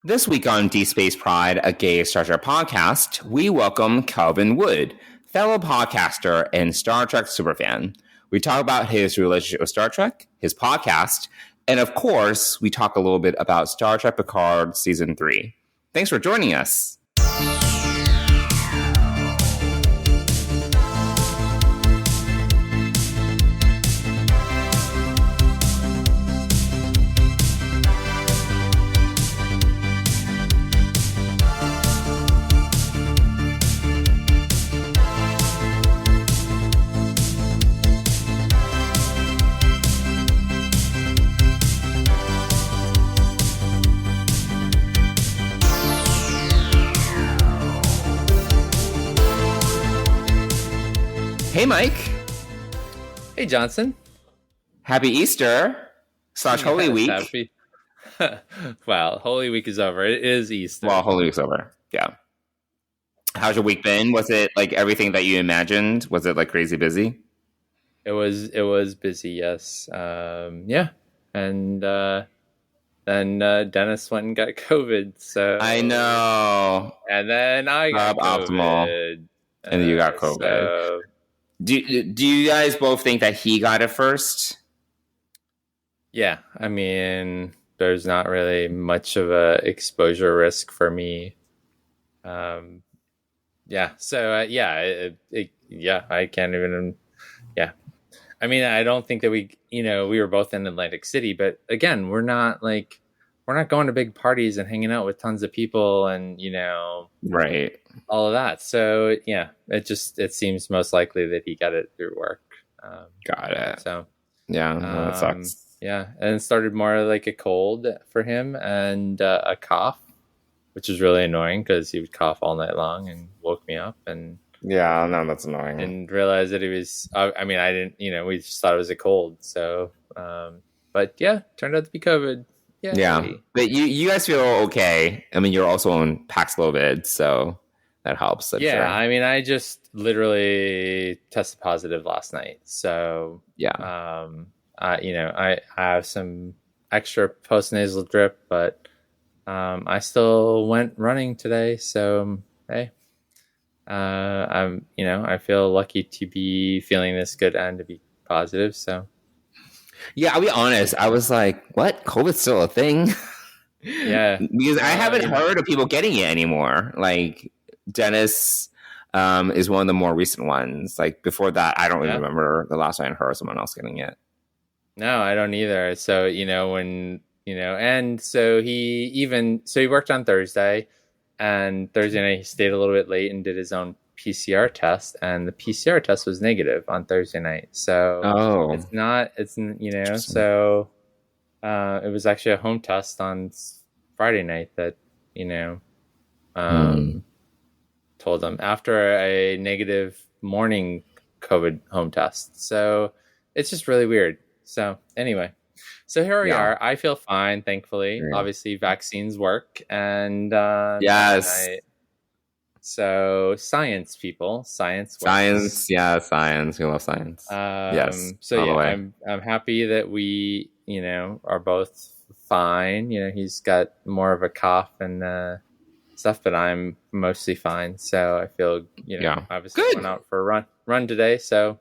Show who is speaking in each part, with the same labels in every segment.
Speaker 1: This week on Deep Space Pride, a gay Star Trek podcast, we welcome Kelvin Wood, fellow podcaster and Star Trek superfan. We talk about his relationship with Star Trek, his podcast, and of course, we talk a little bit about Star Trek Picard Season 3. Thanks for joining us. Hey, Mike.
Speaker 2: Hey, Johnson.
Speaker 1: Happy Easter / Holy Week.
Speaker 2: Well, Holy Week is over. It is Easter.
Speaker 1: Well, Holy Week's over. Yeah. How's your week been? Was it like everything that you imagined? Was it like crazy busy?
Speaker 2: It was busy, yes. Yeah. And then Dennis went and got COVID. So
Speaker 1: I know.
Speaker 2: And then I got COVID.
Speaker 1: Optimal. And you got COVID.
Speaker 2: So,
Speaker 1: do you guys both think that he got it first?
Speaker 2: yeah, I mean, there's not really much of a exposure risk for me. Yeah. So I can't even. Yeah, I mean, I don't think that we were both in Atlantic City, but again, we're not going to big parties and hanging out with tons of people and
Speaker 1: Right.
Speaker 2: all of that. So yeah, it seems most likely that he got it through work.
Speaker 1: Got it.
Speaker 2: So
Speaker 1: Yeah, that sucks.
Speaker 2: yeah, and it started more like a cold for him and a cough, which is really annoying because he would cough all night long and woke me up and
Speaker 1: Yeah, no, that's annoying.
Speaker 2: and realized that it was. I mean, I didn't. We just thought it was a cold. So, but yeah, turned out to be COVID.
Speaker 1: Yeah, but you guys feel okay. I mean, you're also on Paxlovid, so that helps. I'm sure.
Speaker 2: I mean, I just literally tested positive last night. So
Speaker 1: yeah,
Speaker 2: I have some extra postnasal drip, but I still went running today. So hey, I feel lucky to be feeling this good and to be positive. So.
Speaker 1: Yeah, I'll be honest. I was like, what? COVID's still a thing?
Speaker 2: Yeah.
Speaker 1: Because I haven't heard of people getting it anymore. Like, Dennis is one of the more recent ones. Like, before that, I don't really remember the last time I heard someone else getting it.
Speaker 2: No, I don't either. So, and so he worked on Thursday, and Thursday night he stayed a little bit late and did his own PCR test, and the PCR test was negative on Thursday night. So so it was actually a home test on Friday night that told him after a negative morning COVID home test. So it's just really weird. So anyway, so here we are. I feel fine, thankfully. Yeah. Obviously vaccines work, and
Speaker 1: yes.
Speaker 2: So science, people, science works.
Speaker 1: Science. We love science. Yes.
Speaker 2: So yeah, I'm happy that we, are both fine. He's got more of a cough and stuff, but I'm mostly fine. So I feel, obviously
Speaker 1: good.
Speaker 2: Went out for a run today. So,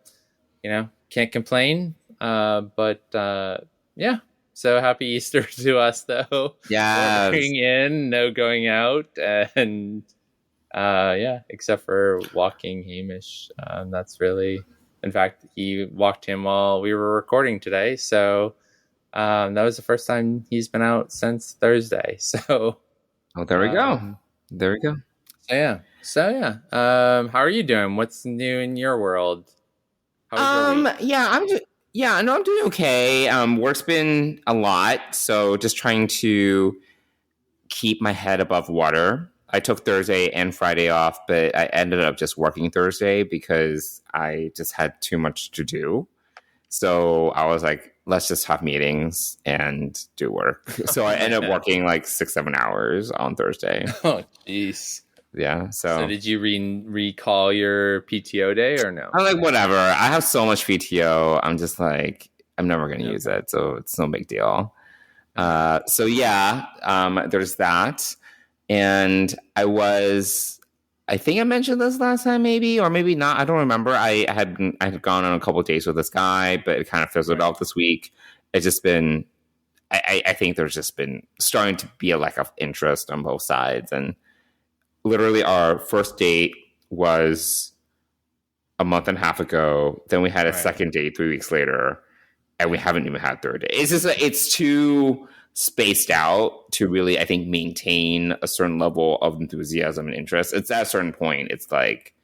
Speaker 2: can't complain. But yeah. So happy Easter to us, though.
Speaker 1: Yeah.
Speaker 2: Going in, no going out, and. Except for walking Hamish. That's really, in fact, he walked him while we were recording today. So that was the first time he's been out since Thursday. So,
Speaker 1: there we go. There we go.
Speaker 2: So yeah. How are you doing? What's new in your world? How's your week?
Speaker 1: I'm doing okay. Work's been a lot, so just trying to keep my head above water. I took Thursday and Friday off, but I ended up just working Thursday because I just had too much to do. So I was like, let's just have meetings and do work. So I ended up working like 6-7 hours on Thursday.
Speaker 2: Oh, jeez.
Speaker 1: Yeah. So
Speaker 2: did you recall your PTO day or no?
Speaker 1: I'm like, whatever. I have so much PTO. I'm just like, I'm never going to use it. So it's no big deal. So yeah, there's that. And I think I mentioned this last time, maybe, or maybe not. I don't remember. I had gone on a couple of dates with this guy, but it kind of fizzled out this week. It's just been, I think there's just been starting to be a lack of interest on both sides. And literally our first date was a month and a half ago. Then we had a second date 3 weeks later, and we haven't even had a third date. It's just, it's too spaced out to really, I think, maintain a certain level of enthusiasm and interest. It's at a certain point. It's like,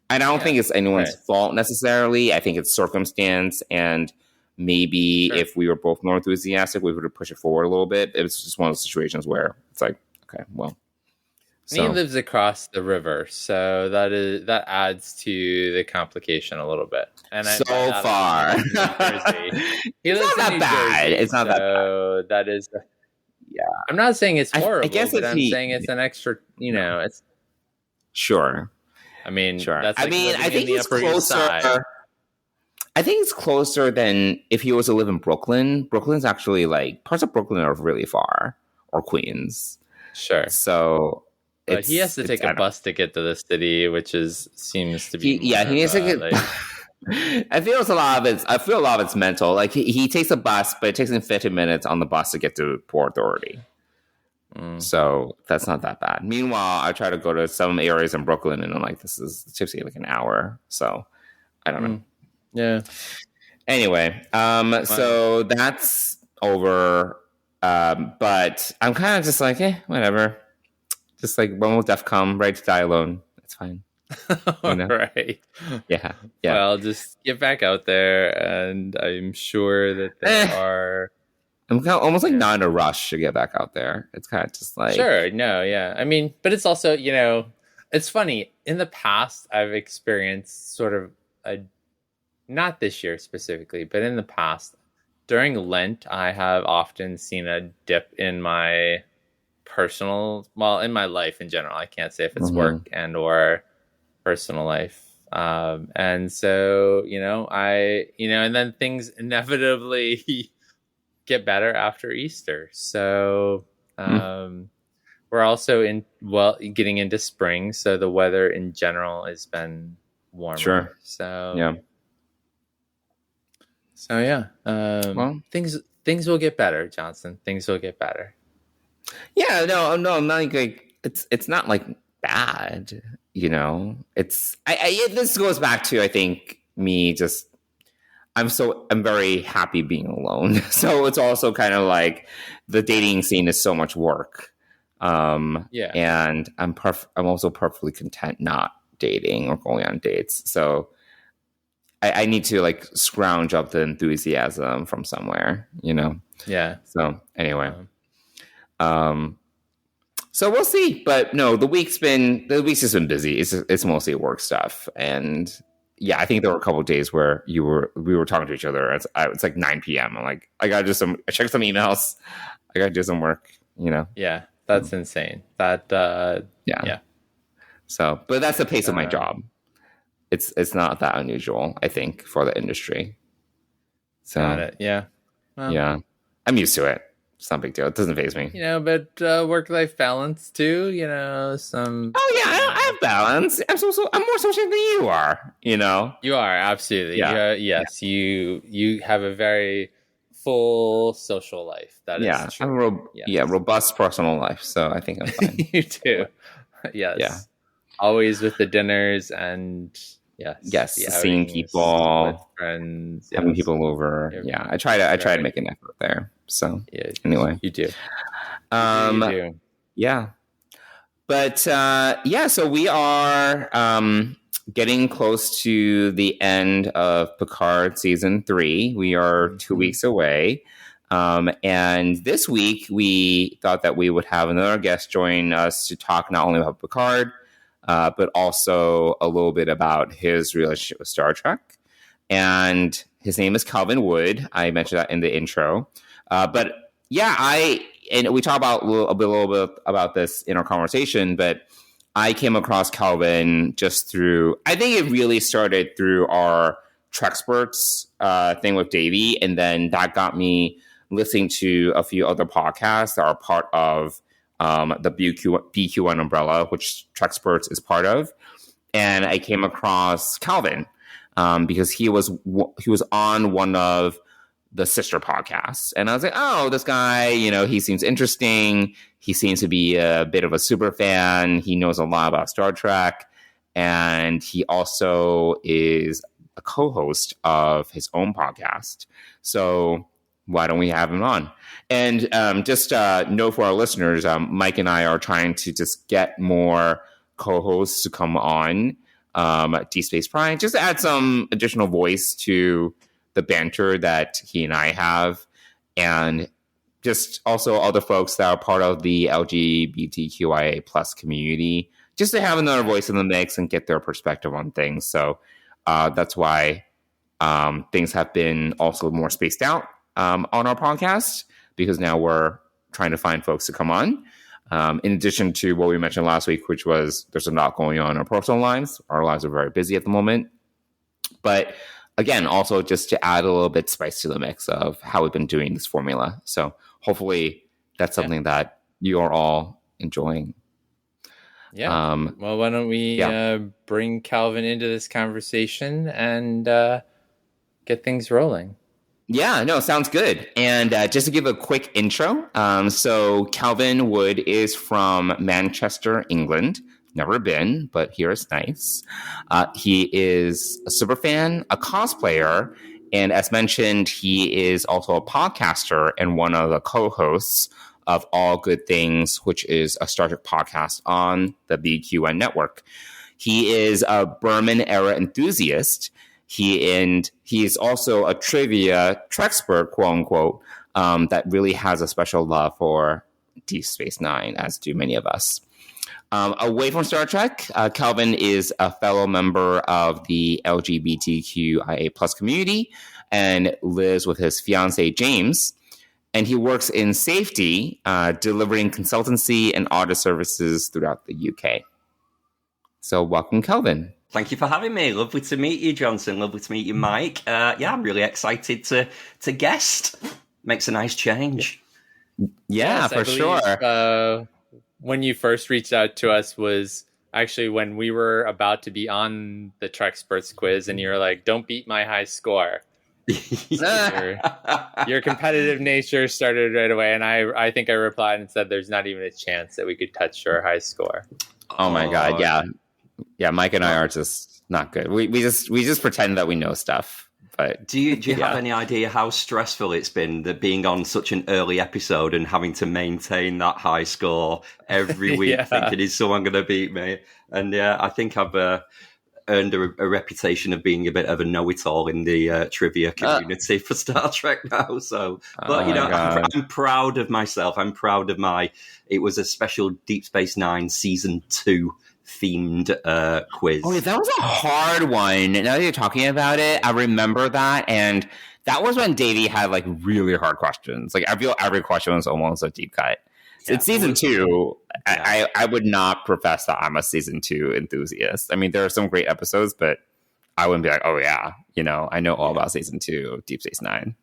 Speaker 1: I don't think it's anyone's fault necessarily. I think it's circumstance, and maybe if we were both more enthusiastic, we would have pushed it forward a little bit. It was just one of those situations where it's like, okay, well.
Speaker 2: So. He lives across the river, so that adds to the complication a little bit. And
Speaker 1: so far,
Speaker 2: he lives
Speaker 1: not
Speaker 2: in
Speaker 1: that bad.
Speaker 2: Jersey,
Speaker 1: it's not that bad.
Speaker 2: That is, yeah. I'm not saying it's horrible,
Speaker 1: I guess
Speaker 2: but I'm saying it's an extra. It's
Speaker 1: sure.
Speaker 2: I mean,
Speaker 1: sure.
Speaker 2: That's like
Speaker 1: I think it's closer. I think it's closer than if he was to live in Brooklyn. Brooklyn's actually like parts of Brooklyn are really far, or Queens.
Speaker 2: Sure.
Speaker 1: So.
Speaker 2: But he has to take a bus to get to the city, which seems to be.
Speaker 1: He needs to get. I feel a lot of it's mental. Like he takes a bus, but it takes him 50 minutes on the bus to get to Port Authority. So that's not that bad. Meanwhile, I try to go to some areas in Brooklyn, and I'm like, this is typically like an hour. So I don't know.
Speaker 2: Yeah.
Speaker 1: Anyway, so that's over. But I'm kind of just like, whatever. Just like, when will death come? Ready to die alone. It's fine.
Speaker 2: You know? Right.
Speaker 1: Yeah.
Speaker 2: Well, just get back out there, and I'm sure that there are.
Speaker 1: I'm kind of almost like not in a rush to get back out there. It's kind of just like.
Speaker 2: Sure. No. Yeah. I mean, but it's also, it's funny. In the past, I've experienced sort of not this year specifically, but in the past, during Lent, I have often seen a dip in my in my life in general. I can't say if it's work and or personal life. And so, and then things inevitably get better after Easter. So, we're also getting into spring. So the weather in general has been warmer.
Speaker 1: Sure.
Speaker 2: So,
Speaker 1: yeah.
Speaker 2: So, yeah. Well, things will get better, Johnson. Things will get better.
Speaker 1: Yeah, no, I'm not like it's not like bad, It's this goes back to, I think, me just I'm very happy being alone. So it's also kind of like the dating scene is so much work. And I'm also perfectly content not dating or going on dates. So I need to like scrounge up the enthusiasm from somewhere,
Speaker 2: Yeah.
Speaker 1: So anyway. So we'll see, but no, the week's just been busy. It's mostly work stuff, and yeah, I think there were a couple of days where we were talking to each other. It's like 9 p.m. I'm like, I check some emails, I gotta do some work,
Speaker 2: Yeah, that's insane. That yeah.
Speaker 1: So, but that's the pace of my job. It's not that unusual, I think, for the industry. So
Speaker 2: got it. Yeah. Well,
Speaker 1: yeah, I'm used to it. It's not a big deal. It doesn't faze me.
Speaker 2: But work-life balance too, some...
Speaker 1: Oh, yeah, I have balance. I'm more social than you are,
Speaker 2: You are, absolutely.
Speaker 1: Yeah.
Speaker 2: Yes, you have a very full social life. That is true.
Speaker 1: I'm robust personal life, so I think I'm fine.
Speaker 2: You do. Yes. Yeah. Always with the dinners and...
Speaker 1: Yes, seeing people,
Speaker 2: with friends,
Speaker 1: having people over. Yeah, I try to make an effort there. So anyway,
Speaker 2: you do.
Speaker 1: You do. Yeah, but so we are getting close to the end of Picard season 3. We are 2 weeks away, and this week we thought that we would have another guest join us to talk not only about Picard, but also a little bit about his relationship with Star Trek. And his name is Kelvin Wood. I mentioned that in the intro. But yeah, and we talk about a little bit about this in our conversation, but I came across Kelvin just through, I think it really started through our Trexperts thing with Davey. And then that got me listening to a few other podcasts that are part of the BQ1 umbrella, which Trexperts is part of. And I came across Kelvin because he was on one of the sister podcasts. And I was like, oh, this guy, he seems interesting. He seems to be a bit of a super fan. He knows a lot about Star Trek. And he also is a co-host of his own podcast. So why don't we have him on? And just know for our listeners, Mike and I are trying to just get more co-hosts to come on Deep Space Prime, just to add some additional voice to the banter that he and I have, and just also other folks that are part of the LGBTQIA plus community, just to have another voice in the mix and get their perspective on things. So that's why things have been also more spaced out on our podcast, because now we're trying to find folks to come on. In addition to what we mentioned last week, which was there's a lot going on in our personal lives. Our lives are very busy at the moment. But again, also just to add a little bit spice to the mix of how we've been doing this formula. So hopefully that's something that you are all enjoying.
Speaker 2: Yeah. Well, why don't we bring Kelvin into this conversation and get things rolling?
Speaker 1: Yeah, no, sounds good. And just to give a quick intro, so Kelvin Wood is from Manchester, England. Never been, but here it's nice. He is a super fan, a cosplayer, and as mentioned, he is also a podcaster and one of the co-hosts of All Good Things, which is a Star Trek podcast on the BQN network. He is a Berman-era enthusiast. He is also a trivia Trexpert, quote unquote, that really has a special love for Deep Space Nine, as do many of us. Away from Star Trek, Kelvin is a fellow member of the LGBTQIA plus community and lives with his fiancée, James. And he works in safety, delivering consultancy and audit services throughout the UK. So welcome, Kelvin.
Speaker 3: Thank you for having me. Lovely to meet you, Johnson. Lovely to meet you, Mike. I'm really excited to guest. Makes a nice change.
Speaker 1: Yeah, for sure.
Speaker 2: When you first reached out to us was actually when we were about to be on the Trexperts quiz, and you were like, "Don't beat my high score." Your competitive nature started right away, and I think I replied and said, "There's not even a chance that we could touch your high score."
Speaker 1: Oh my god, yeah. Mike and I are just not good. We just pretend that we know stuff. But
Speaker 3: do you have any idea how stressful it's been that being on such an early episode and having to maintain that high score every week, thinking is someone going to beat me? And I think I've earned a reputation of being a bit of a know-it-all in the trivia community for Star Trek now. So, but I'm proud of myself. I'm proud of it was a special Deep Space Nine Season 2 themed quiz.
Speaker 1: Oh, that was a hard one. Now that you're talking about it, I remember that. And that was when Davey had like really hard questions. Like I feel every question was almost a deep cut. It's season 2. Yeah. I would not profess that I'm a season 2 enthusiast. I mean, there are some great episodes, but I wouldn't be like, oh yeah, I know all about season 2 of Deep Space Nine.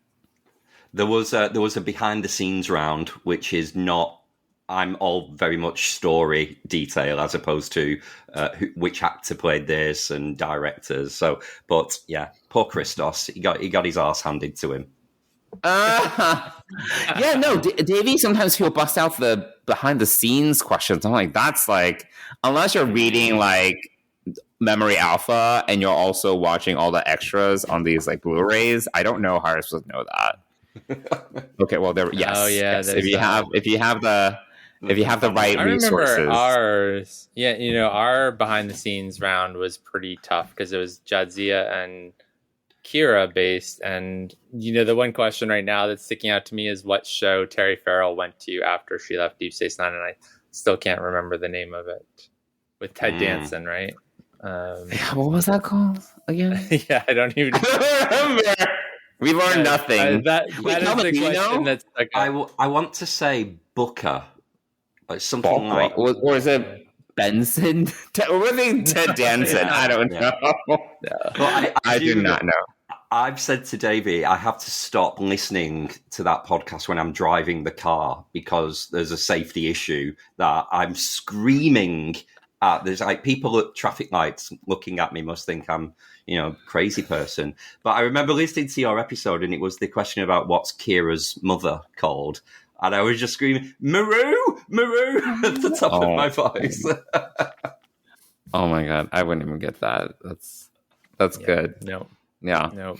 Speaker 3: There was a behind the scenes round, which is not. I'm all very much story detail as opposed to which actor played this and directors. So, but yeah, poor Christos, he got his arse handed to him.
Speaker 1: Davey, sometimes he'll bust out the behind the scenes questions. I'm like, that's like, unless you're reading like Memory Alpha and you're also watching all the extras on these like Blu-rays, I don't know how you're supposed to know that. Okay, well, yes. Oh yeah, yes. If you have the right resources.
Speaker 2: I remember ours. Yeah, our behind the scenes round was pretty tough because it was Jadzia and Kira based, and the one question right now that's sticking out to me is what show Terry Farrell went to after she left Deep Space Nine, and I still can't remember the name of it. With Ted Danson, right?
Speaker 1: What was that called again?
Speaker 2: Yeah, I don't even
Speaker 1: remember. We learned nothing.
Speaker 2: That is the question that's like
Speaker 3: I want to say Booker. Like something like,
Speaker 1: or is it Benson? Or was it Ted Danson? I don't know.
Speaker 3: But
Speaker 1: I do not know.
Speaker 3: I've said to Davey, I have to stop listening to that podcast when I'm driving the car because there's a safety issue that I'm screaming at. There's like people at traffic lights looking at me must think I'm, crazy person. But I remember listening to your episode and it was the question about what's Kira's mother called. And I was just screaming, Maru, Maru, at the top of my voice.
Speaker 1: Oh my God. I wouldn't even get that. That's good.
Speaker 2: No.
Speaker 1: Yeah.
Speaker 2: No.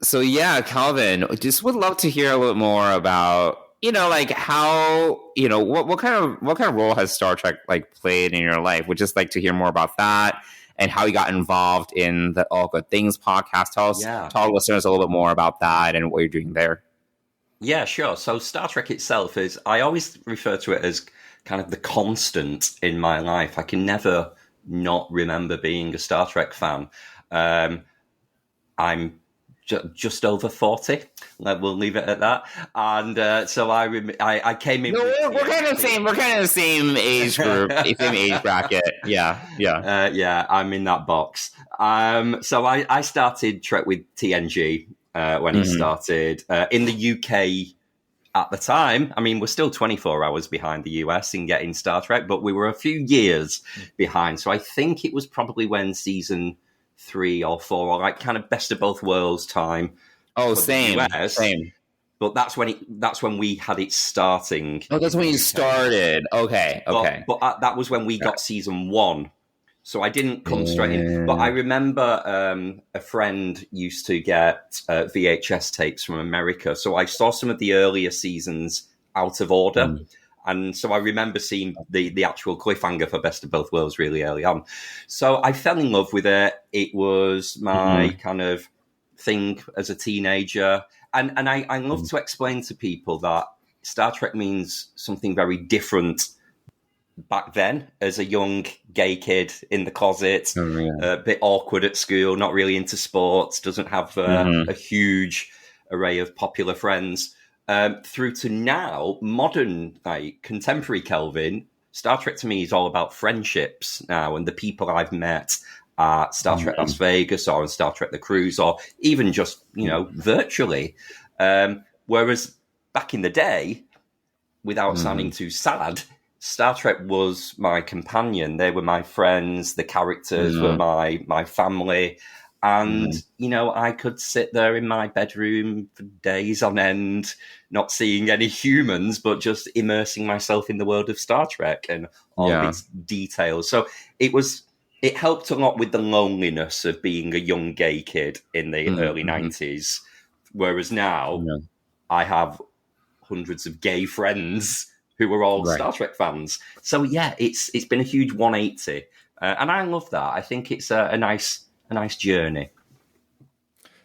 Speaker 1: So yeah, Calvin, just would love to hear a little more about, like how, what kind of role has Star Trek like played in your life? Would just like to hear more about that and how you got involved in the All Good Things podcast. Tell our listeners a little bit more about that and what you're doing there.
Speaker 3: Yeah, sure. So Star Trek itself I always refer to it as kind of the constant in my life. I can never not remember being a Star Trek fan. I'm just over 40. We'll leave it at that. And so I came in.
Speaker 1: No, we're kind of the same age group, same age bracket. Yeah.
Speaker 3: Yeah, I'm in that box. So I started Trek with TNG when it started in the UK. At the time, I mean, we're still 24 hours behind the US in getting Star Trek, but we were a few years behind. So I think it was probably when season 3 or 4, or like kind of best of both worlds time.
Speaker 1: Oh, same.
Speaker 3: But that's when we had it starting.
Speaker 1: Oh, that's when you started. Okay.
Speaker 3: But that was when we got season 1. So I didn't come straight in. But I remember a friend used to get VHS tapes from America. So I saw some of the earlier seasons out of order. And so I remember seeing the actual cliffhanger for Best of Both Worlds really early on. So I fell in love with it. It was my kind of thing as a teenager. And I love to explain to people that Star Trek means something very different back then as a young gay kid in the closet, a bit awkward at school, not really into sports, doesn't have a huge array of popular friends. Through to now, modern, like contemporary Kelvin, Star Trek to me is all about friendships now and the people I've met at Star Trek Las Vegas or on Star Trek The Cruise or even just, virtually. Whereas back in the day, without sounding too sad, Star Trek was my companion. They were my friends. The characters were my family. And, I could sit there in my bedroom for days on end, not seeing any humans, but just immersing myself in the world of Star Trek and all its details. So it helped a lot with the loneliness of being a young gay kid in the early 90s. Whereas now I have hundreds of gay friends who were all Star Trek fans. So yeah, it's been a huge 180. And I love that. I think it's a nice journey.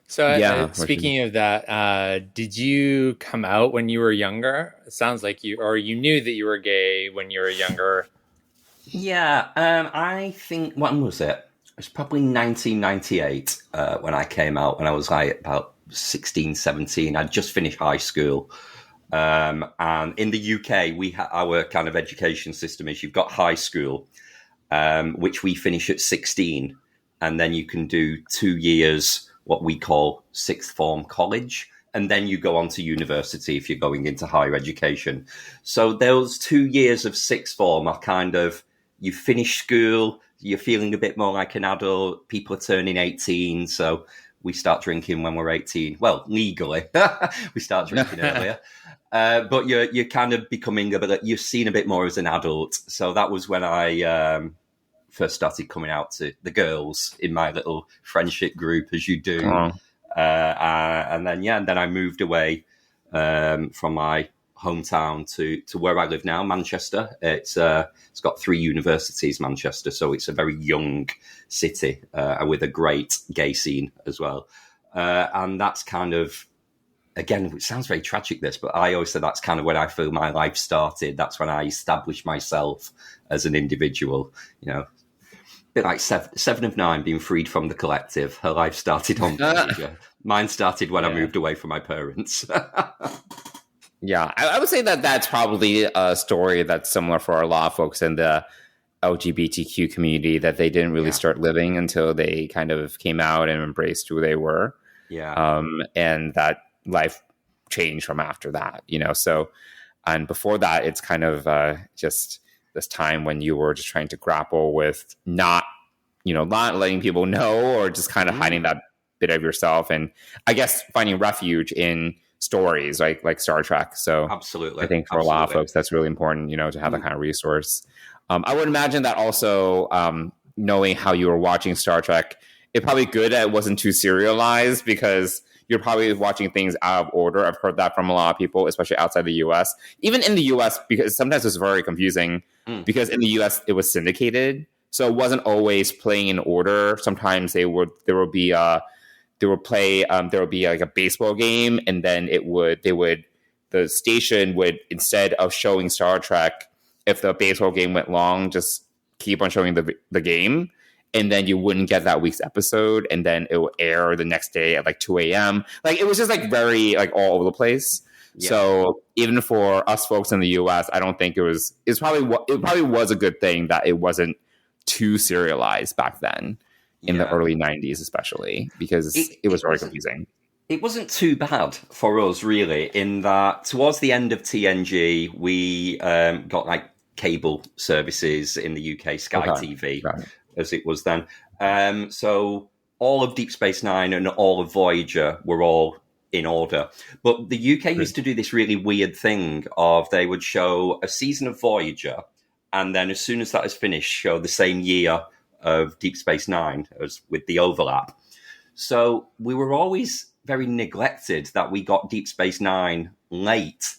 Speaker 2: So speaking of that, did you come out when you were younger? It sounds like you knew that you were gay when you were younger.
Speaker 3: Yeah, I think, when was it? It was probably 1998 when I came out, when I was like about 16, 17. I'd just finished high school. And in the UK, our kind of education system is you've got high school, which we finish at 16. And then you can do 2 years, what we call sixth form college. And then you go on to university if you're going into higher education. So those 2 years of sixth form are kind of, you finish school, you're feeling a bit more like an adult, people are turning 18. So we start drinking when we're 18. Well, legally, we start drinking earlier. But you're kind of becoming you're seen a bit more as an adult. So that was when I first started coming out to the girls in my little friendship group, as you do. And then I moved away from my hometown to where I live now, Manchester. It's got 3 universities, Manchester, so it's a very young city with a great gay scene as well. And that's kind of, again, it sounds very tragic, this, but I always say that's kind of when I feel my life started. That's when I established myself as an individual, a bit like Seven of Nine being freed from the collective. Her life started on mine started when I moved away from my parents.
Speaker 1: Yeah, I would say that that's probably a story that's similar for a lot of folks in the LGBTQ community that they didn't really start living until they kind of came out and embraced who they were.
Speaker 3: Yeah.
Speaker 1: And that life changed from after that, so, and before that, it's kind of just this time when you were just trying to grapple with not letting people know, or just kind of hiding that bit of yourself, and I guess finding refuge in stories like Star Trek. So
Speaker 3: absolutely,
Speaker 1: I think for a lot of folks, that's really important, to have that kind of resource. I would imagine that also, knowing how you were watching Star Trek, it's probably good that it wasn't too serialized, because you're probably watching things out of order. I've heard that from a lot of people, especially outside the US. Even in the US, because sometimes it's very confusing, because in the US it was syndicated. So it wasn't always playing in order. Sometimes there would be like a baseball game, and then the station would, instead of showing Star Trek, if the baseball game went long, just keep on showing the game. And then you wouldn't get that week's episode, and then it will air the next day at like 2 a.m. Like, it was just like very like all over the place. Yeah. So even for us folks in the US, I don't think it probably was a good thing that it wasn't too serialized back then in the early 90s, especially, because it was very confusing.
Speaker 3: It wasn't too bad for us, really, in that towards the end of TNG, we got like cable services in the UK, Sky TV. Right. As it was then. So all of Deep Space Nine and all of Voyager were all in order. But the UK used to do this really weird thing of they would show a season of Voyager, and then as soon as that is finished, show the same year of Deep Space Nine, as with the overlap. So we were always very neglected that we got Deep Space Nine late.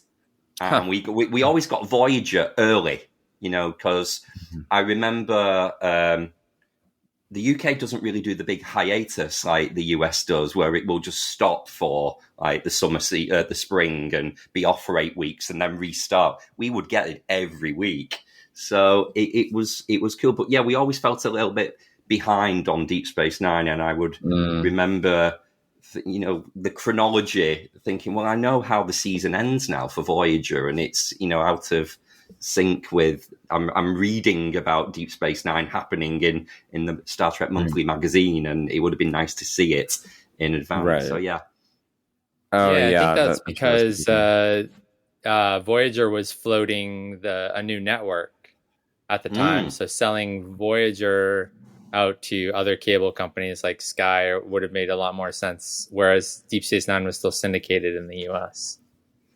Speaker 3: And we always got Voyager early, because I remember... the UK doesn't really do the big hiatus like the US does, where it will just stop for like the the spring, and be off for 8 weeks and then restart. We would get it every week, so it was cool. But yeah, we always felt a little bit behind on Deep Space Nine, and I would remember, the chronology, thinking, well, I know how the season ends now for Voyager, and it's out of sync with I'm reading about Deep Space Nine happening in the Star Trek Monthly magazine, and it would have been nice to see it in advance. Right. So yeah.
Speaker 2: Oh yeah, I think that's because Voyager was floating a new network at the time, so selling Voyager out to other cable companies like Sky would have made a lot more sense, whereas Deep Space Nine was still syndicated in the US.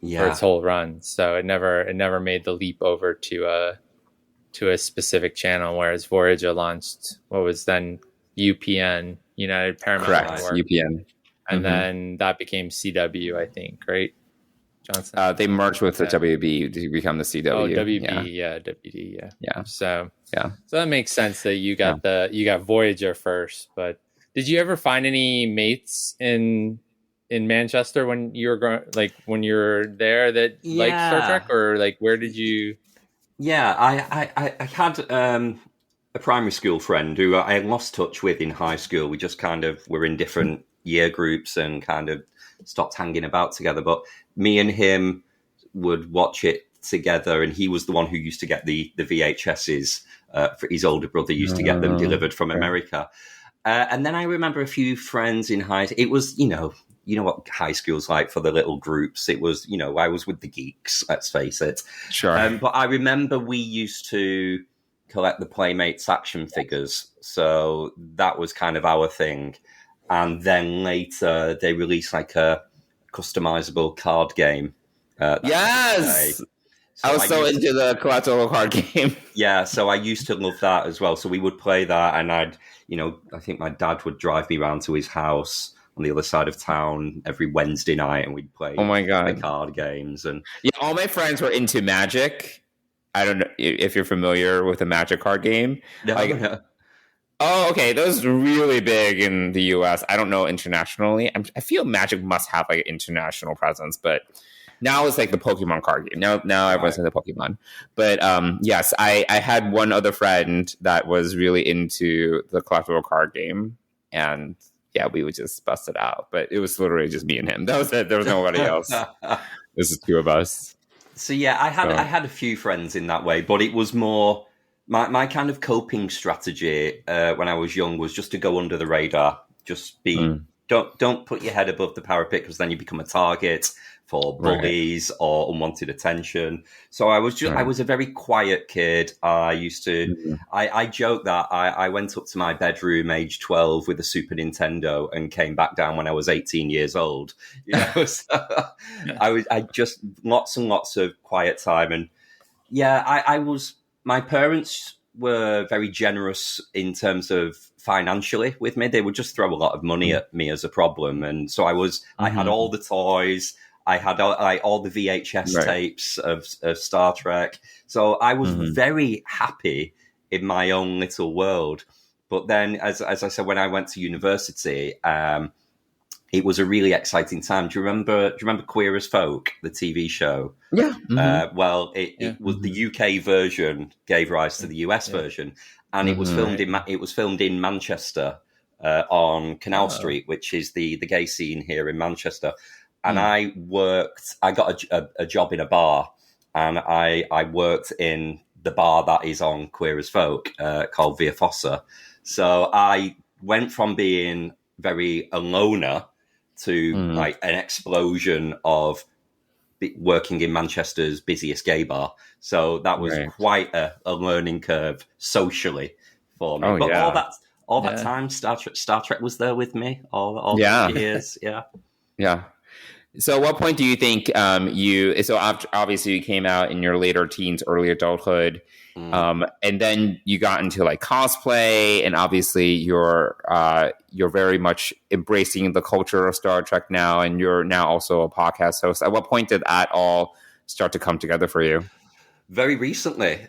Speaker 2: For its whole run, so it never made the leap over to a specific channel. Whereas Voyager launched what was then UPN, United Paramount Network,
Speaker 1: UPN,
Speaker 2: and then that became CW, I think, right? Johnson.
Speaker 1: They merged with the WB to become the CW.
Speaker 2: Oh, WB, WD, yeah. So that makes sense that you got you got Voyager first. But did you ever find any mates in Manchester when you were when you were there that liked Star Trek, or like where did you?
Speaker 3: Yeah, I had a primary school friend who I lost touch with in high school. We just kind of were in different year groups and kind of stopped hanging about together. But me and him would watch it together, and he was the one who used to get the VHSs. For his older brother used to get them delivered from America. And then I remember a few friends in it was, you know what high school's like for the little groups. It was, I was with the geeks, let's face it.
Speaker 1: Sure.
Speaker 3: But I remember we used to collect the Playmates action figures. So that was kind of our thing. And then later they released like a customizable card game.
Speaker 1: Yes! So I was so into the collectible card game.
Speaker 3: Yeah, so I used to love that as well. So we would play that, and I think my dad would drive me around to his house on the other side of town every Wednesday night, and we'd play the card games. And
Speaker 1: all my friends were into Magic. I don't know if you're familiar with the Magic card game.
Speaker 3: No.
Speaker 1: Oh, okay. Those are really big in the US. I don't know internationally. I feel Magic must have like an international presence, but now it's like the Pokemon card game. Now everyone's into Pokemon. But yes, I had one other friend that was really into the collectible card game, and we would just bust it out. But it was literally just me and him. That was it. There was nobody else. This is two of us.
Speaker 3: So I had a few friends in that way, but it was more my kind of coping strategy when I was young was just to go under the radar. Just be don't put your head above the parapet, because then you become a target for bullies or unwanted attention. So I was a very quiet kid. I used to I joke that I went up to my bedroom age 12 with a Super Nintendo and came back down when I was 18 years old. You know, so I just lots and lots of quiet time. And yeah, my parents were very generous in terms of financially with me. They would just throw a lot of money at me as a problem. And so I had all the toys. I had all the VHS tapes of Star Trek. So I was very happy in my own little world. But then, as I said, when I went to university, it was a really exciting time. Do you remember Queer as Folk, the TV show?
Speaker 1: Yeah.
Speaker 3: Well, it was the UK version gave rise to the US version, and it was filmed in Manchester on Canal Street, which is the gay scene here in Manchester. And I got a job in a bar, and I worked in the bar that is on Queer as Folk, called Via Fossa. So I went from being very a loner to like an explosion of working in Manchester's busiest gay bar. So that was quite a learning curve socially for me. But all that time, Star Trek was there with me all the years.
Speaker 1: Yeah. So at what point do you think obviously you came out in your later teens, early adulthood, and then you got into like cosplay, and obviously you're very much embracing the culture of Star Trek now, and you're now also a podcast host. At what point did that all start to come together for you?
Speaker 3: Very recently.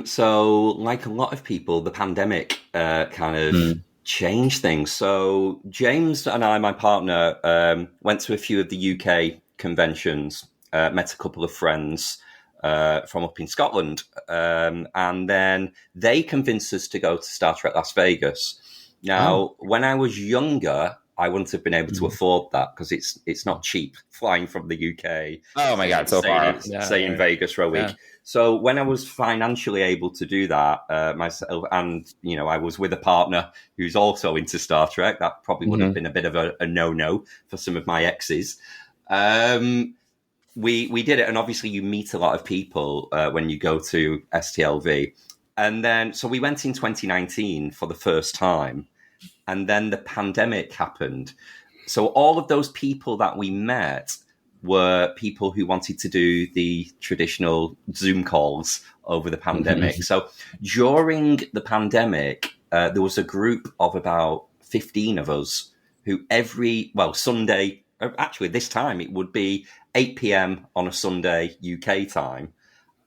Speaker 3: So like a lot of people, the pandemic kind of change things. So James and I, my partner, went to a few of the UK conventions, met a couple of friends from up in Scotland, and then they convinced us to go to Star Trek Las Vegas. Now, when I was younger, I wouldn't have been able to afford that, because it's not cheap flying from the UK.
Speaker 1: Oh my God, so far.
Speaker 3: In Vegas for a week. So when I was financially able to do that myself, and I was with a partner who's also into Star Trek, that probably would have been a bit of a no-no for some of my exes. We did it, and obviously you meet a lot of people when you go to STLV. And then, so we went in 2019 for the first time, and then the pandemic happened. So all of those people that we met were people who wanted to do the traditional Zoom calls over the pandemic. So during the pandemic, there was a group of about 15 of us who Sunday, actually this time it would be 8 p.m. on a Sunday UK time,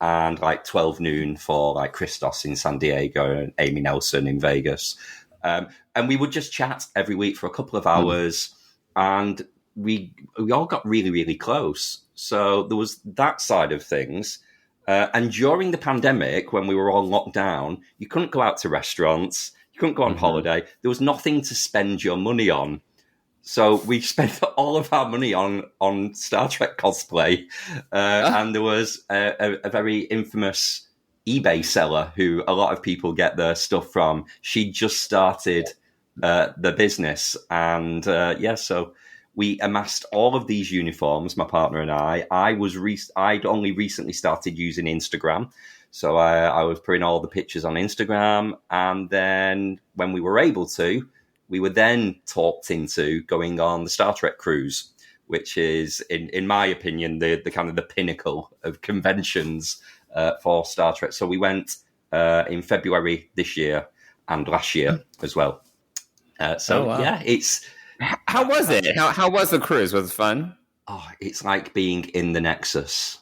Speaker 3: and like 12 noon for like Christos in San Diego and Amy Nelson in Vegas. And we would just chat every week for a couple of hours, and we all got really, really close. So there was that side of things. And during the pandemic, when we were all locked down, you couldn't go out to restaurants, you couldn't go on holiday. There was nothing to spend your money on. So we spent all of our money on Star Trek cosplay. And there was a very infamous eBay seller who a lot of people get their stuff from. She just started the business. And so we amassed all of these uniforms, my partner and I. I'd only recently started using Instagram. So I was putting all the pictures on Instagram. And then when we were able to, we were then talked into going on the Star Trek cruise, which is, in my opinion, the kind of the pinnacle of conventions for Star Trek. So we went in February this year and last year as well. It's...
Speaker 1: How was it? How was the cruise? Was it fun?
Speaker 3: Oh, it's like being in the Nexus.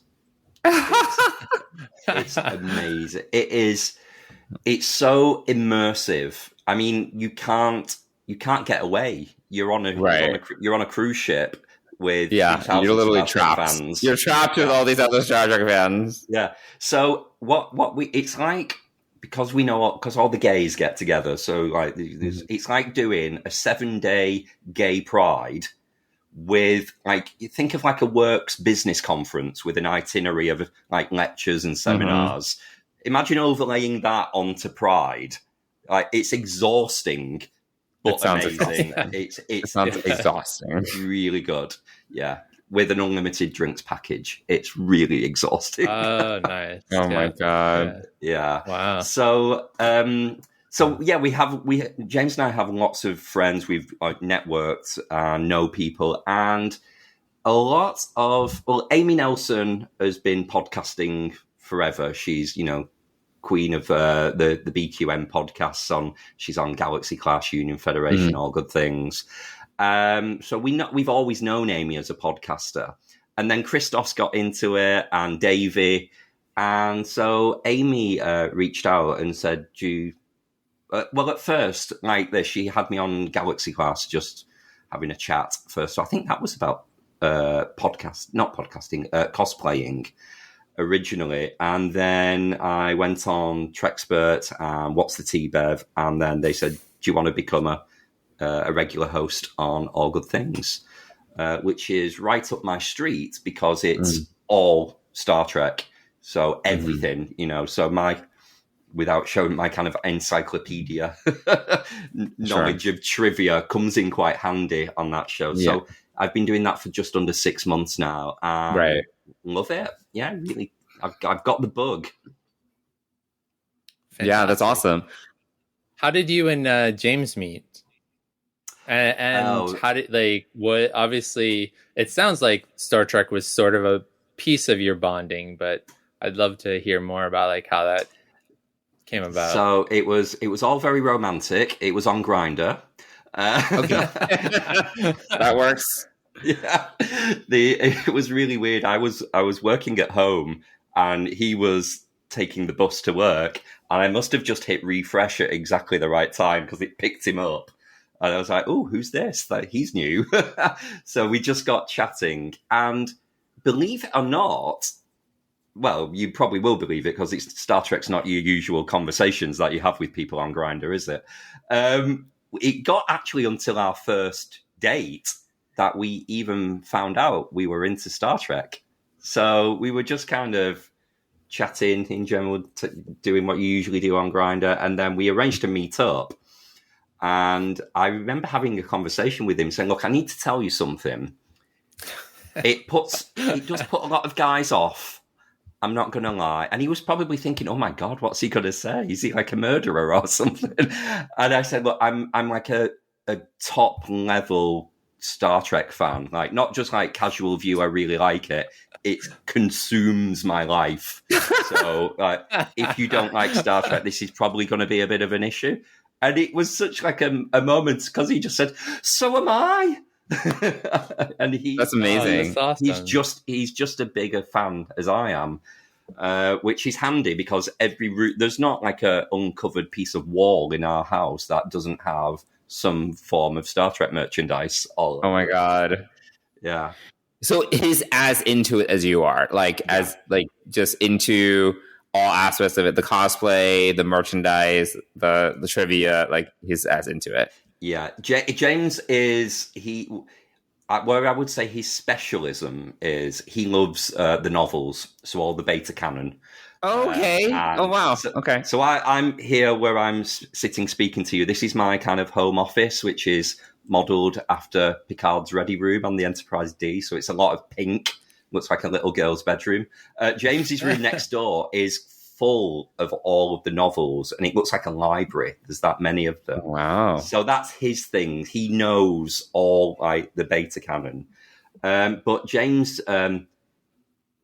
Speaker 3: It's amazing. It's so immersive. I mean, you can't get away. You're on a cruise ship with
Speaker 1: you're literally trapped. Fans. You're trapped with all these other Star Trek fans.
Speaker 3: Yeah. So it's like, because all the gays get together. So like, it's like doing a 7-day gay pride with, like, you think of like a works business conference with an itinerary of like lectures and seminars. imagine overlaying that onto Pride. Like, it's exhausting, but amazing.
Speaker 1: It sounds exhausting.
Speaker 3: Really good. Yeah. With an unlimited drinks package. It's really exhausting.
Speaker 2: Oh, nice.
Speaker 1: Oh my God.
Speaker 3: Yeah.
Speaker 2: Wow.
Speaker 3: So James and I have lots of friends. We've networked and know people, and a lot of, Amy Nelson has been podcasting forever. She's, queen of the BQM podcasts. She's on Galaxy Class, Union Federation, all good things. So we've always known Amy as a podcaster, and then Christos got into it, and Davey, and so Amy reached out and said, "Do you?" At first, like this, she had me on Galaxy Class, just having a chat first. So I think that was about cosplaying originally, and then I went on Trexpert and What's the Tea Bev, and then they said, "Do you want to become a regular host on All Good Things?" Which is right up my street because it's all Star Trek, so everything, So without showing my kind of encyclopedia knowledge of trivia comes in quite handy on that show. Yeah. So I've been doing that for just under 6 months now.
Speaker 1: Right.
Speaker 3: Love it. Yeah, really. I've got the bug.
Speaker 2: Fantastic.
Speaker 1: Yeah, that's awesome.
Speaker 2: How did you and James meet? And how did what? Obviously, it sounds like Star Trek was sort of a piece of your bonding, but I'd love to hear more about how that came about.
Speaker 3: So it was all very romantic. It was on Grindr.
Speaker 1: Okay, that works.
Speaker 3: Yeah, it was really weird. I was working at home, and he was taking the bus to work, and I must have just hit refresh at exactly the right time because it picked him up, and I was like, "Oh, who's this? He's new." So we just got chatting, and believe it or not, well, you probably will believe it because Star Trek's not your usual conversations that you have with people on Grindr, is it? It got actually until our first date that we even found out we were into Star Trek. So we were just kind of chatting in general, doing what you usually do on Grindr, and then we arranged to meet up. And I remember having a conversation with him saying, "Look, I need to tell you something. It does put a lot of guys off. I'm not going to lie." And he was probably thinking, "Oh my God, what's he going to say? Is he like a murderer or something?" And I said, "Look, I'm like a top level Star Trek fan, like not just like casual view. I really like it. It consumes my life. So if you don't like Star Trek, this is probably going to be a bit of an issue." And it was such like a moment because he just said, "So am I." And
Speaker 1: that's amazing.
Speaker 2: That's awesome.
Speaker 3: He's just a bigger fan as I am, which is handy because there's not like a uncovered piece of wall in our house that doesn't have some form of Star Trek merchandise.
Speaker 1: Oh my God.
Speaker 3: Yeah.
Speaker 1: So he's as into it as you are, as just into all aspects of it, the cosplay, the merchandise, the trivia, he's as into it.
Speaker 3: Yeah. James is, where I would say his specialism is he loves the novels, so all the beta canon.
Speaker 1: Okay. Oh, wow. Okay.
Speaker 3: So I'm here where I'm sitting speaking to you. This is my kind of home office, which is modelled after Picard's ready room on the Enterprise D. So it's a lot of pink. Looks like a little girl's bedroom. James's room next door is full of all of the novels, and it looks like a library. There's that many of them.
Speaker 1: Wow.
Speaker 3: So that's his thing. He knows all the beta canon. But James...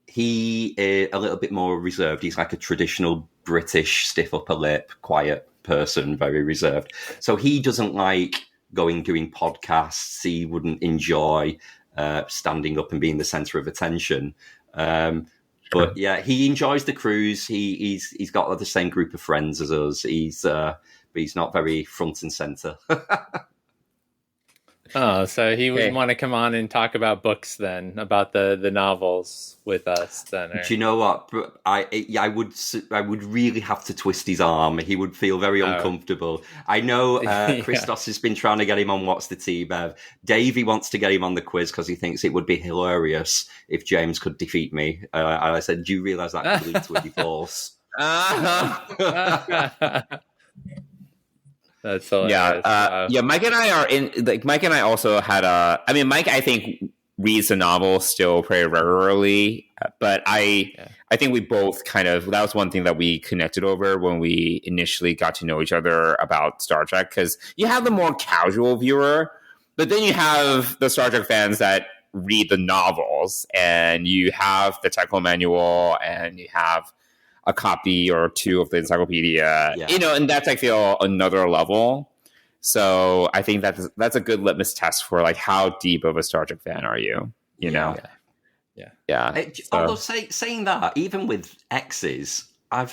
Speaker 3: he is a little bit more reserved. He's like a traditional British stiff upper lip, quiet person, very reserved. So he doesn't like doing podcasts. He wouldn't enjoy standing up and being the center of attention. But yeah, he enjoys the cruise. He's got the same group of friends as us. But he's not very front and center.
Speaker 2: Oh, so he would want to come on and talk about books then, about the novels with us then. Or...
Speaker 3: Do you know what? I would really have to twist his arm. He would feel very uncomfortable. I know Christos has been trying to get him on What's the Tea, Bev. Davey wants to get him on the quiz because he thinks it would be hilarious if James could defeat me. And I said, "Do you realise that could lead to a divorce?"
Speaker 2: That's hilarious.
Speaker 1: Mike and I are in. Like Mike and I also had a. I mean, Mike, I think reads the novel still pretty regularly, but I think we both kind of, that was one thing that we connected over when we initially got to know each other about Star Trek, because you have the more casual viewer, but then you have the Star Trek fans that read the novels, and you have the technical manual, and you have a copy or two of the encyclopedia, and that's, I feel, another level. So I think that's a good litmus test for like how deep of a Star Trek fan are you? You know?
Speaker 3: Yeah. Although saying that, even with X's, I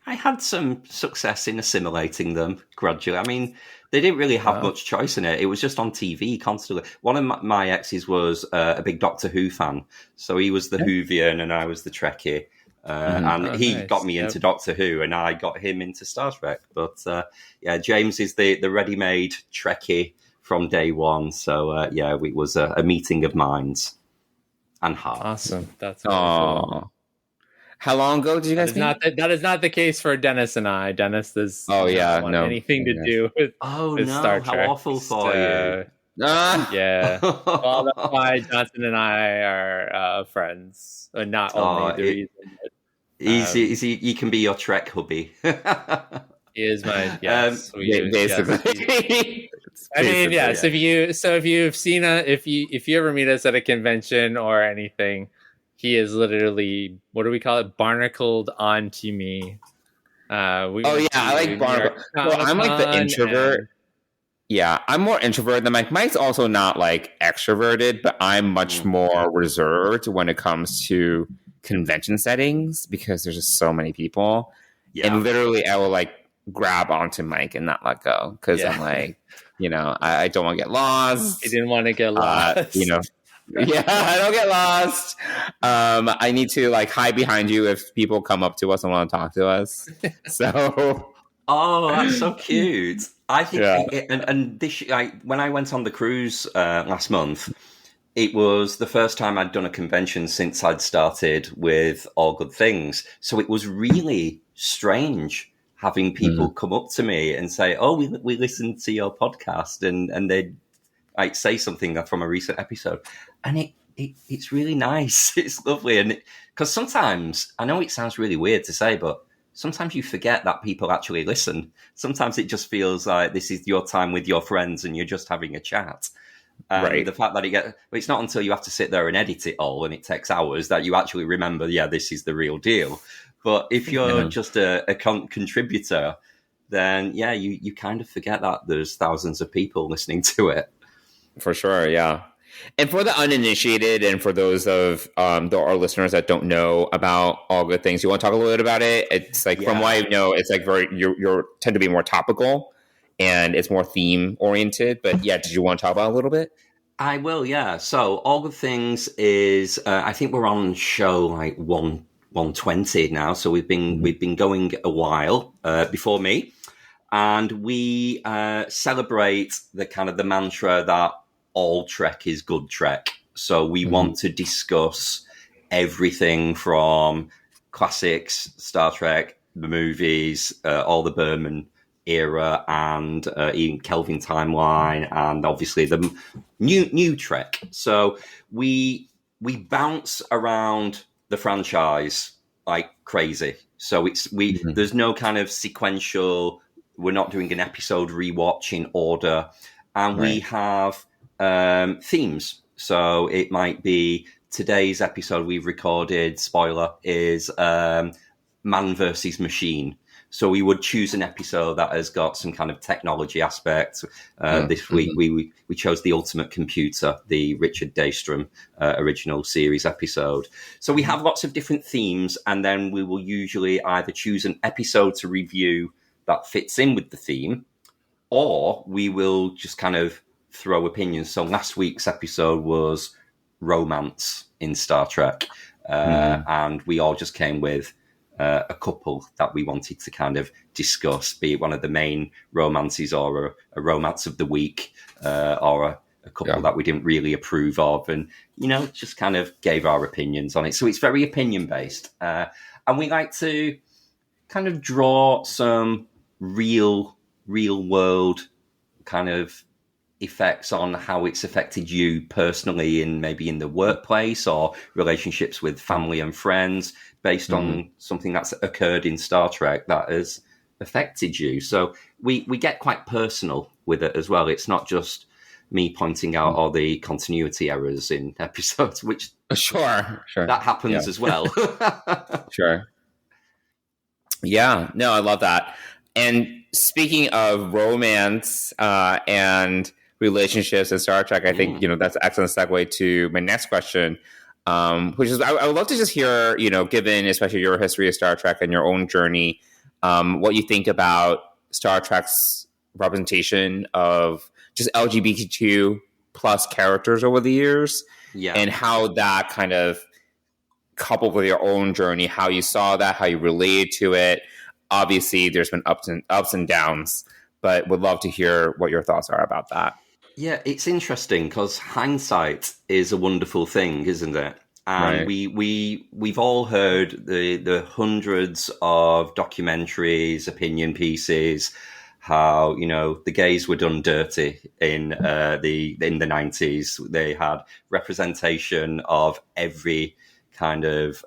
Speaker 3: had some success in assimilating them gradually. I mean, they didn't really have much choice in it. It was just on TV constantly. One of my exes was a big Doctor Who fan, so he was the Whovian and I was the Trekkie. And he got me into Doctor Who, and I got him into Star Trek. But James is the ready-made Trekkie from day one. So it was a meeting of minds and hearts.
Speaker 2: Awesome, that's cool.
Speaker 1: How long ago did you guys meet?
Speaker 2: That is not the case for Dennis and I. Dennis does not want anything to do with Star Trek.
Speaker 3: How awful for you.
Speaker 2: Yeah. Well, that's why Johnson and I are friends. Not only the reason.
Speaker 3: He can be your Trek hubby.
Speaker 2: He is my basically.
Speaker 3: Yes.
Speaker 2: I mean, yes. If you ever meet us at a convention or anything, he is literally, what do we call it? Barnacled onto me.
Speaker 1: I like barnacle. Well, I'm like the introvert. I'm more introverted than Mike. Mike's also not like extroverted, but I'm much more reserved when it comes to convention settings because there's just so many people. Yeah. And literally I will like grab onto Mike and not let go because I'm like, I don't want to get lost.
Speaker 2: I didn't want to get lost.
Speaker 1: I don't get lost. I need to like hide behind you if people come up to us and want to talk to us. So,
Speaker 3: that's so cute. I think, and this, when I went on the cruise last month, it was the first time I'd done a convention since I'd started with All Good Things. So it was really strange having people come up to me and say, "Oh, we listened to your podcast," and they'd like say something from a recent episode, and it's really nice. It's lovely, and because sometimes I know it sounds really weird to say, but sometimes you forget that people actually listen. Sometimes it just feels like this is your time with your friends and you're just having a chat. And the fact that it's not until you have to sit there and edit it all and it takes hours that you actually remember, this is the real deal. But if you're just a contributor, then you kind of forget that there's thousands of people listening to it.
Speaker 1: For sure, yeah. And for the uninitiated and for those of our listeners that don't know about All Good Things, you want to talk a little bit about it? It's like, from what I know, it's like you tend to be more topical and it's more theme oriented. But did you want to talk about it a little bit?
Speaker 3: I will, yeah. So All Good Things is, I think we're on show like 120 now. So we've been going a while before me. And we celebrate the mantra that all Trek is good Trek. So we want to discuss everything from classics, Star Trek, the movies, all the Berman era, and even Kelvin timeline, and obviously the new Trek. So we bounce around the franchise like crazy. So there's no kind of sequential. We're not doing an episode rewatch in order, and we have themes. So it might be today's episode we've recorded, spoiler, is Man versus Machine. So we would choose an episode that has got some kind of technology aspect. This week we chose The Ultimate Computer, the Richard Daystrom original series episode. So we have lots of different themes, and then we will usually either choose an episode to review that fits in with the theme, or we will just kind of throw opinions. So last week's episode was romance in Star Trek, and we all just came with a couple that we wanted to kind of discuss, be it one of the main romances or a romance of the week, or a couple that we didn't really approve of, and just kind of gave our opinions on it. So it's very opinion based, and we like to kind of draw some real world kind of effects on how it's affected you personally in maybe in the workplace or relationships with family and friends based on something that's occurred in Star Trek that has affected you. So we get quite personal with it as well. It's not just me pointing out all the continuity errors in episodes, which
Speaker 1: sure
Speaker 3: that happens as well.
Speaker 1: Sure. Yeah, no, I love that. And speaking of romance and relationships in Star Trek, I think that's an excellent segue to my next question, which is I would love to just hear, given especially your history of Star Trek and your own journey, what you think about Star Trek's representation of just LGBTQ plus characters over the years, and how that kind of coupled with your own journey, how you saw that, how you related to it. Obviously, there's been ups and downs, but would love to hear what your thoughts are about that.
Speaker 3: Yeah, it's interesting because hindsight is a wonderful thing, isn't it? And we've all heard the hundreds of documentaries, opinion pieces, how the gays were done dirty in the 90s. They had representation of every kind of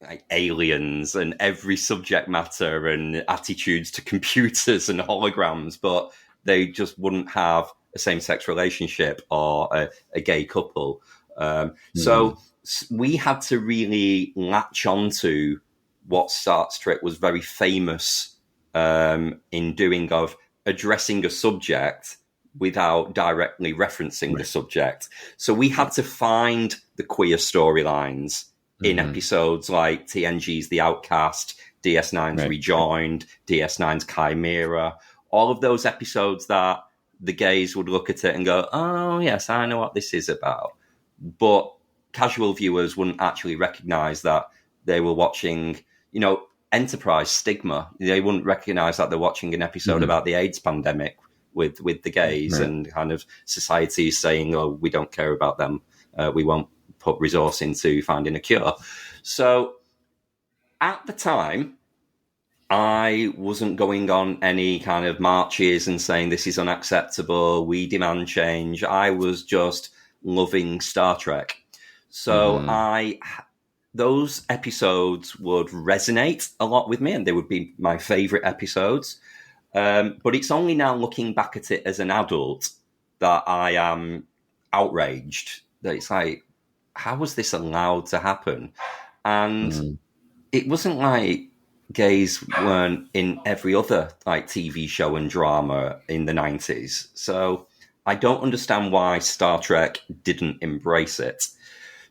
Speaker 3: like aliens and every subject matter and attitudes to computers and holograms, but they just wouldn't have a same-sex relationship or a gay couple. So we had to really latch onto what Star Trek was very famous in doing, of addressing a subject without directly referencing the subject. So we had to find the queer storylines in episodes like TNG's The Outcast, DS9's Rejoined, DS9's Chimera, all of those episodes that the gays would look at it and go, oh, yes, I know what this is about. But casual viewers wouldn't actually recognize that they were watching, Enterprise, Stigma. They wouldn't recognize that they're watching an episode about the AIDS pandemic with the gays and kind of society saying, oh, we don't care about them. We won't put resource into finding a cure. So at the time, I wasn't going on any kind of marches and saying this is unacceptable, we demand change. I was just loving Star Trek. So those episodes would resonate a lot with me, and they would be my favorite episodes. But it's only now looking back at it as an adult that I am outraged. That it's like, how was this allowed to happen? And it wasn't like gays weren't in every other like TV show and drama in the 90s. So I don't understand why Star Trek didn't embrace it.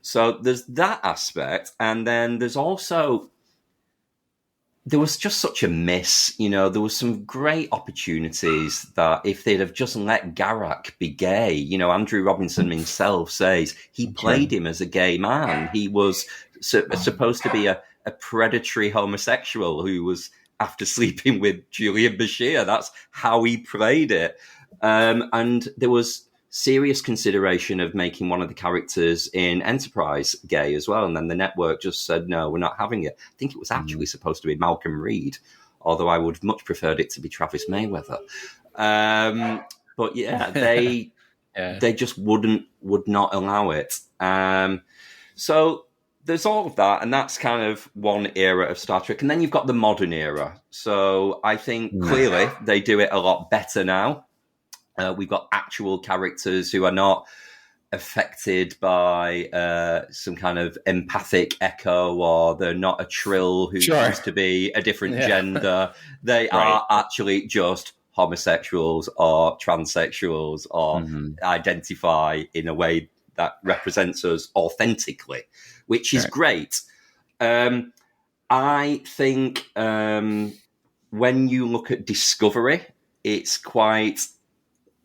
Speaker 3: So there's that aspect. And then there's also, there was just such a miss, there was some great opportunities that if they'd have just let Garak be gay, Andrew Robinson himself says he played him as a gay man. He was supposed to be a predatory homosexual who was after sleeping with Julian Bashir. That's how he played it. And there was serious consideration of making one of the characters in Enterprise gay as well. And then the network just said, no, we're not having it. I think it was actually supposed to be Malcolm Reed, although I would have much preferred it to be Travis Mayweather. But yeah, they just would not allow it. So there's all of that, and that's kind of one era of Star Trek. And then you've got the modern era. So I think clearly they do it a lot better now. We've got actual characters who are not affected by some kind of empathic echo, or they're not a Trill who seems to be a different gender. They are actually just homosexuals or transsexuals or identify in a way that represents us authentically, which is great. I think when you look at Discovery, it's quite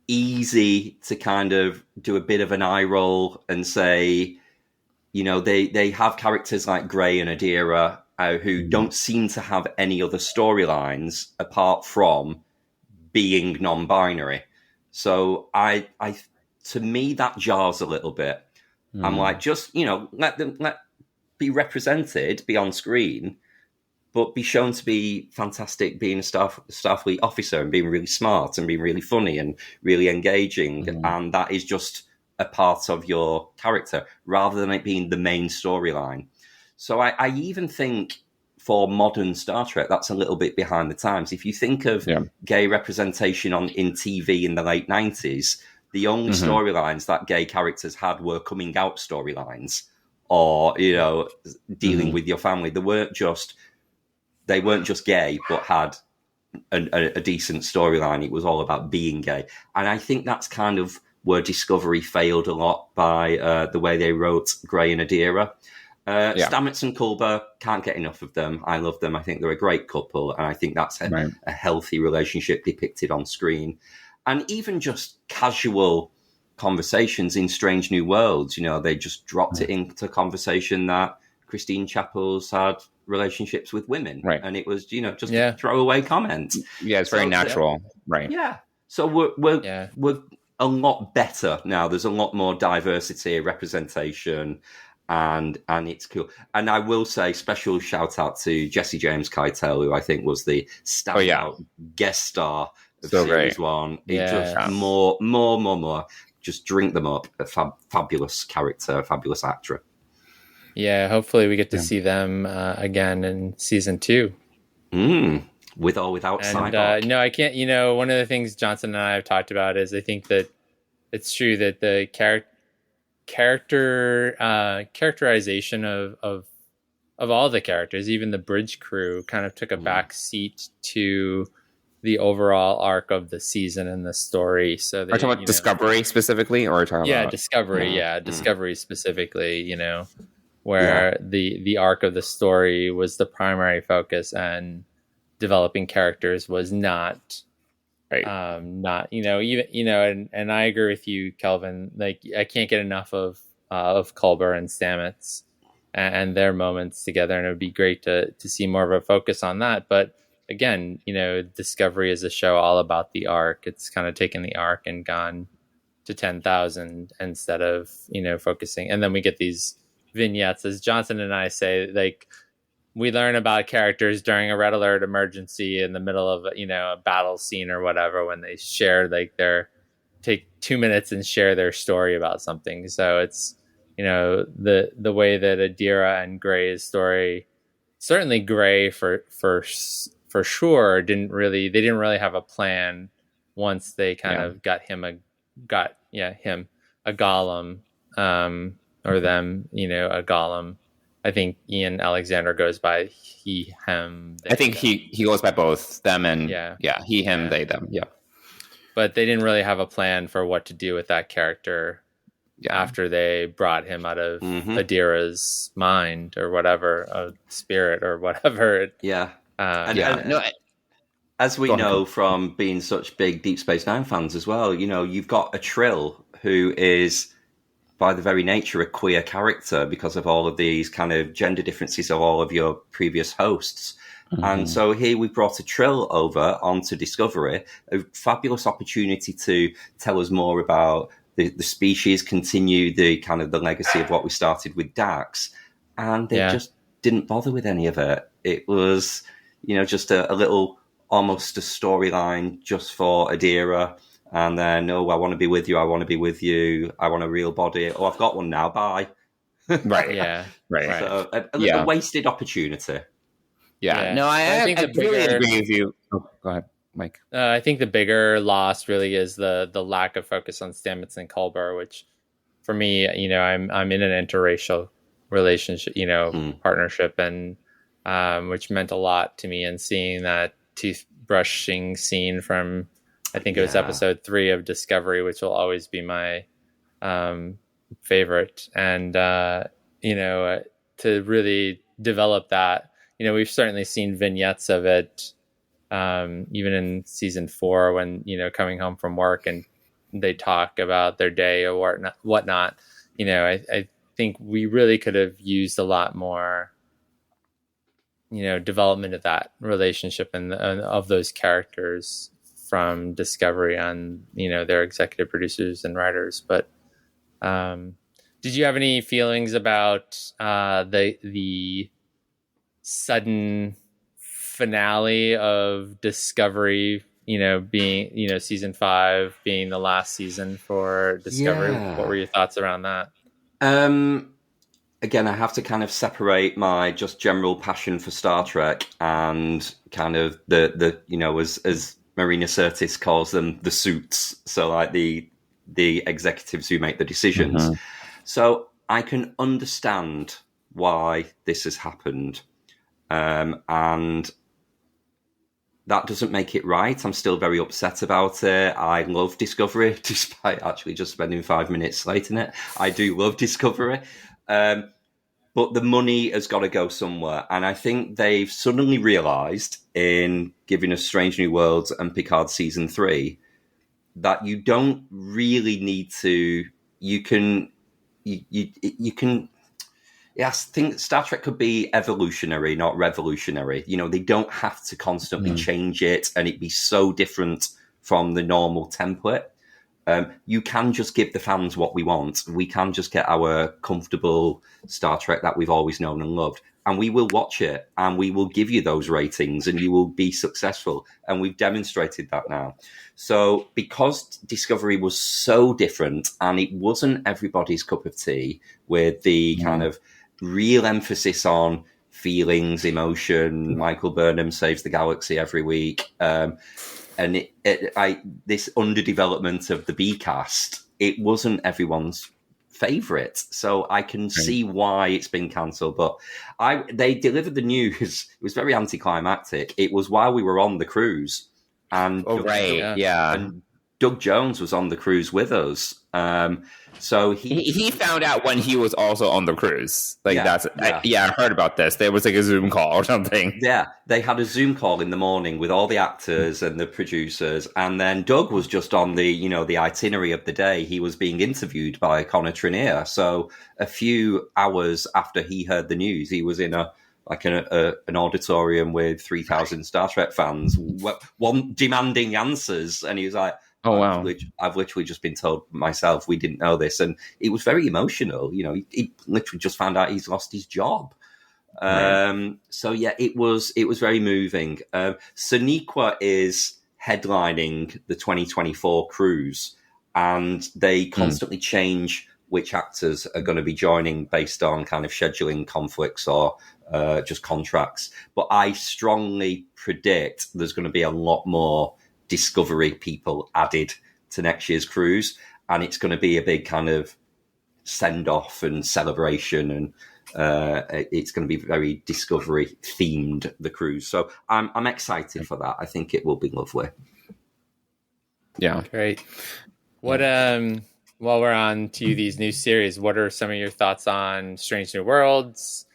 Speaker 3: easy to kind of do a bit of an eye roll and say, they have characters like Gray and Adira who don't seem to have any other storylines apart from being non-binary. So to me, that jars a little bit. I'm like, just, let them be represented, be on screen, but be shown to be fantastic being a Starfleet officer and being really smart and being really funny and really engaging. And that is just a part of your character rather than it being the main storyline. So I even think for modern Star Trek, that's a little bit behind the times. If you think of gay representation in TV in the late 90s, the only storylines that gay characters had were coming out storylines or, dealing with your family. They weren't just gay, but had a decent storyline. It was all about being gay. And I think that's kind of where Discovery failed a lot by the way they wrote Gray and Adira. Stamets and Culber, can't get enough of them. I love them. I think they're a great couple. And I think that's a healthy relationship depicted on screen. And even just casual conversations in Strange New Worlds, they just dropped it into conversation that Christine Chappell's had relationships with women. Right. And it was, just a throwaway comment.
Speaker 1: Yeah, it's very natural. Right.
Speaker 3: Yeah. So we're a lot better now. There's a lot more diversity, representation, and it's cool. And I will say special shout out to Jesse James Keitel, who I think was the standout guest star of Series 1. It just more. Just drink them up. A fabulous character, fabulous actor.
Speaker 2: Yeah, hopefully we get to see them again in season 2.
Speaker 3: With or without Cyborg.
Speaker 2: No, I can't. One of the things Johnson and I have talked about is I think that it's true that the characterization of all the characters, even the bridge crew, kind of took a back seat to the overall arc of the season and the story. So
Speaker 1: are you talking about Discovery specifically, or are you talking about
Speaker 2: Discovery? Discovery specifically. Where the arc of the story was the primary focus, and developing characters was not. Right. And I agree with you, Kelvin. Like, I can't get enough of Culber and Stamets and their moments together, and it would be great to see more of a focus on that. But again, Discovery is a show all about the arc. It's kind of taken the arc and gone to 10,000 instead of focusing. And then we get these vignettes, as Johnson and I say, like, we learn about characters during a red alert emergency in the middle of a battle scene or whatever, when they share take 2 minutes and share their story about something. So it's the way that Adira and Gray's story, certainly Gray for sure didn't really have a plan once they kind of got him a golem, or them a golem. I think Ian Alexander goes by he, him. They,
Speaker 1: I think he goes by both them and he, him, they, them. Yeah.
Speaker 2: But they didn't really have a plan for what to do with that character after they brought him out of Adira's mind or whatever, spirit or whatever.
Speaker 3: As we know from being such big Deep Space Nine fans as well, you've got a Trill who is, by the very nature, a queer character because of all of these kind of gender differences of all of your previous hosts. And so here we brought a Trill over onto Discovery, a fabulous opportunity to tell us more about the species, continue the kind of the legacy of what we started with Dax. And they just didn't bother with any of it. It was, just a little, almost a storyline just for Adira. And then, I want to be with you. I want to be with you. I want a real body. Oh, I've got one now. Bye.
Speaker 1: Right. Right.
Speaker 3: So a wasted opportunity.
Speaker 1: Yeah. No, I really agree with you. Oh, go ahead, Mike.
Speaker 2: I think the bigger loss really is the lack of focus on Stamets and Culber, which for me, I'm in an interracial relationship, partnership, and which meant a lot to me. And seeing that toothbrushing scene from, I think it was episode 3 of Discovery, which will always be my favorite. And, to really develop that, we've certainly seen vignettes of it, even in season 4 when, coming home from work and they talk about their day or whatnot. I think we really could have used a lot more, development of that relationship and of those characters from Discovery on, their executive producers and writers. But did you have any feelings about the sudden finale of Discovery, being, season 5 being the last season for Discovery.
Speaker 3: Yeah.
Speaker 2: What were your thoughts around that?
Speaker 3: Again, I have to kind of separate my just general passion for Star Trek and kind of the as Marina Sirtis calls them, the suits. So like the executives who make the decisions. So I can understand why this has happened. And that doesn't make it right. I'm still very upset about it. I love Discovery, despite actually just spending 5 minutes slating it. I do love Discovery. But the money has got to go somewhere. And I think they've suddenly realised in giving us Strange New Worlds and Picard Season 3 that you don't really need to... You can... Yes, I think Star Trek could be evolutionary, not revolutionary. They don't have to constantly change it and it be so different from the normal template. You can just give the fans what we want. We can just get our comfortable Star Trek that we've always known and loved. And we will watch it and we will give you those ratings and you will be successful. And we've demonstrated that now. So because Discovery was so different and it wasn't everybody's cup of tea with the kind of real emphasis on feelings, emotion, Michael Burnham saves the galaxy every week. And this underdevelopment of the B cast, it wasn't everyone's favourite. So I can see why it's been cancelled. But they delivered the news. It was very anticlimactic. It was while we were on the cruise. And and Doug Jones was on the cruise with us. So
Speaker 1: he found out when he was also on the cruise. I heard about this. There was like a Zoom call or something.
Speaker 3: Yeah, they had a Zoom call in the morning with all the actors and the producers, and then Doug was just on the the itinerary of the day. He was being interviewed by Connor Trinier. So a few hours after he heard the news, he was in an auditorium with 3,000 Star Trek fans, one demanding answers, and he was like,
Speaker 1: "Oh wow!
Speaker 3: I've literally just been told myself. We didn't know this," and it was very emotional. He literally just found out he's lost his job. So yeah, it was very moving. Sonequa is headlining the 2024 cruise, and they constantly change which actors are going to be joining based on kind of scheduling conflicts or just contracts. But I strongly predict there's going to be a lot more Discovery people added to next year's cruise, and it's going to be a big kind of send-off and celebration, and it's going to be very Discovery themed, the cruise. So I'm excited for that. I think it will be lovely.
Speaker 1: Yeah,
Speaker 2: great. What while we're on to these new series, what are some of your thoughts on Strange New Worlds,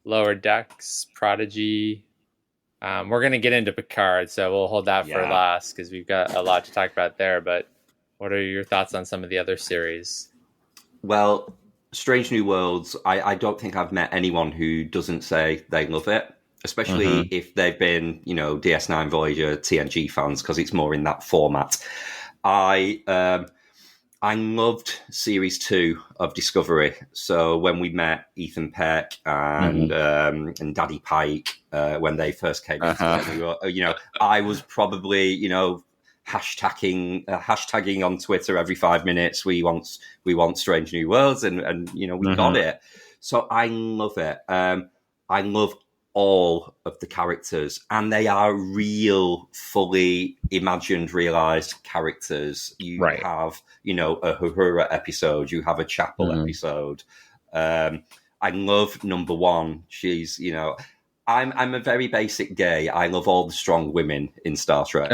Speaker 2: Lower Decks, Prodigy? We're going to get into Picard, so we'll hold that for last because we've got a lot to talk about there. But what are your thoughts on some of the other series?
Speaker 3: Well, Strange New Worlds, I don't think I've met anyone who doesn't say they love it, especially if they've been, DS9 Voyager, TNG fans, because it's more in that format. I loved Series 2 of Discovery. So when we met Ethan Peck and Daddy Pike, when they first came in, we were, I was probably, hashtagging on Twitter every 5 minutes. We want Strange New Worlds, and we got it. So I love it. I love all of the characters, and they are real, fully imagined, realized characters. You have, a Uhura episode, you have a Chapel episode. I love number one. She's, I'm a very basic gay. I love all the strong women in Star Trek.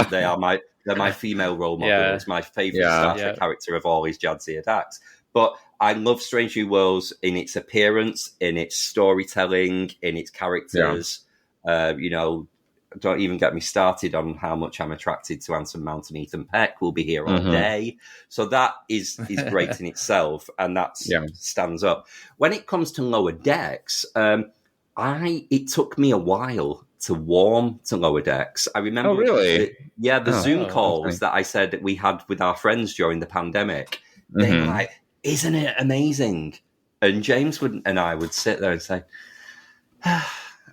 Speaker 3: They're my female role models. My favorite Star Trek character of all is Jadzia Dax. But I love Strange New Worlds in its appearance, in its storytelling, in its characters. Don't even get me started on how much I'm attracted to Anson Mount and Ethan Peck. We'll be here all day. So that is great in itself, and that stands up. When it comes to Lower Decks, it took me a while to warm to Lower Decks. I remember the Zoom calls that I said that we had with our friends during the pandemic. They were like, "Isn't it amazing?" And James and I would sit there and say,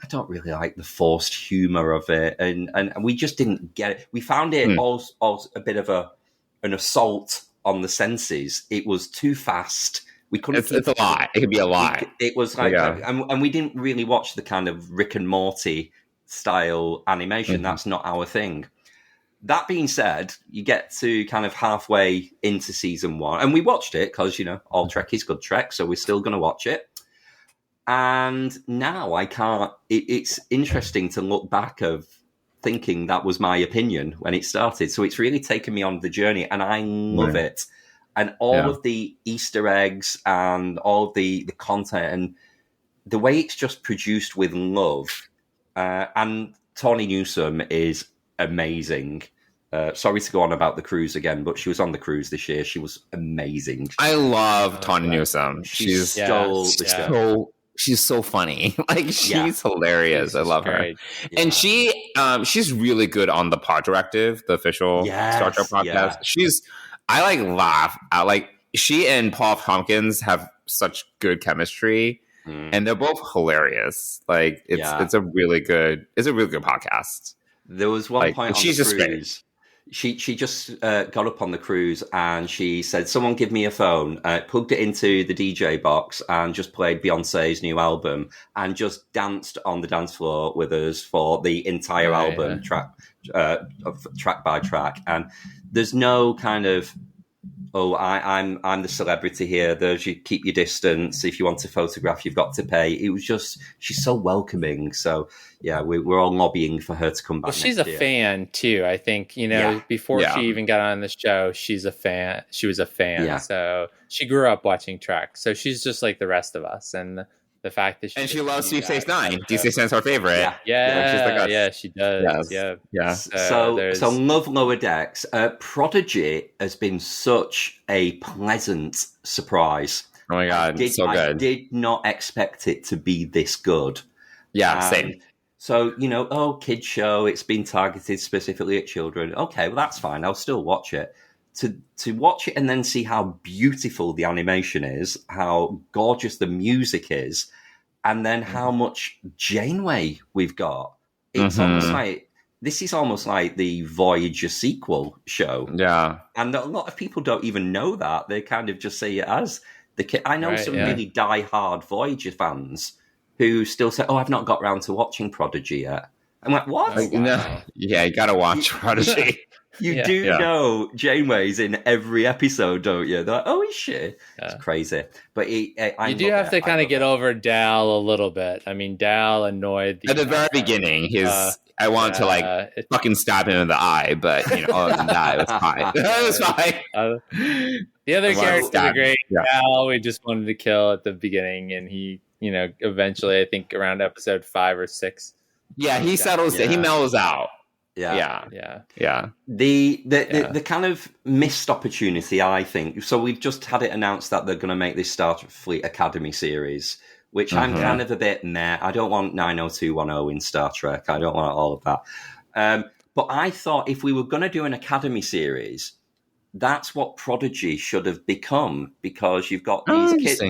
Speaker 3: I don't really like the forced humor of it, and we just didn't get it. We found it all a bit of an assault on the senses. It was too fast. We couldn't.
Speaker 1: It's a lot. It could be a lot.
Speaker 3: It was like, and we didn't really watch the kind of Rick and Morty style animation. That's not our thing. That being said, you get to kind of halfway into season 1, and we watched it because, all Trek is good Trek, so we're still going to watch it. And now I can't. It's interesting to look back of thinking that was my opinion when it started. So it's really taken me on the journey, and I love it. And all of the Easter eggs and all of the content and the way it's just produced with love. And Tawny Newsome is amazing. Sorry to go on about the cruise again, but she was on the cruise this year. She was amazing.
Speaker 1: I love Tawny Newsome. She's so funny. Like, she's hilarious. I love her. Yeah. And she's really good on the Pod Directive, the official Star Trek podcast.
Speaker 3: Yeah.
Speaker 1: I laugh at, she and Paul Tompkins have such good chemistry, and they're both hilarious. It's a really good podcast.
Speaker 3: There was one point on the cruise. She just got up on the cruise and she said, "Someone give me a phone." Plugged it into the DJ box and just played Beyonce's new album and just danced on the dance floor with us for the entire album, track by track. And there's no kind of, I'm the celebrity here. There's, you keep your distance. If you want to photograph, you've got to pay. It was just, she's so welcoming. So yeah, we're all lobbying for her to come back.
Speaker 2: Well, she's a fan too. I think, before she even got on the show, she's a fan. She was a fan. Yeah. So she grew up watching Trek. So she's just like the rest of us. And the fact that
Speaker 1: she loves Deep Space Nine. Deep Space Nine's her favorite.
Speaker 2: Yeah, she does.
Speaker 1: Yes.
Speaker 2: Yeah.
Speaker 3: So love Lower Decks. Prodigy has been such a pleasant surprise.
Speaker 1: Oh my god, so good.
Speaker 3: I did not expect it to be this good.
Speaker 1: Yeah, same.
Speaker 3: So, kids show, it's been targeted specifically at children. Okay, well, that's fine. I'll still watch it. To watch it and then see how beautiful the animation is, how gorgeous the music is, and then how much Janeway we've got. It's almost like, this is almost like the Voyager sequel show.
Speaker 1: Yeah.
Speaker 3: And a lot of people don't even know that. They kind of just say it as the kid. I know some really die-hard Voyager fans who still say, "Oh, I've not got round to watching Prodigy yet." I'm like, what?
Speaker 1: No. Yeah, you gotta watch Prodigy.
Speaker 3: You know Janeway's in every episode, don't you? They're like, "Oh, is she?" It's crazy. But you
Speaker 2: do have to kind of get over Dal a little bit. I mean, Dal annoyed
Speaker 1: at the very beginning. I wanted to fucking stab him in the eye, but other than that, it was fine. It was fine.
Speaker 2: The other characters are great. Dal, we just wanted to kill at the beginning, and he, eventually, I think around episode 5 or 6.
Speaker 1: Yeah, he settles. He mellows out.
Speaker 3: Yeah.
Speaker 1: The
Speaker 3: kind of missed opportunity, I think. So we've just had it announced that they're going to make this Starfleet Academy series, which I'm kind of a bit meh. I don't want 90210 in Star Trek. I don't want all of that. But I thought if we were going to do an Academy series, that's what Prodigy should have become, because you've got these kids.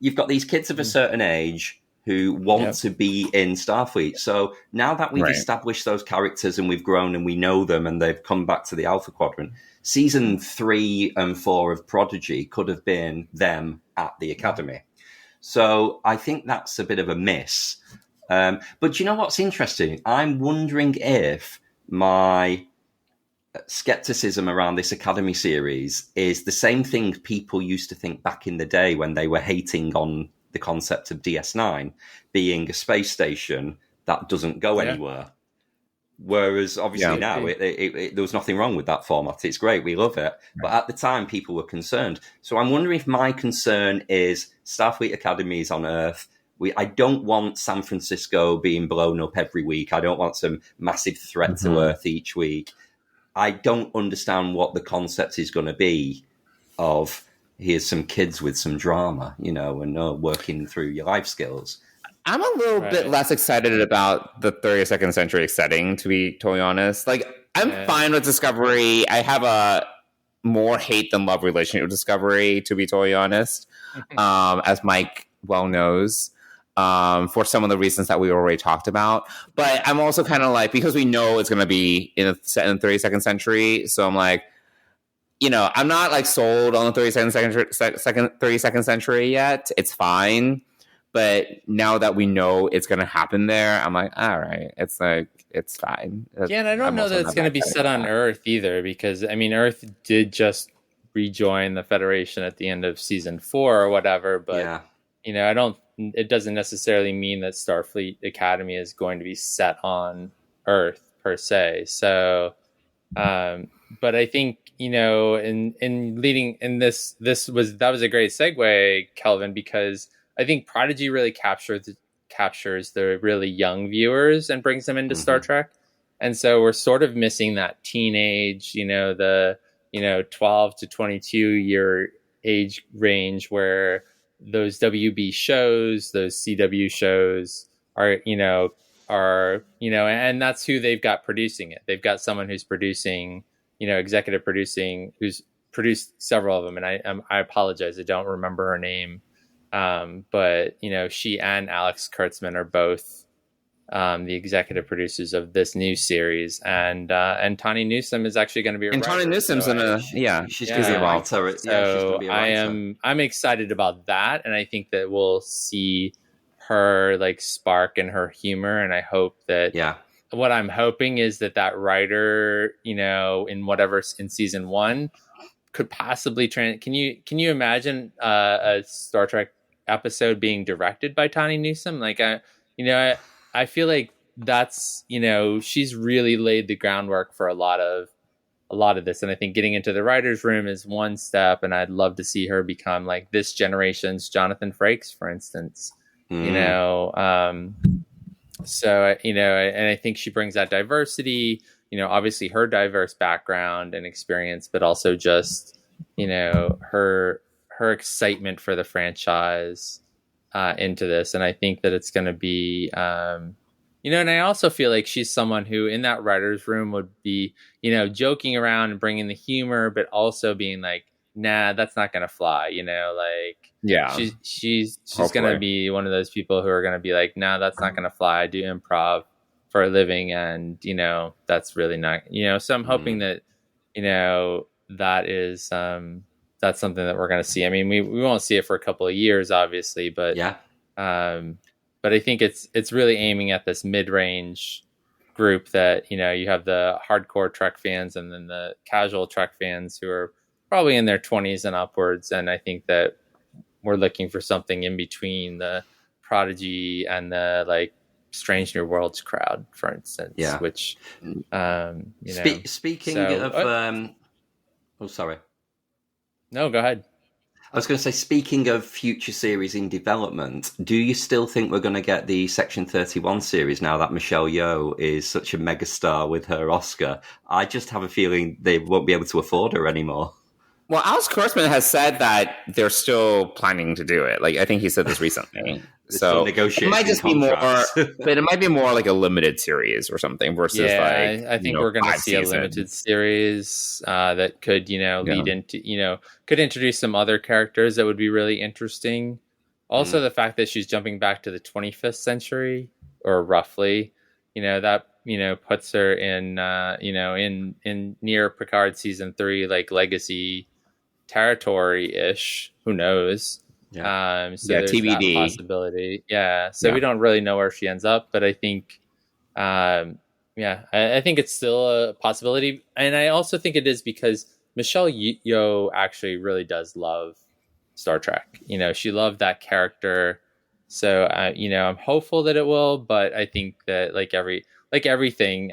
Speaker 3: You've got these kids of a certain age who want to be in Starfleet. So now that we've established those characters and we've grown and we know them and they've come back to the Alpha Quadrant, season 3 and 4 of Prodigy could have been them at the Academy. So I think that's a bit of a miss. But you know what's interesting? I'm wondering if my skepticism around this Academy series is the same thing people used to think back in the day when they were hating on the concept of DS9 being a space station that doesn't go anywhere. Whereas obviously now there was nothing wrong with that format. It's great. We love it. But at the time, people were concerned. So I'm wondering if my concern is Starfleet Academy is on Earth. I don't want San Francisco being blown up every week. I don't want some massive threat to Earth each week. I don't understand what the concept is going to be of here's some kids with some drama, and working through your life skills.
Speaker 1: I'm a little bit less excited about the 32nd century setting, to be totally honest. I'm fine with Discovery. I have a more hate than love relationship with Discovery, to be totally honest, as Mike well knows. for some of the reasons that we already talked about. But I'm also kind of like, because we know it's going to be set in the 32nd century, so I'm like, I'm not like sold on the 32nd century yet. It's fine. But now that we know it's going to happen there, I'm like, all right, it's like, it's fine.
Speaker 2: Yeah, and I don't know that it's going to be set on Earth either, because, I mean, Earth did just rejoin the Federation at the end of season 4 or whatever, but, it doesn't necessarily mean that Starfleet Academy is going to be set on Earth per se. So, but I think, in leading in that was a great segue, Kelvin, because I think Prodigy really captures the really young viewers and brings them into Star Trek. And so we're sort of missing that teenage, the 12 to 22 year age range where those WB shows, those CW shows are, and that's who they've got producing it. They've got someone who's producing, executive producing, who's produced several of them. And I apologize, I don't remember her name. But she and Alex Kurtzman are both the executive producers of this new series, and Tawny Newsome is actually going to be a writer.
Speaker 1: Tawny Newsome's
Speaker 3: she's going to be a writer.
Speaker 2: So I'm excited about that, and I think that we'll see her like spark and her humor, and I hope that what I'm hoping is that writer, in season 1 could possibly can you imagine a Star Trek episode being directed by Tawny Newsome? Like, I feel like that's, she's really laid the groundwork for a lot of this. And I think getting into the writer's room is one step. And I'd love to see her become like this generation's Jonathan Frakes, for instance, so, and I think she brings that diversity, obviously her diverse background and experience, but also just, her excitement for the franchise into this. And I think that it's going to be, and I also feel like she's someone who in that writer's room would be, joking around and bringing the humor, but also being like, nah, that's not going to fly, she's going to be one of those people who are going to be like, nah, that's not going to fly. I do improv for a living. And, that's really not, so I'm hoping that, that is, that's something that we're going to see. I mean, we won't see it for a couple of years, obviously, but but I think it's really aiming at this mid-range group that, you have the hardcore Trek fans and then the casual Trek fans who are probably in their 20s and upwards. And I think that we're looking for something in between the Prodigy and the like Strange New Worlds crowd, for instance, which,
Speaker 3: speaking of, sorry.
Speaker 2: No, go ahead.
Speaker 3: I was going to say, speaking of future series in development, do you still think we're going to get the Section 31 series now that Michelle Yeoh is such a megastar with her Oscar? I just have a feeling they won't be able to afford her anymore.
Speaker 1: Well, Alex Kurtzman has said that they're still planning to do it. Like, I think he said this recently. So it might just be more, but it might be more like a limited series or something versus
Speaker 2: I think we're going to see a limited series that could, lead into, could introduce some other characters that would be really interesting. Also, the fact that she's jumping back to the 25th century or roughly, that, puts her in, in near Picard season 3, like legacy territory-ish. Who knows? So there's
Speaker 1: TBD.
Speaker 2: that possibility. So we don't really know where she ends up, but I think, I think it's still a possibility. And I also think it is because Michelle Yeoh actually really does love Star Trek. She loved that character. So, I'm hopeful that it will, but I think that like everything,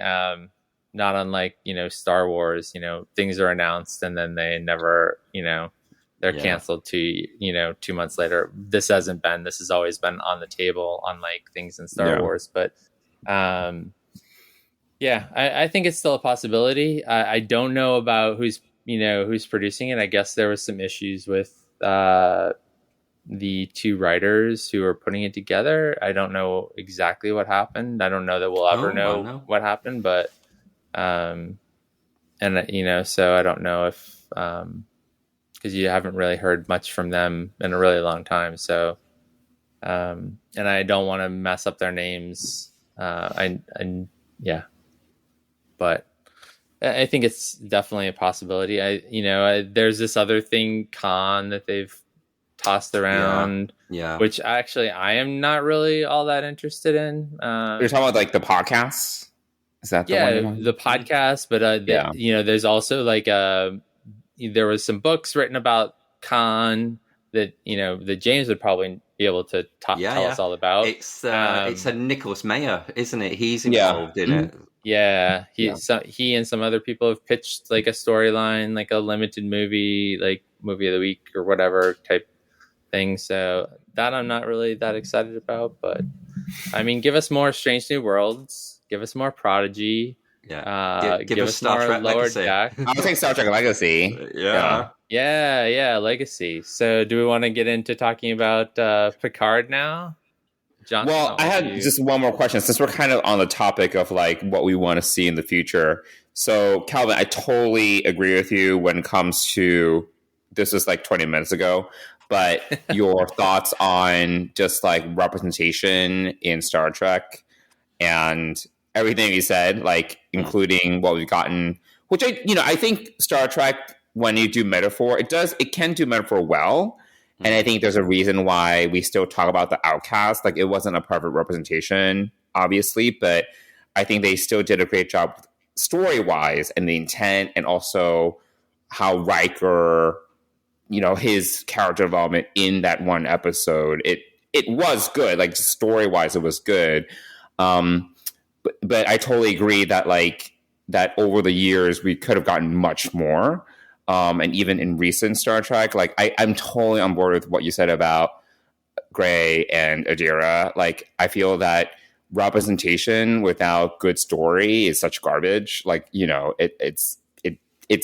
Speaker 2: not unlike, Star Wars, things are announced and then they never, they're canceled to, 2 months later. This has always been on the table, unlike things in Star Wars. But I think it's still a possibility. I don't know about who's producing it. I guess there was some issues with the two writers who are putting it together. I don't know exactly what happened. I don't know that we'll ever know what happened, but so I don't know if because you haven't really heard much from them in a really long time. So and I don't want to mess up their names. Yeah, but I think it's definitely a possibility. There's this other thing, Khan, that they've tossed around, which actually I am not really all that interested in.
Speaker 1: You're talking about like the podcasts? Is that the one?
Speaker 2: The podcast, but there's also like there was some books written about Khan that that James would probably be able to tell us all about.
Speaker 3: It's a Nicholas Meyer, isn't it? He's involved in it.
Speaker 2: Yeah, he and some other people have pitched like a storyline, like a limited movie, like movie of the week or whatever type thing. So that I'm not really that excited about, but I mean, give us more Strange New Worlds, give us more Prodigy,
Speaker 3: give us Star
Speaker 2: more
Speaker 3: Trek
Speaker 2: Lower
Speaker 3: Legacy.
Speaker 2: Deck.
Speaker 1: I would think Star Trek Legacy.
Speaker 2: Yeah, Legacy. So do we want to get into talking about Picard now? Johnson,
Speaker 1: well, I had just one more question since we're kind of on the topic of like what we want to see in the future. So, Kelvin, I totally agree with you when it comes to this was like 20 minutes ago, but your thoughts on just like representation in Star Trek and everything you said, like including what we've gotten, which I think Star Trek, when you do metaphor, it can do metaphor well. And I think there's a reason why we still talk about the outcast. Like, it wasn't a perfect representation, obviously, but I think they still did a great job story-wise and the intent, and also how Riker, his character development in that one episode, it was good. Like, story-wise, it was good. But I totally agree that, like, that over the years, we could have gotten much more. And even in recent Star Trek, like I'm totally on board with what you said about Gray and Adira. Like, I feel that representation without good story is such garbage. Like, it's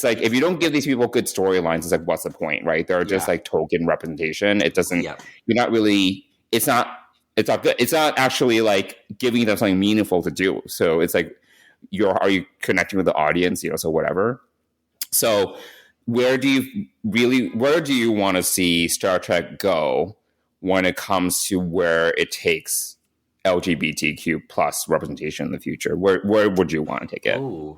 Speaker 1: like if you don't give these people good storylines, it's like, what's the point, right? They're just like token representation. It doesn't. You're not really. It's not good. It's not actually like giving them something meaningful to do. So it's like, are you connecting with the audience? So whatever. So. Where do you want to see Star Trek go when it comes to where it takes LGBTQ plus representation in the future? Where would you want to take it?
Speaker 3: Oh,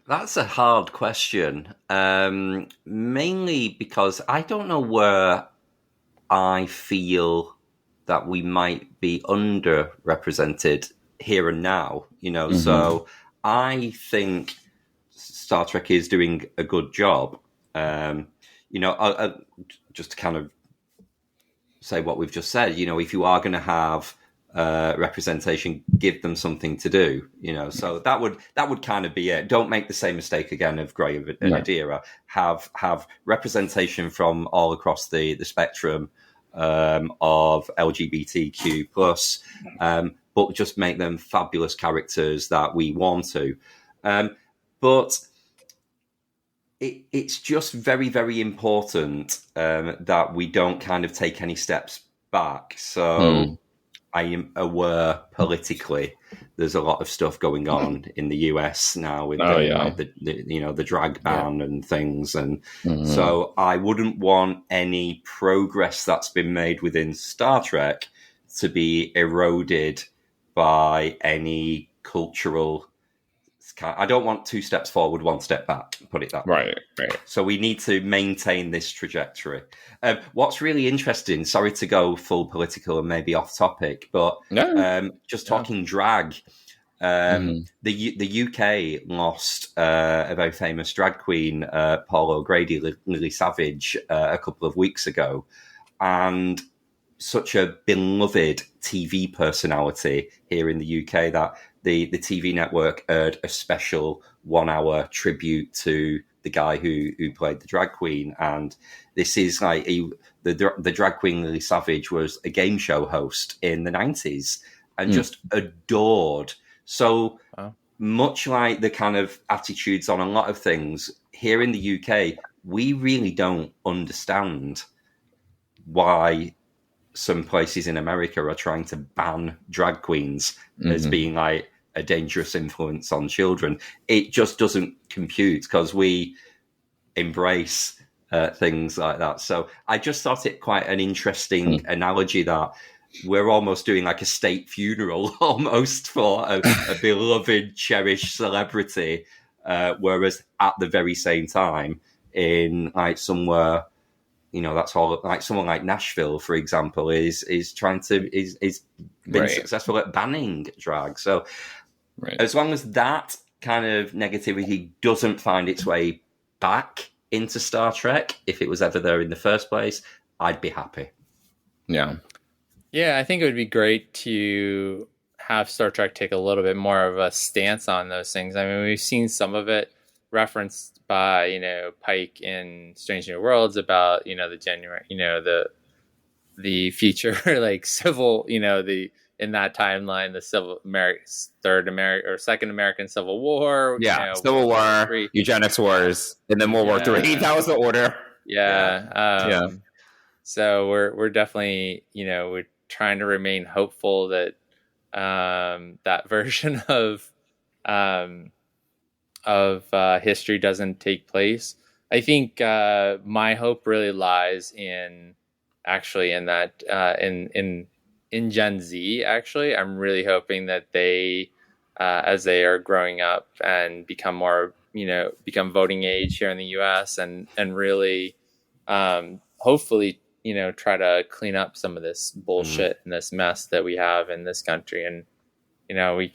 Speaker 3: that's a hard question. Mainly because I don't know where I feel that we might be underrepresented here and now. So. I think Star Trek is doing a good job. Just to kind of say what we've just said, if you are going to have representation, give them something to do. So that would kind of be it. Don't make the same mistake again of Gray and Adira. Have representation from all across the spectrum of LGBTQ plus. But just make them fabulous characters that we want to. But it's just very, very important that we don't kind of take any steps back. So I am aware politically there's a lot of stuff going on in the US now with the drag ban and things. And so I wouldn't want any progress that's been made within Star Trek to be eroded by any cultural. I don't want 2 steps forward, 1 step back, put it that way.
Speaker 1: Right.
Speaker 3: So we need to maintain this trajectory. What's really interesting, sorry to go full political and maybe off topic, but talking drag, the UK lost a very famous drag queen, Paul O'Grady, Lily Savage, a couple of weeks ago. And such a beloved TV personality here in the UK that the TV network aired a special 1-hour tribute to the guy who played the drag queen. And this is like the drag queen Lily Savage was a game show host in the 90s and just adored. So much like the kind of attitudes on a lot of things here in the UK, we really don't understand why some places in America are trying to ban drag queens as being like a dangerous influence on children. It just doesn't compute because we embrace things like that. So I just thought it quite an interesting analogy that we're almost doing like a state funeral almost for a beloved, cherished celebrity, whereas at the very same time, in like somewhere, that's all, like someone like Nashville, for example, is been successful at banning drag. So as long as that kind of negativity doesn't find its way back into Star Trek, if it was ever there in the first place, I'd be happy.
Speaker 1: Yeah.
Speaker 2: Yeah, I think it would be great to have Star Trek take a little bit more of a stance on those things. I mean, we've seen some of it referenced by, Pike in Strange New Worlds about, the January, the future, like civil, in that timeline, the Second American Civil War.
Speaker 1: Yeah, Civil War, eugenics wars, and then World War III. That was the order.
Speaker 2: Yeah. So we're definitely, we're trying to remain hopeful that that version of history doesn't take place. I think my hope really lies in that in Gen Z. Actually, I'm really hoping that they, as they are growing up and become more, become voting age here in the U.S. and really, hopefully, try to clean up some of this bullshit and this mess that we have in this country. And, we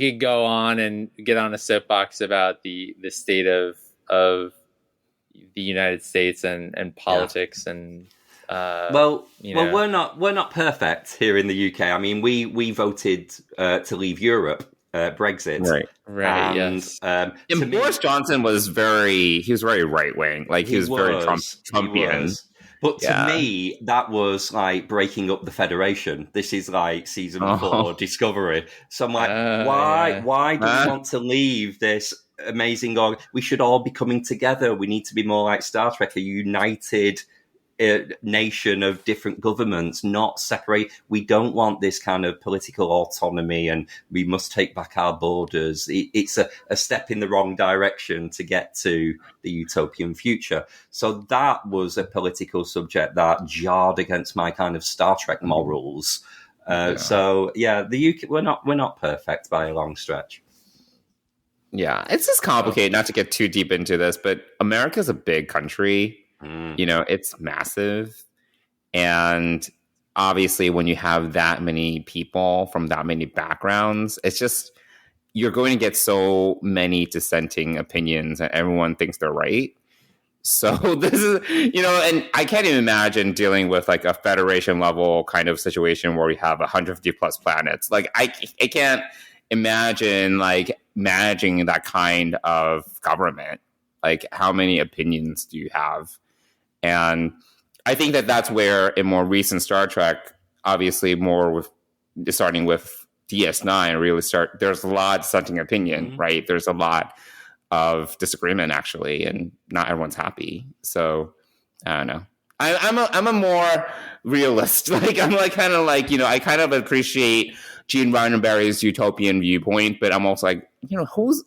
Speaker 2: could go on and get on a soapbox about the state of the United States and politics and,
Speaker 3: we're not perfect here in the UK. I mean, we voted to leave Europe, Brexit,
Speaker 2: right. Yes.
Speaker 1: And Boris Johnson was very right wing, like he was very Trumpian.
Speaker 3: But to me, that was like breaking up the Federation. This is like season 4 Discovery. So I'm like, why do we want to leave this amazing org? We should all be coming together. We need to be more like Star Trek, a united nation of different governments, not separate. We don't want this kind of political autonomy and we must take back our borders. It's a step in the wrong direction to get to the utopian future. So that was a political subject that jarred against my kind of Star Trek morals. So the UK, we're not perfect by a long stretch.
Speaker 1: Yeah, it's just complicated, not to get too deep into this, but America's a big country. It's massive. And obviously when you have that many people from that many backgrounds, it's just, you're going to get so many dissenting opinions and everyone thinks they're right. So this is, and I can't even imagine dealing with like a Federation level kind of situation where we have 150 plus planets. Like I can't imagine like managing that kind of government. Like how many opinions do you have? And I think that's where in more recent Star Trek, obviously more with starting with DS9, really there's a lot of dissenting opinion, right? There's a lot of disagreement actually, and not everyone's happy. So I don't know. I'm a more realist. Like I'm like kind of like, I kind of appreciate Gene Roddenberry's utopian viewpoint, but I'm also like, who's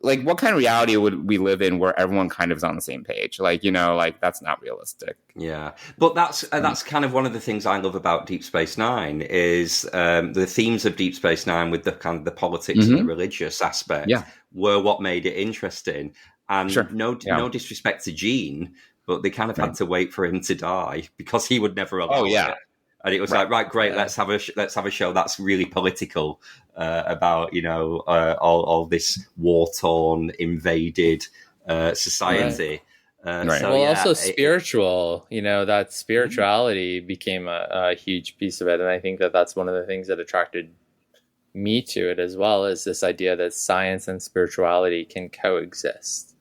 Speaker 1: like, what kind of reality would we live in where everyone kind of is on the same page? Like, like that's not realistic.
Speaker 3: Yeah, but that's kind of one of the things I love about Deep Space Nine is the themes of Deep Space Nine with the kind of the politics and the religious aspect were what made it interesting. And no disrespect to Gene, but they kind of had to wait for him to die because he would never allow it. And it was like, right, great, let's have a show that's really political about all this war-torn, invaded society.
Speaker 2: Also spiritual. That spirituality became a huge piece of it, and I think that's one of the things that attracted me to it as well, is this idea that science and spirituality can coexist,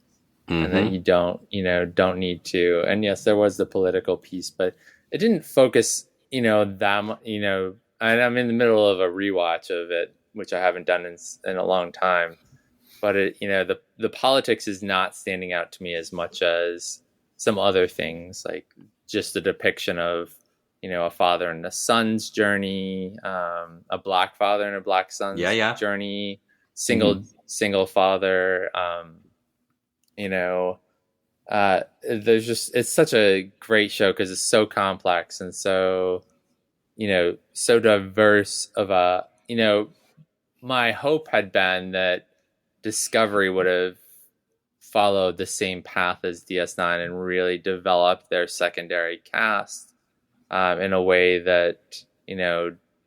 Speaker 2: and that you don't need to. And yes, there was the political piece, but it didn't focus. And I'm in the middle of a rewatch of it, which I haven't done in a long time. But the politics is not standing out to me as much as some other things, like just the depiction of, a father and a son's journey, a black father and a black son's journey, single father, it's such a great show because it's so complex and so, so diverse of a, my hope had been that Discovery would have followed the same path as DS9 and really developed their secondary cast in a way that,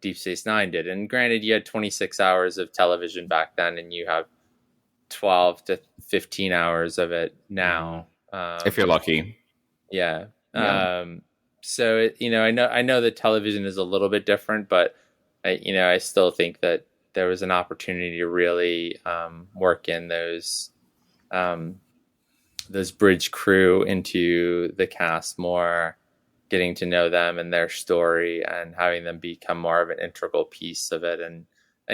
Speaker 2: Deep Space Nine did. And granted, you had 26 hours of television back then, and you have 12 to 15 hours of it now.
Speaker 1: If you're lucky.
Speaker 2: Yeah. So, I know that television is a little bit different, but I still think that there was an opportunity to really work in those bridge crew into the cast more, getting to know them and their story and having them become more of an integral piece of it. And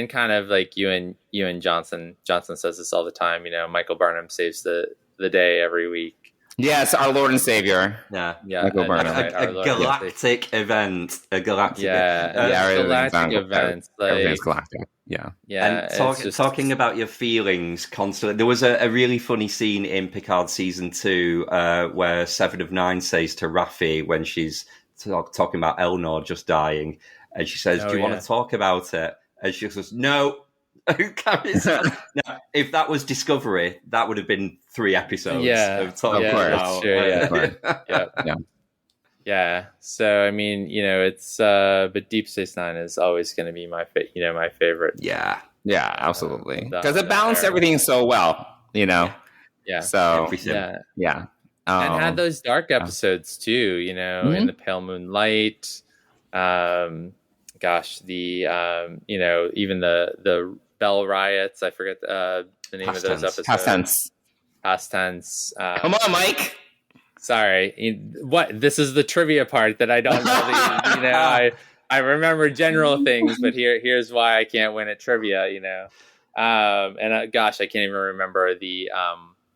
Speaker 2: kind of like Ewan Johnson says this all the time, Michael Burnham saves the day every week.
Speaker 1: Yes, our Lord and Savior.
Speaker 3: Yeah.
Speaker 1: Michael Burnham.
Speaker 3: A galactic event. A galactic
Speaker 2: galactic event.
Speaker 1: Everything's galactic. Yeah.
Speaker 3: And talking about your feelings constantly, there was a really funny scene in Picard season 2 where Seven of Nine says to Raffi when she's talking about Elnor just dying, and she says, "Do you want to talk about it?" And she says, "No." Who carries on? Now, if that was Discovery, that would have been 3 episodes of talking about.
Speaker 2: Yeah. So I mean, it's but Deep Space Nine is always going to be my favorite.
Speaker 1: Yeah, absolutely, because it balanced everything so well.
Speaker 2: Yeah.
Speaker 1: So
Speaker 3: everything.
Speaker 1: Yeah.
Speaker 2: And had those dark episodes too. In the Pale Moonlight. The even the Bell Riots. I forget the name of those episodes. Past tense.
Speaker 1: Come on, Mike.
Speaker 2: Sorry. This is the trivia part that I don't know. I remember general things, but here's why I can't win at trivia. I can't even remember the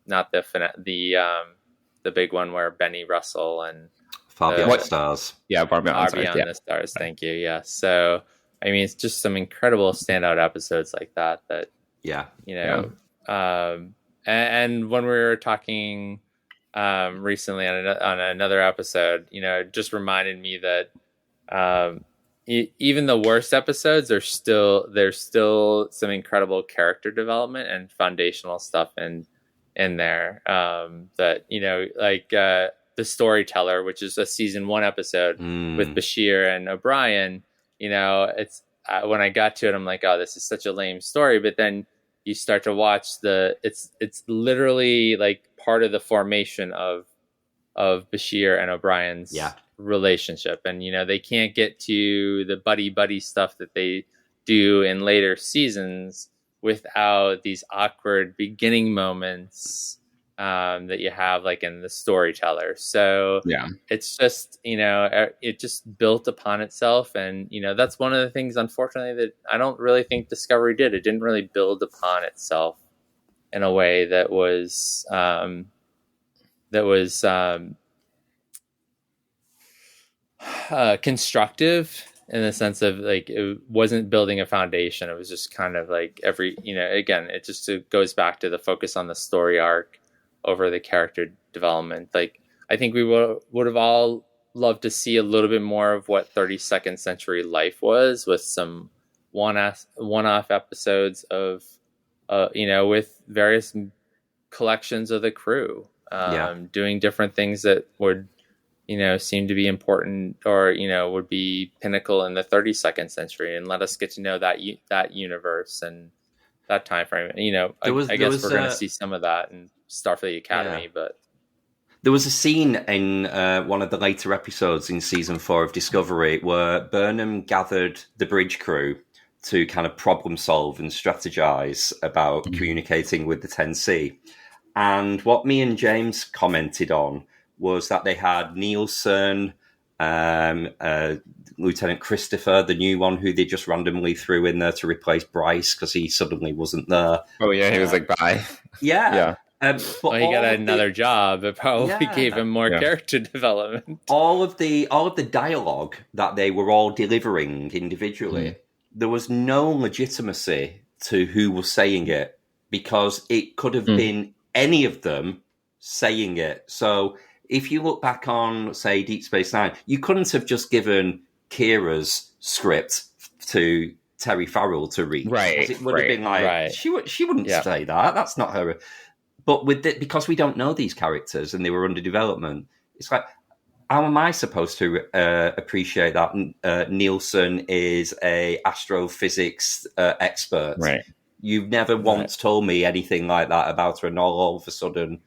Speaker 2: the big one where Benny Russell and
Speaker 3: Far Beyond the Stars.
Speaker 1: Yeah, Far Beyond
Speaker 2: the Stars. Thank you. Yeah. So. I mean, it's just some incredible standout episodes like that. And when we were talking recently on another episode, it just reminded me that even the worst episodes there's still some incredible character development and foundational stuff in there. The Storyteller, which is a season 1 episode with Bashir and O'Brien. It's when I got to it, I'm like, oh, this is such a lame story. But then you start to watch it's literally like part of the formation of Bashir and O'Brien's relationship. And, they can't get to the buddy stuff that they do in later seasons without these awkward beginning moments that you have like in the Storyteller. So it's just, it just built upon itself. And, that's one of the things, unfortunately, that I don't really think Discovery did. It didn't really build upon itself in a way that was constructive, in the sense of like, it wasn't building a foundation. It was just kind of like again, it goes back to the focus on the story arc over the character development. Like, I think we would have all loved to see a little bit more of what 32nd Century Life was, with some one-off episodes of, with various collections of the crew, doing different things that would, seem to be important, or, would be pinnacle in the 32nd century, and let us get to know that universe and that time frame. I guess we're going to see some of that in Starfleet Academy, but
Speaker 3: there was a scene in one of the later episodes in season 4 of Discovery where Burnham gathered the bridge crew to kind of problem solve and strategize about communicating with the 10C. And what me and James commented on was that they had Nielsen, Lieutenant Christopher, the new one who they just randomly threw in there to replace Bryce because he suddenly wasn't there.
Speaker 1: Oh yeah, he was like, bye.
Speaker 3: Yeah.
Speaker 2: But he got another job. It probably gave him more character development.
Speaker 3: All of the dialogue that they were all delivering individually, there was no legitimacy to who was saying it, because it could have been any of them saying it. So if you look back on, say, Deep Space Nine, you couldn't have just given Kira's script to Terry Farrell to read.
Speaker 1: Right.
Speaker 3: It would have been like, she wouldn't say that. That's not her. But because we don't know these characters and they were under development, it's like, how am I supposed to appreciate that Nielsen is a astrophysics expert?
Speaker 1: Right.
Speaker 3: You've never once told me anything like that about her, and all of a sudden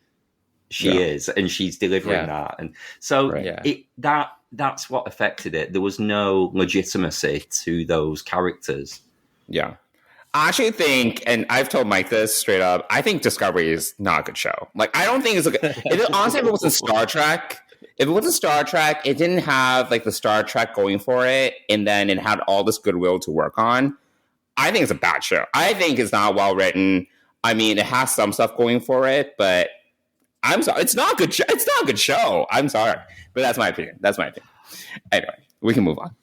Speaker 3: she is, and she's delivering that. And so that's what affected it. There was no legitimacy to those characters.
Speaker 1: Yeah. I actually think, and I've told Mike this straight up, I think Discovery is not a good show. Like, I don't think it's a good... honestly, if it wasn't Star Trek... If it wasn't Star Trek, it didn't have like the Star Trek going for it, and then it had all this goodwill to work on. I think it's a bad show. I think it's not well written. I mean, it has some stuff going for it, but I'm sorry, it's not a good show. It's not a good show. I'm sorry, but that's my opinion. Anyway, we can move on.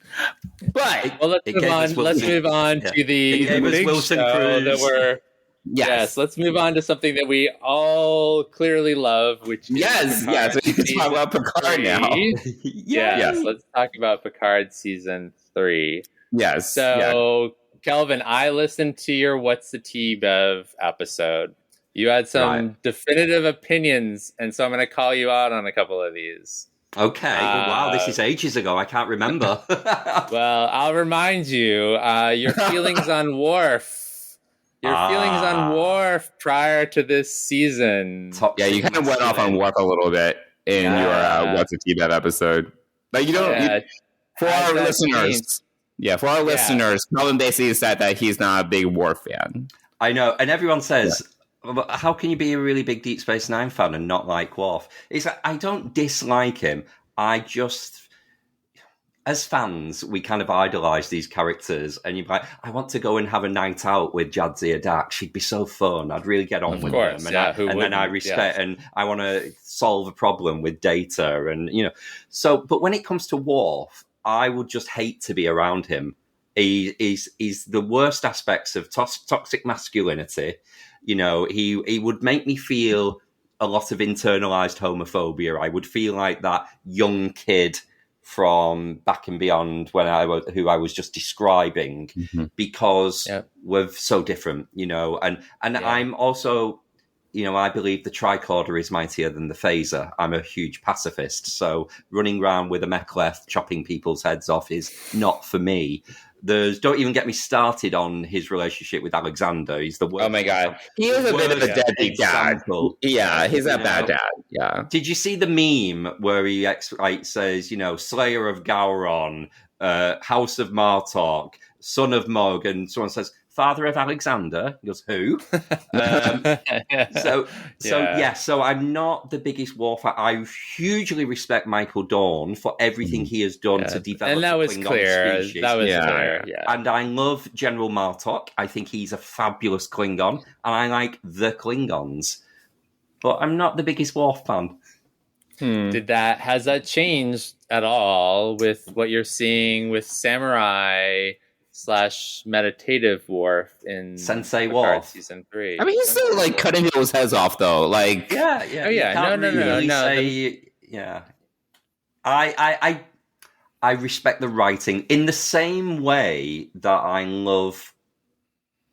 Speaker 1: But
Speaker 2: let's move on to the big
Speaker 3: Wilson
Speaker 2: show
Speaker 3: Cruz.
Speaker 2: that we're. Yes, let's move on to something that we all clearly love, which is
Speaker 1: Picard. We can talk about Picard now.
Speaker 2: Yes, let's talk about Picard season 3.
Speaker 1: Yes.
Speaker 2: So, Kelvin, I listened to your What's the Tea, Bev episode. You had some definitive opinions, and so I'm going to call you out on a couple of these.
Speaker 3: Okay. Wow, this is ages ago. I can't remember.
Speaker 2: Well, I'll remind you, your feelings on Worf. Your feelings on Worf prior to this season.
Speaker 1: You kind of went off on Worf a little bit in your What's a T-Bed episode. Like, you don't... for our listeners... for our listeners, Kelvin basically said that he's not a big Worf fan.
Speaker 3: I know, and everyone says, how can you be a really big Deep Space Nine fan and not like Worf? It's like, I don't dislike him. I just... As fans, we kind of idolise these characters, and you're like, I want to go and have a night out with Jadzia Dax. She'd be so fun. I'd really get on with them. And then I respect, and I want to solve a problem with Data, and So, but when it comes to Worf, I would just hate to be around him. He's the worst aspects of toxic masculinity. He would make me feel a lot of internalized homophobia. I would feel like that young kid from Back and Beyond who I was just describing, because we're so different, and I'm also, I believe the tricorder is mightier than the phaser. I'm a huge pacifist, so running around with a mek'leth chopping people's heads off is not for me. Don't even get me started on his relationship with Alexander. He's the worst.
Speaker 1: Oh my God. He is a bit of a deadbeat dad. Yeah, he's a bad dad. Yeah.
Speaker 3: Did you see the meme where he says, Slayer of Gowron, House of Martok, Son of Mog, and someone says, Father of Alexander? He goes, who? So I'm not the biggest Worf fan. I hugely respect Michael Dorn for everything he has done to develop
Speaker 2: and that was
Speaker 3: Klingon
Speaker 2: clear.
Speaker 3: species.
Speaker 2: That was clear. Yeah.
Speaker 3: And I love General Martok. I think he's a fabulous Klingon, and I like the Klingons. But I'm not the biggest Worf fan.
Speaker 2: Has that changed at all with what you're seeing with Samurai / meditative Worf in
Speaker 3: Sensei
Speaker 2: Picard
Speaker 3: Worf
Speaker 2: season 3?
Speaker 1: I mean, he's still like cutting people's heads off, though. Like,
Speaker 2: No.
Speaker 3: I respect the writing in the same way that I love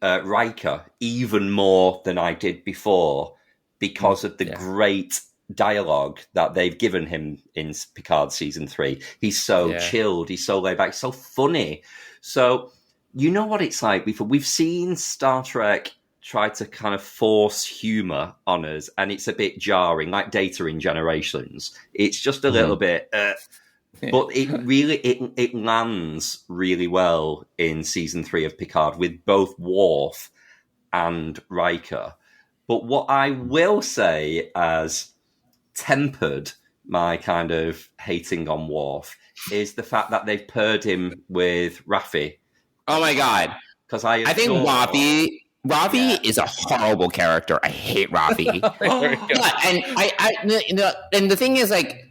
Speaker 3: Riker even more than I did before, because of the great dialogue that they've given him in Picard season 3. He's so chilled, he's so laid back, so funny. So you know what it's like before. We've seen Star Trek try to kind of force humor on us, and it's a bit jarring, like Data in Generations. It's just a little bit, but it lands really well in season 3 of Picard with both Worf and Riker. But what I will say has tempered my kind of hating on Worf is the fact that they've paired him with Raffi.
Speaker 1: Oh my God.
Speaker 3: Because I
Speaker 1: think Raffi is a horrible character. I hate Raffi. And the thing is, like,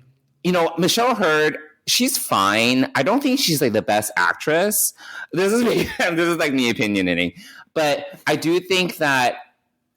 Speaker 1: Michelle Hurd, she's fine. I don't think she's like the best actress. This is like me opinionating. But I do think that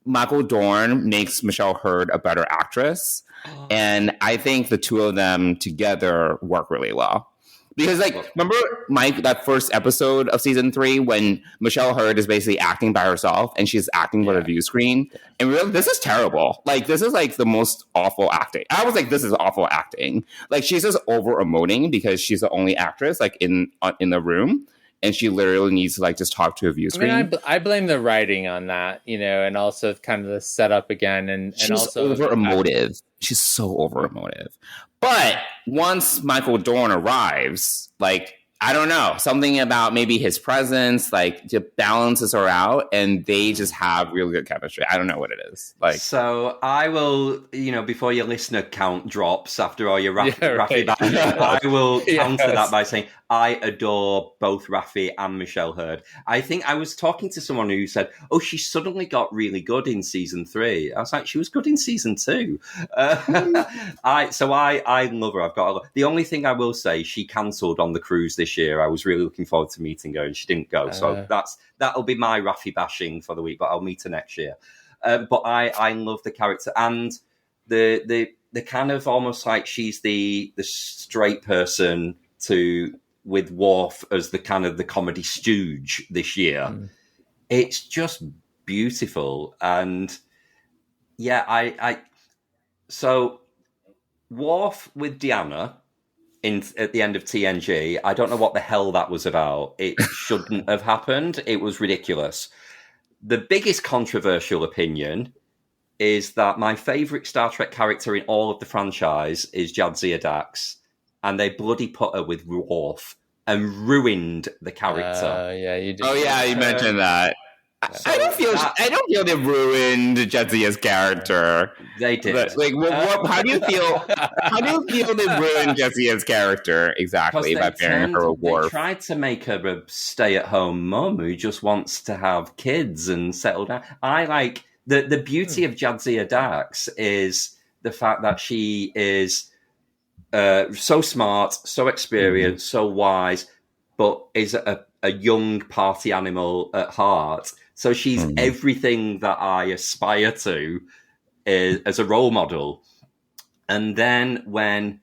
Speaker 1: Michael Dorn makes Michelle Hurd a better actress. And I think the two of them together work really well. Because, like, remember, Mike, that first episode of season 3 when Michelle Hurd is basically acting by herself and she's acting with a view screen? And we this is terrible. Like, this is, like, the most awful acting. I was like, this is awful acting. Like, she's just over-emoting because she's the only actress, like, in the room. And she literally needs to, like, just talk to a view screen.
Speaker 2: I mean, I blame the writing on that, you know, and also kind of the setup again. And
Speaker 1: she's
Speaker 2: also
Speaker 1: over-emotive. She's so over-emotive. But once Michael Dorn arrives, like, I don't know, something about maybe his presence, like, just balances her out, and they just have really good chemistry. I don't know what it is. Like,
Speaker 3: so I will, you know, before your listener count drops after all your Raffi,
Speaker 2: right.
Speaker 3: I will counter that by saying I adore both Raffi and Michelle Hurd. I think I was talking to someone who said, "Oh, she suddenly got really good in season 3." I was like, "She was good in season 2." I love her. I've got the only thing I will say, she cancelled on the cruise this year. I was really looking forward to meeting her, and she didn't go. So that'll be my Raffi bashing for the week. But I'll meet her next year. But I love the character and the kind of almost like she's the straight person with Worf as the kind of the comedy stooge this year. It's just beautiful. And yeah, so Worf with Deanna at the end of TNG, I don't know what the hell that was about. It shouldn't have happened. It was ridiculous. The biggest controversial opinion is that my favourite Star Trek character in all of the franchise is Jadzia Dax, and they bloody put her with Worf and ruined the character.
Speaker 2: Yeah, you did.
Speaker 1: Oh yeah, you mentioned that. I don't feel they ruined Jadzia's character.
Speaker 3: They did.
Speaker 1: But, like, how do you feel? How do you feel they ruined Jadzia's character exactly by pairing her with Worf?
Speaker 3: They tried to make her a stay-at-home mum who just wants to have kids and settle down. I like the beauty of Jadzia Dax is the fact that she is so smart, so experienced, so wise, but is a young party animal at heart. So she's everything that I aspire to as a role model. And then I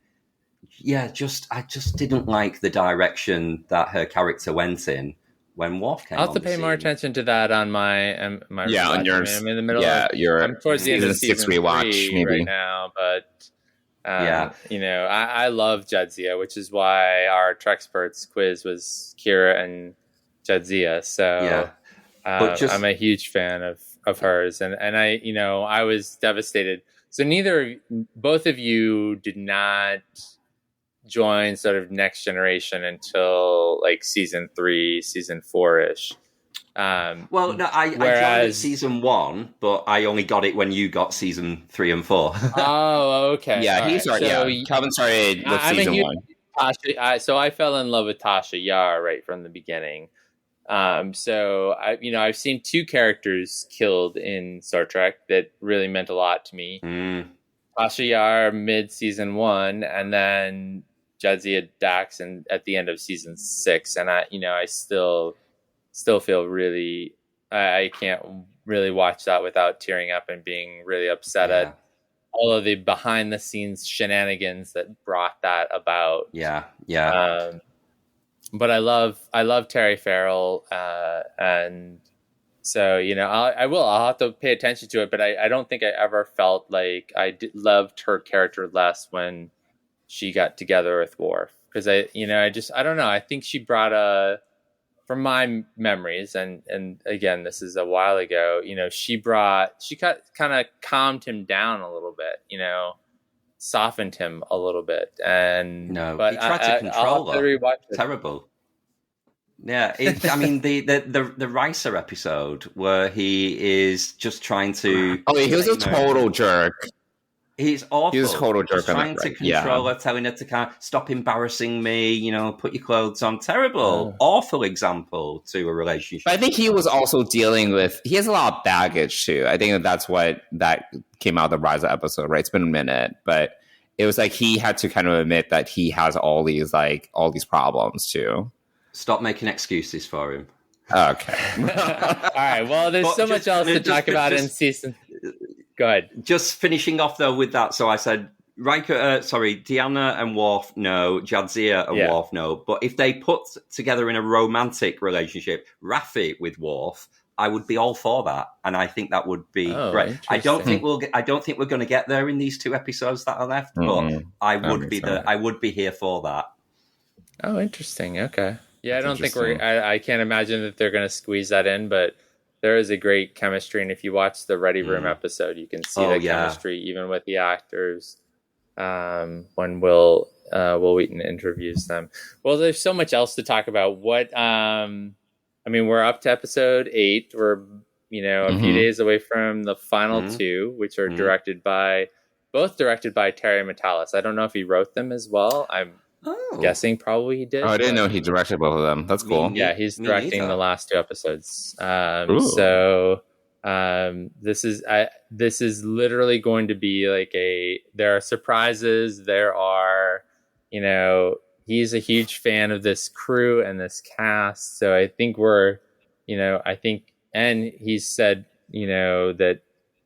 Speaker 3: just didn't like the direction that her character went in when Worf came.
Speaker 2: I'll have to pay more attention to that on my on yours. I'm in the middle. I'm towards the end of season 6 rewatch right now, but you know, I love Jadzia, which is why our Trexperts quiz was Kira and Jadzia. So I'm a huge fan of hers, and I was devastated. So both of you did not join sort of Next Generation until like season 3, season 4-ish.
Speaker 3: I joined at season 1, but I only got it when you got season 3 and 4.
Speaker 2: Oh, okay.
Speaker 1: Yeah, Kelvin started with season 1.
Speaker 2: So I fell in love with Tasha Yar right from the beginning. So I've seen 2 characters killed in Star Trek that really meant a lot to me. Tasha Yar mid season 1, and then Jadzia Dax at the end of season 6. And I still feel really, I can't really watch that without tearing up and being really upset at all of the behind the scenes shenanigans that brought that about. But I love Terry Farrell, and so I'll have to pay attention to it. But I don't think I ever felt like loved her character less when she got together with Worf, because I don't know. I think she brought from my memories, and again, this is a while ago. She kind of calmed him down a little bit. Softened him a little bit, but
Speaker 3: he tried to control her. Terrible. Yeah, the Ricer episode where he is just trying to.
Speaker 1: Oh, he was a total jerk.
Speaker 3: He's awful.
Speaker 1: He was a total jerk.
Speaker 3: Trying to control her, telling her to kind of stop embarrassing me. Put your clothes on. Terrible, awful example to a relationship.
Speaker 1: But I think he was also dealing with. He has a lot of baggage too. I think that's what came out of the Riser episode. Right, it's been a minute, but it was like he had to kind of admit that he has all these problems too.
Speaker 3: Stop making excuses for him.
Speaker 1: Okay.
Speaker 2: All right. Well, there's so much else to talk about in season. Go ahead.
Speaker 3: Just finishing off though with that. So I said Deanna and Worf, no. Jadzia and Worf, no. But if they put together in a romantic relationship, Raffi with Worf, I would be all for that, and I think that would be great. I don't think we're going to get there in these 2 episodes that are left, but I would be here for that.
Speaker 2: Oh, interesting. Okay. Yeah, I don't think I can't imagine that they're going to squeeze that in, but there is a great chemistry, and if you watch the Ready Room episode, you can see chemistry even with the actors when Will Wheaton interviews them. Well, there's so much else to talk about. We're up to episode 8. We're a few days away from the final 2, which are directed by Terry Matalas. I don't know if he wrote them as well. I'm guessing probably he did.
Speaker 1: Oh, I didn't know he directed both of them. That's cool.
Speaker 2: Yeah, he's directing the last 2 episodes. So this is literally going to be there are surprises. There are, he's a huge fan of this crew and this cast. So I think and he said, that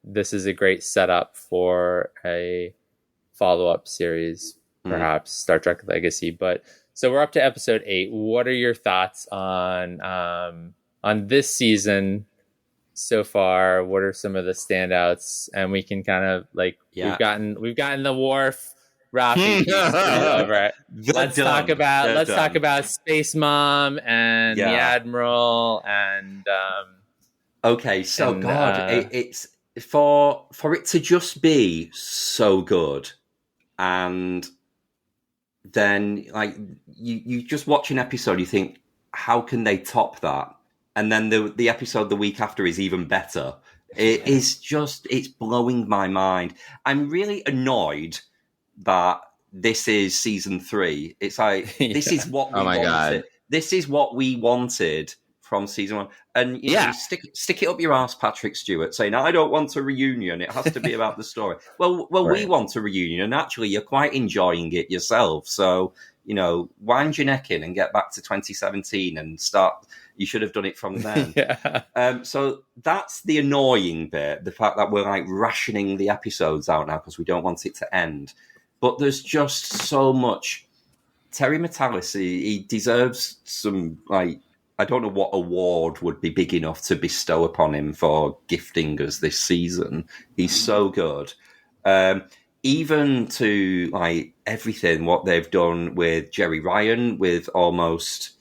Speaker 2: this is a great setup for a follow-up series, perhaps Star Trek Legacy. But so we're up to episode 8. What are your thoughts on this season so far? What are some of the standouts? And we can kind of we've gotten the Worf Raffi over it. Let's talk about Space Mom and the Admiral and
Speaker 3: it's for it to just be so good, and then you just watch an episode, you think, how can they top that? And then the episode the week after is even better. It is just, it's blowing my mind. I'm really annoyed that this is season 3. It's like, this is what we wanted. God. This is what we wanted from season 1. And you stick it up your ass, Patrick Stewart, saying, I don't want a reunion. It has to be about the story. Well, right. We want a reunion, and actually you're quite enjoying it yourself. So, wind your neck in and get back to 2017 and start. You should have done it from then. So that's the annoying bit, the fact that we're rationing the episodes out now because we don't want it to end. But there's just so much. Terry Matalas, he deserves some, I don't know what award would be big enough to bestow upon him for gifting us this season. He's so good. Even to everything, what they've done with Jerry Ryan, with almost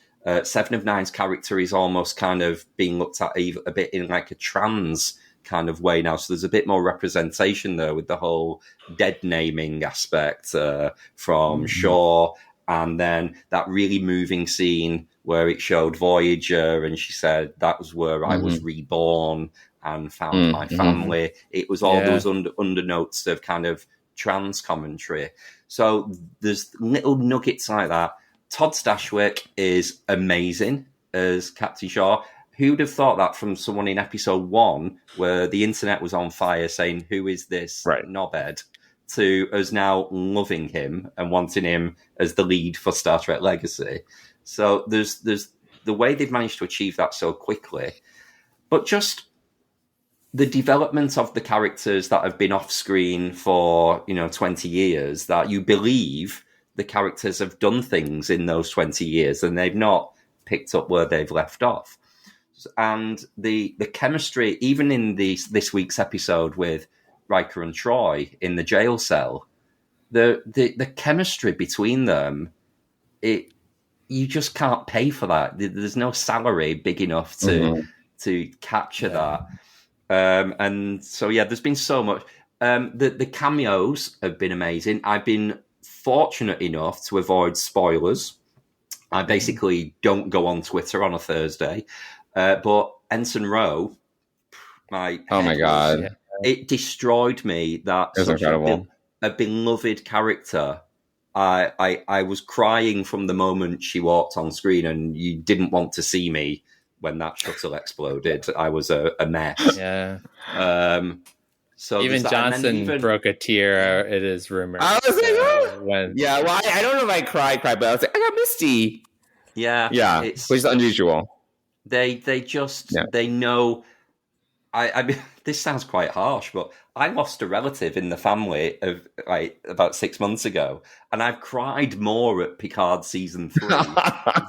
Speaker 3: Seven of Nine's character is almost kind of being looked at a bit in a trans kind of way now. So there's a bit more representation there with the whole dead naming aspect from Shaw. And then that really moving scene where it showed Voyager and she said, that was where I was reborn and found my family. It was all those undernotes of kind of trans commentary. So there's little nuggets like that. Todd Stashwick is amazing as Captain Shaw. Who'd have thought that from someone in episode 1 where the internet was on fire saying, who is this knobhead, to us now loving him and wanting him as the lead for Star Trek Legacy. So there's the way they've managed to achieve that so quickly, but just the development of the characters that have been off screen for 20 years, that you believe the characters have done things in those 20 years and they've not picked up where they've left off. And the chemistry, even in this week's episode with Riker and Troy in the jail cell, the chemistry between them, you just can't pay for that. There's no salary big enough to capture that. And so, there's been so much. The cameos have been amazing. I've been fortunate enough to avoid spoilers. I basically don't go on Twitter on a Thursday. But Ensign Rowe, my God, it destroyed me. That
Speaker 1: it was incredible.
Speaker 3: A beloved character. I was crying from the moment she walked on screen, and you didn't want to see me when that shuttle exploded. I was a mess.
Speaker 2: Yeah.
Speaker 3: So
Speaker 2: even Johnson broke a tear. It is rumored.
Speaker 1: I was I don't know if I cried, but I was like, I got misty.
Speaker 3: Yeah,
Speaker 1: which is unusual.
Speaker 3: They they know. I mean, this sounds quite harsh, but I lost a relative in the family of like about 6 months ago, and I've cried more at Picard season 3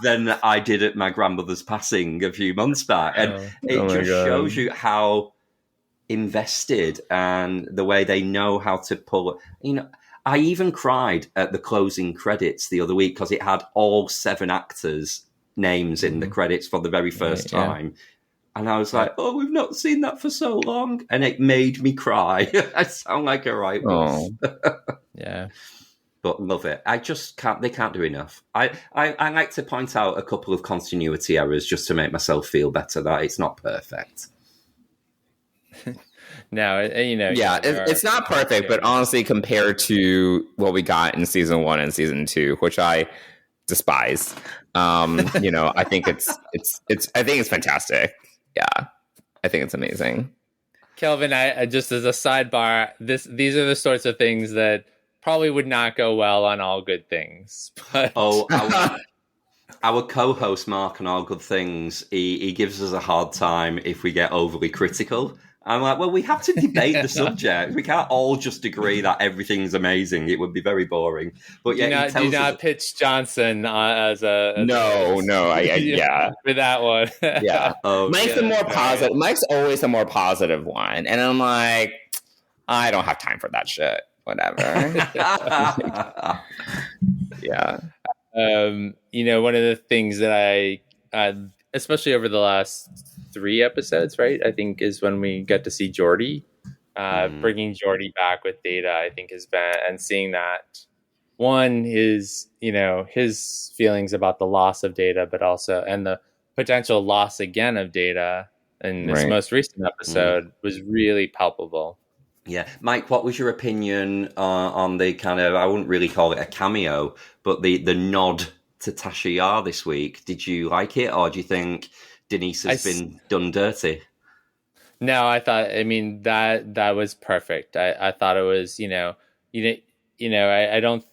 Speaker 3: than I did at my grandmother's passing a few months back, and it just shows you how invested and the way they know how to pull. I even cried at the closing credits the other week because it had all 7 actors' names in the credits for the very first time. And I was like, oh, we've not seen that for so long. And it made me cry. I sound like a right boss.
Speaker 2: Yeah.
Speaker 3: But love it. I just can't, they can't do enough. I like to point out a couple of continuity errors just to make myself feel better that it's not perfect.
Speaker 2: No,
Speaker 1: it's not perfect, but honestly, compared to what we got in season 1 and season 2, which I despise, I think it's fantastic. Yeah, I think it's amazing.
Speaker 2: Kelvin, I just as a sidebar, these are the sorts of things that probably would not go well on All Good Things. But...
Speaker 3: Our co-host Mark on All Good Things, he gives us a hard time if we get overly critical. I'm like, well, we have to debate the subject. We can't all just agree that everything's amazing. It would be very boring. But yeah,
Speaker 2: do not pitch Johnson as a
Speaker 1: no,
Speaker 2: for that one.
Speaker 1: Yeah, Mike's the more positive. Mike's always the more positive one, and I'm like, I don't have time for that shit. Whatever. Yeah.
Speaker 2: One of the things that I especially over the last 3 episodes, right? I think is when we get to see Geordi. Bringing Geordi back with Data, I think has been, and seeing that one is, his feelings about the loss of Data, but also, and the potential loss again of Data in this most recent episode was really palpable.
Speaker 3: Yeah. Mike, what was your opinion on the kind of, I wouldn't really call it a cameo, but the nod to Tasha Yar this week? Did you like it, or do you think Denise has been done dirty?
Speaker 2: No, I thought, that was perfect. I thought it was, I don't,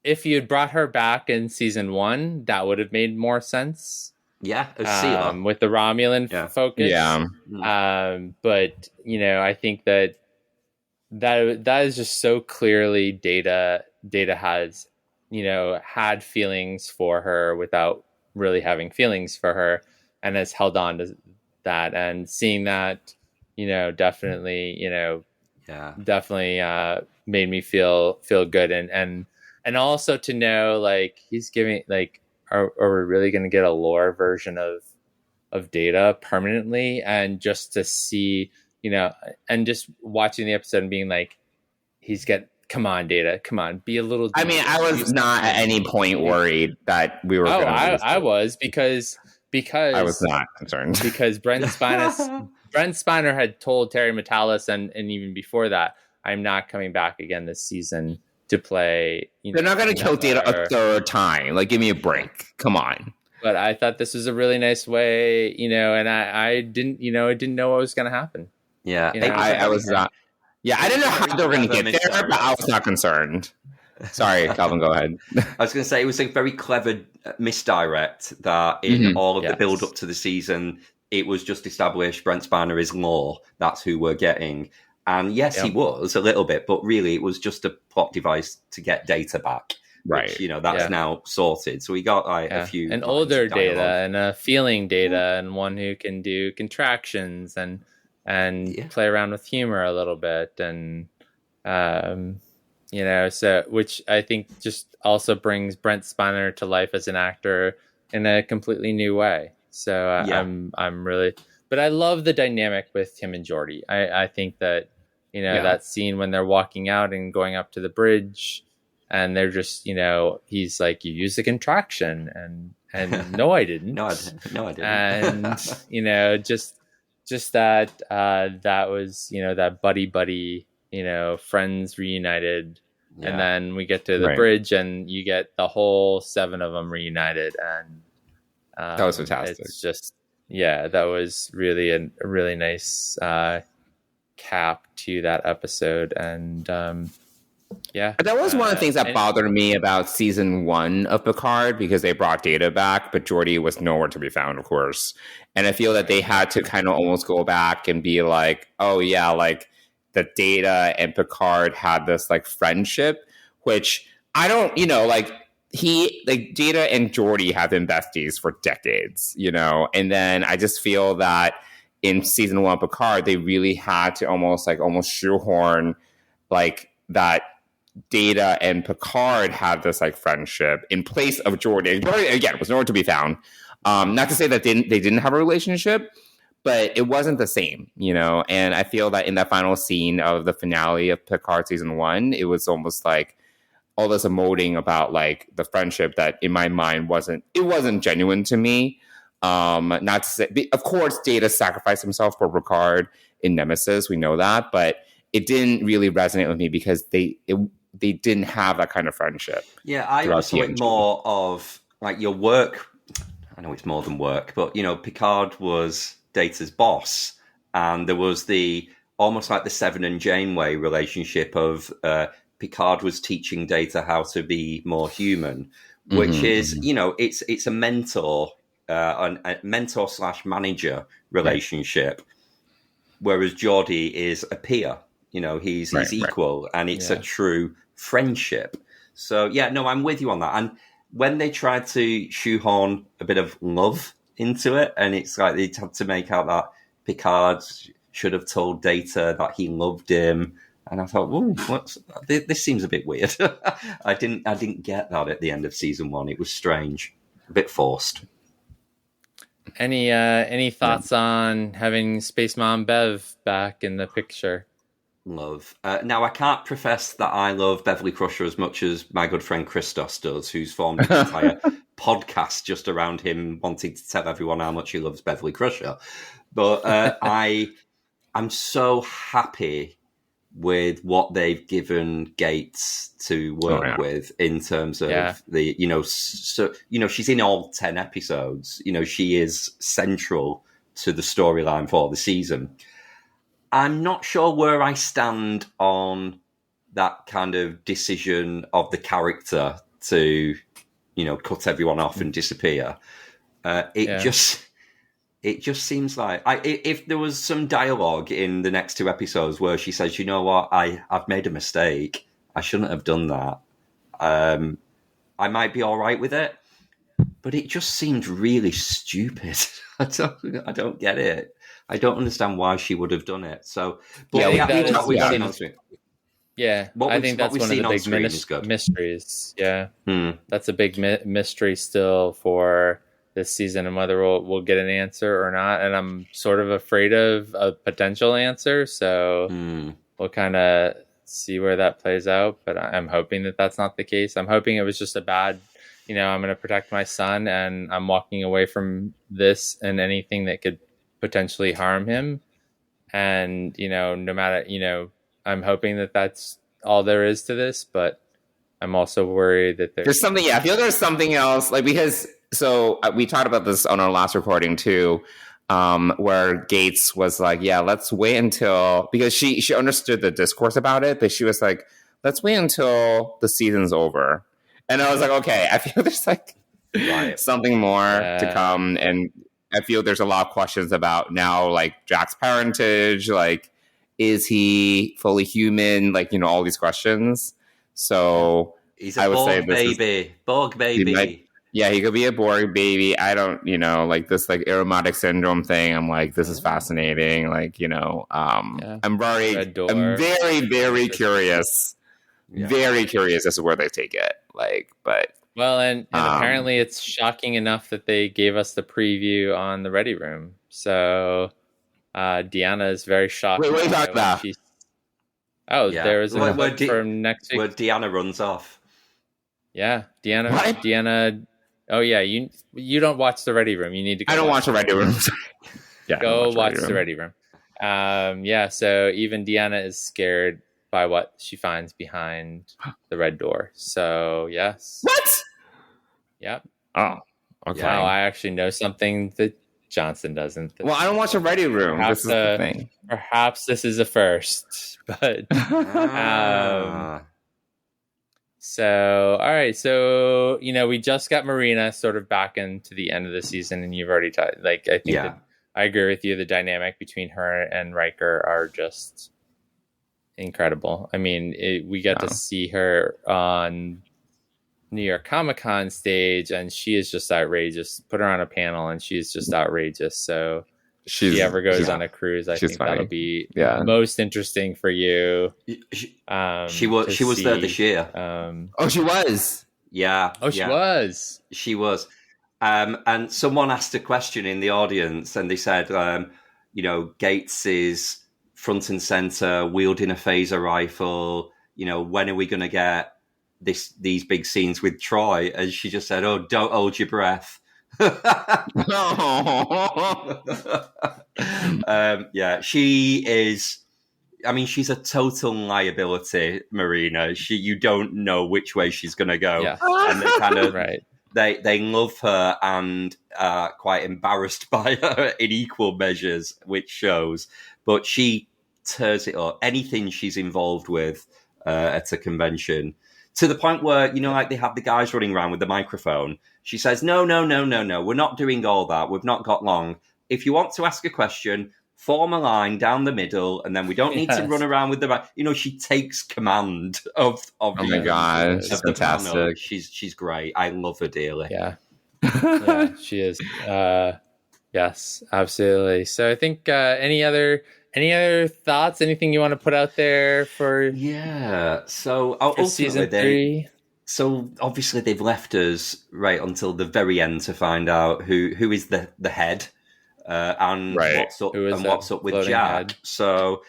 Speaker 2: if you had brought her back in season 1, that would have made more sense.
Speaker 3: Yeah,
Speaker 2: with the Romulan focus.
Speaker 1: Yeah.
Speaker 2: But I think that is just so clearly Data has, had feelings for her without really having feelings for her, and has held on to that, and seeing that, definitely made me feel good, and also to know, like, he's giving, like, are we really going to get a lore version of Data permanently? And just to see, and just watching the episode and being like, come on, Data, come on, be a little.
Speaker 1: I mean, I was not at any point worried that we were.
Speaker 2: I was because
Speaker 1: I was not concerned
Speaker 2: because Brent Spiner had told Terry Metalis and even before that, I'm not coming back again this season to play.
Speaker 1: They're not going to kill Data a third time. Like, give me a break. Come on.
Speaker 2: But I thought this was a really nice way, and I didn't know what was going to happen.
Speaker 3: Yeah,
Speaker 1: I was not. Yeah, I didn't know how they were going to get there, but I was not concerned. Sorry, Calvin, go ahead.
Speaker 3: I was going to say it was a very clever misdirect that in all of the build up to the season, it was just established Brent Spiner is Law. That's who we're getting. And yes, he was a little bit, but really it was just a plot device to get Data back.
Speaker 1: Right.
Speaker 3: Which, that's now sorted. So we got a few.
Speaker 2: An older Data and a feeling Data and one who can do contractions and play around with humor a little bit. And, so which I think just also brings Brent Spiner to life as an actor in a completely new way. So I'm really, but I love the dynamic with him and Geordi. I think that, that scene when they're walking out and going up to the bridge and they're just, he's like, you used the contraction and no, I didn't.
Speaker 3: no, I didn't.
Speaker 2: And, just that, that was, that buddy, friends reunited. Yeah. And then we get to the bridge and you get the whole 7 of them reunited. And
Speaker 1: that was fantastic.
Speaker 2: It's just, that was really a really nice cap to that episode. And Yeah.
Speaker 1: That was one of the things that bothered me about season 1 of Picard, because they brought Data back, but Geordi was nowhere to be found, of course. And I feel that they had to kind of almost go back and be like, oh yeah, like the Data and Picard had this like friendship, which I don't, like Data and Geordi have been besties for decades, and then I just feel that in season 1 of Picard, they really had to almost shoehorn like that Data and Picard had this like friendship in place of Geordi. Geordi, again, was nowhere to be found. Not to say that they didn't have a relationship, but it wasn't the same, And I feel that in that final scene of the finale of Picard season 1, it was almost like all this emoting about like the friendship that in my mind wasn't genuine to me. Not to say, of course, Data sacrificed himself for Picard in Nemesis. We know that, but it didn't really resonate with me because they didn't have that kind of friendship.
Speaker 3: Yeah, I saw it more of like your work. I know it's more than work, but Picard was Data's boss, and there was the almost like the Seven and Janeway relationship of Picard was teaching Data how to be more human, which is it's a mentor, a mentor / manager relationship, whereas Geordi is a peer. He's equal, and it's a true friendship. So yeah, no, I'm with you on that. And when they tried to shoehorn a bit of love into it, and it's like they had to make out that Picard should have told Data that he loved him, and I thought, "Whoa, this seems a bit weird." I didn't get that at the end of season 1. It was strange, a bit forced.
Speaker 2: Any thoughts on having Space Mom Bev back in the picture?
Speaker 3: Love. Now, I can't profess that I love Beverly Crusher as much as my good friend Christos does, who's formed an entire podcast just around him wanting to tell everyone how much he loves Beverly Crusher. But I'm so happy with what they've given Gates to work with in terms of the, she's in all 10 episodes. She is central to the storyline for the season. I'm not sure where I stand on that kind of decision of the character to, cut everyone off and disappear. It just seems like if there was some dialogue in the next 2 episodes where she says, "You know what, I've made a mistake. I shouldn't have done that." I might be all right with it, but it just seemed really stupid. I don't get it. I don't understand why she would have done it. So, but
Speaker 2: I think
Speaker 3: that's
Speaker 2: what we've seen on screen. Yeah, I think that's one of the big mysteries. Yeah, that's a big mystery still for this season, and whether we'll get an answer or not. And I'm sort of afraid of a potential answer, so we'll kind of see where that plays out. But I'm hoping that that's not the case. I'm hoping it was just a bad, I'm going to protect my son, and I'm walking away from this and anything that could potentially harm him. And, no matter, I'm hoping that that's all there is to this, but I'm also worried that there's
Speaker 1: something. Yeah, I feel there's something else, like, because we talked about this on our last recording too, where Gates was like, yeah, let's wait until, because she understood the discourse about it, but she was like, let's wait until the season's over. And I was like, okay, I feel there's like something more to come. And I feel there's a lot of questions about now, like Jack's parentage, like, is he fully human? Like, all these questions. So
Speaker 3: he's a Borg baby. Borg baby.
Speaker 1: He could be a Borg baby. I don't, like this like aromatic syndrome thing. I'm like, this is fascinating. Like, I'm very, very curious. Yeah. Very curious as to where they take it. Like, but
Speaker 2: well, and apparently it's shocking enough that they gave us the preview on the Ready Room. So Deanna is very shocked.
Speaker 1: Wait, what are you talking about?
Speaker 2: There was a clip from next week
Speaker 3: where Deanna runs off.
Speaker 2: Yeah, Deanna. What? Deanna. Oh yeah, you don't watch the Ready Room. You need to.
Speaker 1: I don't watch the Ready Room.
Speaker 2: Go watch the Ready Room. So even Deanna is scared by what she finds behind the red door. So yes.
Speaker 1: What?
Speaker 2: Yep.
Speaker 1: Oh, okay.
Speaker 2: Now I actually know something that Johnson doesn't.
Speaker 1: Well, I don't watch the Ready Room. This is the thing.
Speaker 2: Perhaps this is a first, but So, all right. So, we just got Marina sort of back into the end of the season, and you've already talked. Like, I think that I agree with you. The dynamic between her and Riker are just incredible. I mean, we get to see her on New York Comic Con stage, and she is just outrageous. Put her on a panel, and she's just outrageous. So, if she ever goes on a cruise, I think that'll be most interesting for you.
Speaker 3: She was there this year.
Speaker 1: She was.
Speaker 3: Yeah.
Speaker 2: She was.
Speaker 3: She was. And someone asked a question in the audience, and they said, Gates is front and center, wielding a phaser rifle. When are we going to get these big scenes with Troy? And she just said, "Oh, don't hold your breath." She is. I mean, she's a total liability, Marina. You don't know which way she's going to go, and they kind of they love her and are quite embarrassed by her in equal measures, which shows. But she tears it up. Anything she's involved with at a convention. To the point where, like they have the guys running around with the microphone. She says, no, we're not doing all that. We've not got long. If you want to ask a question, form a line down the middle, and then we don't need to run around with the... she takes command of
Speaker 1: oh my God, she's fantastic. Panel.
Speaker 3: She's great. I love her dearly.
Speaker 2: Yeah, she is. Yes, absolutely. So I think any other thoughts? Anything you want to put out there for?
Speaker 3: Yeah. So
Speaker 2: season 3.
Speaker 3: So obviously they've left us right until the very end to find out who is the head and what's up with Jack. Head. So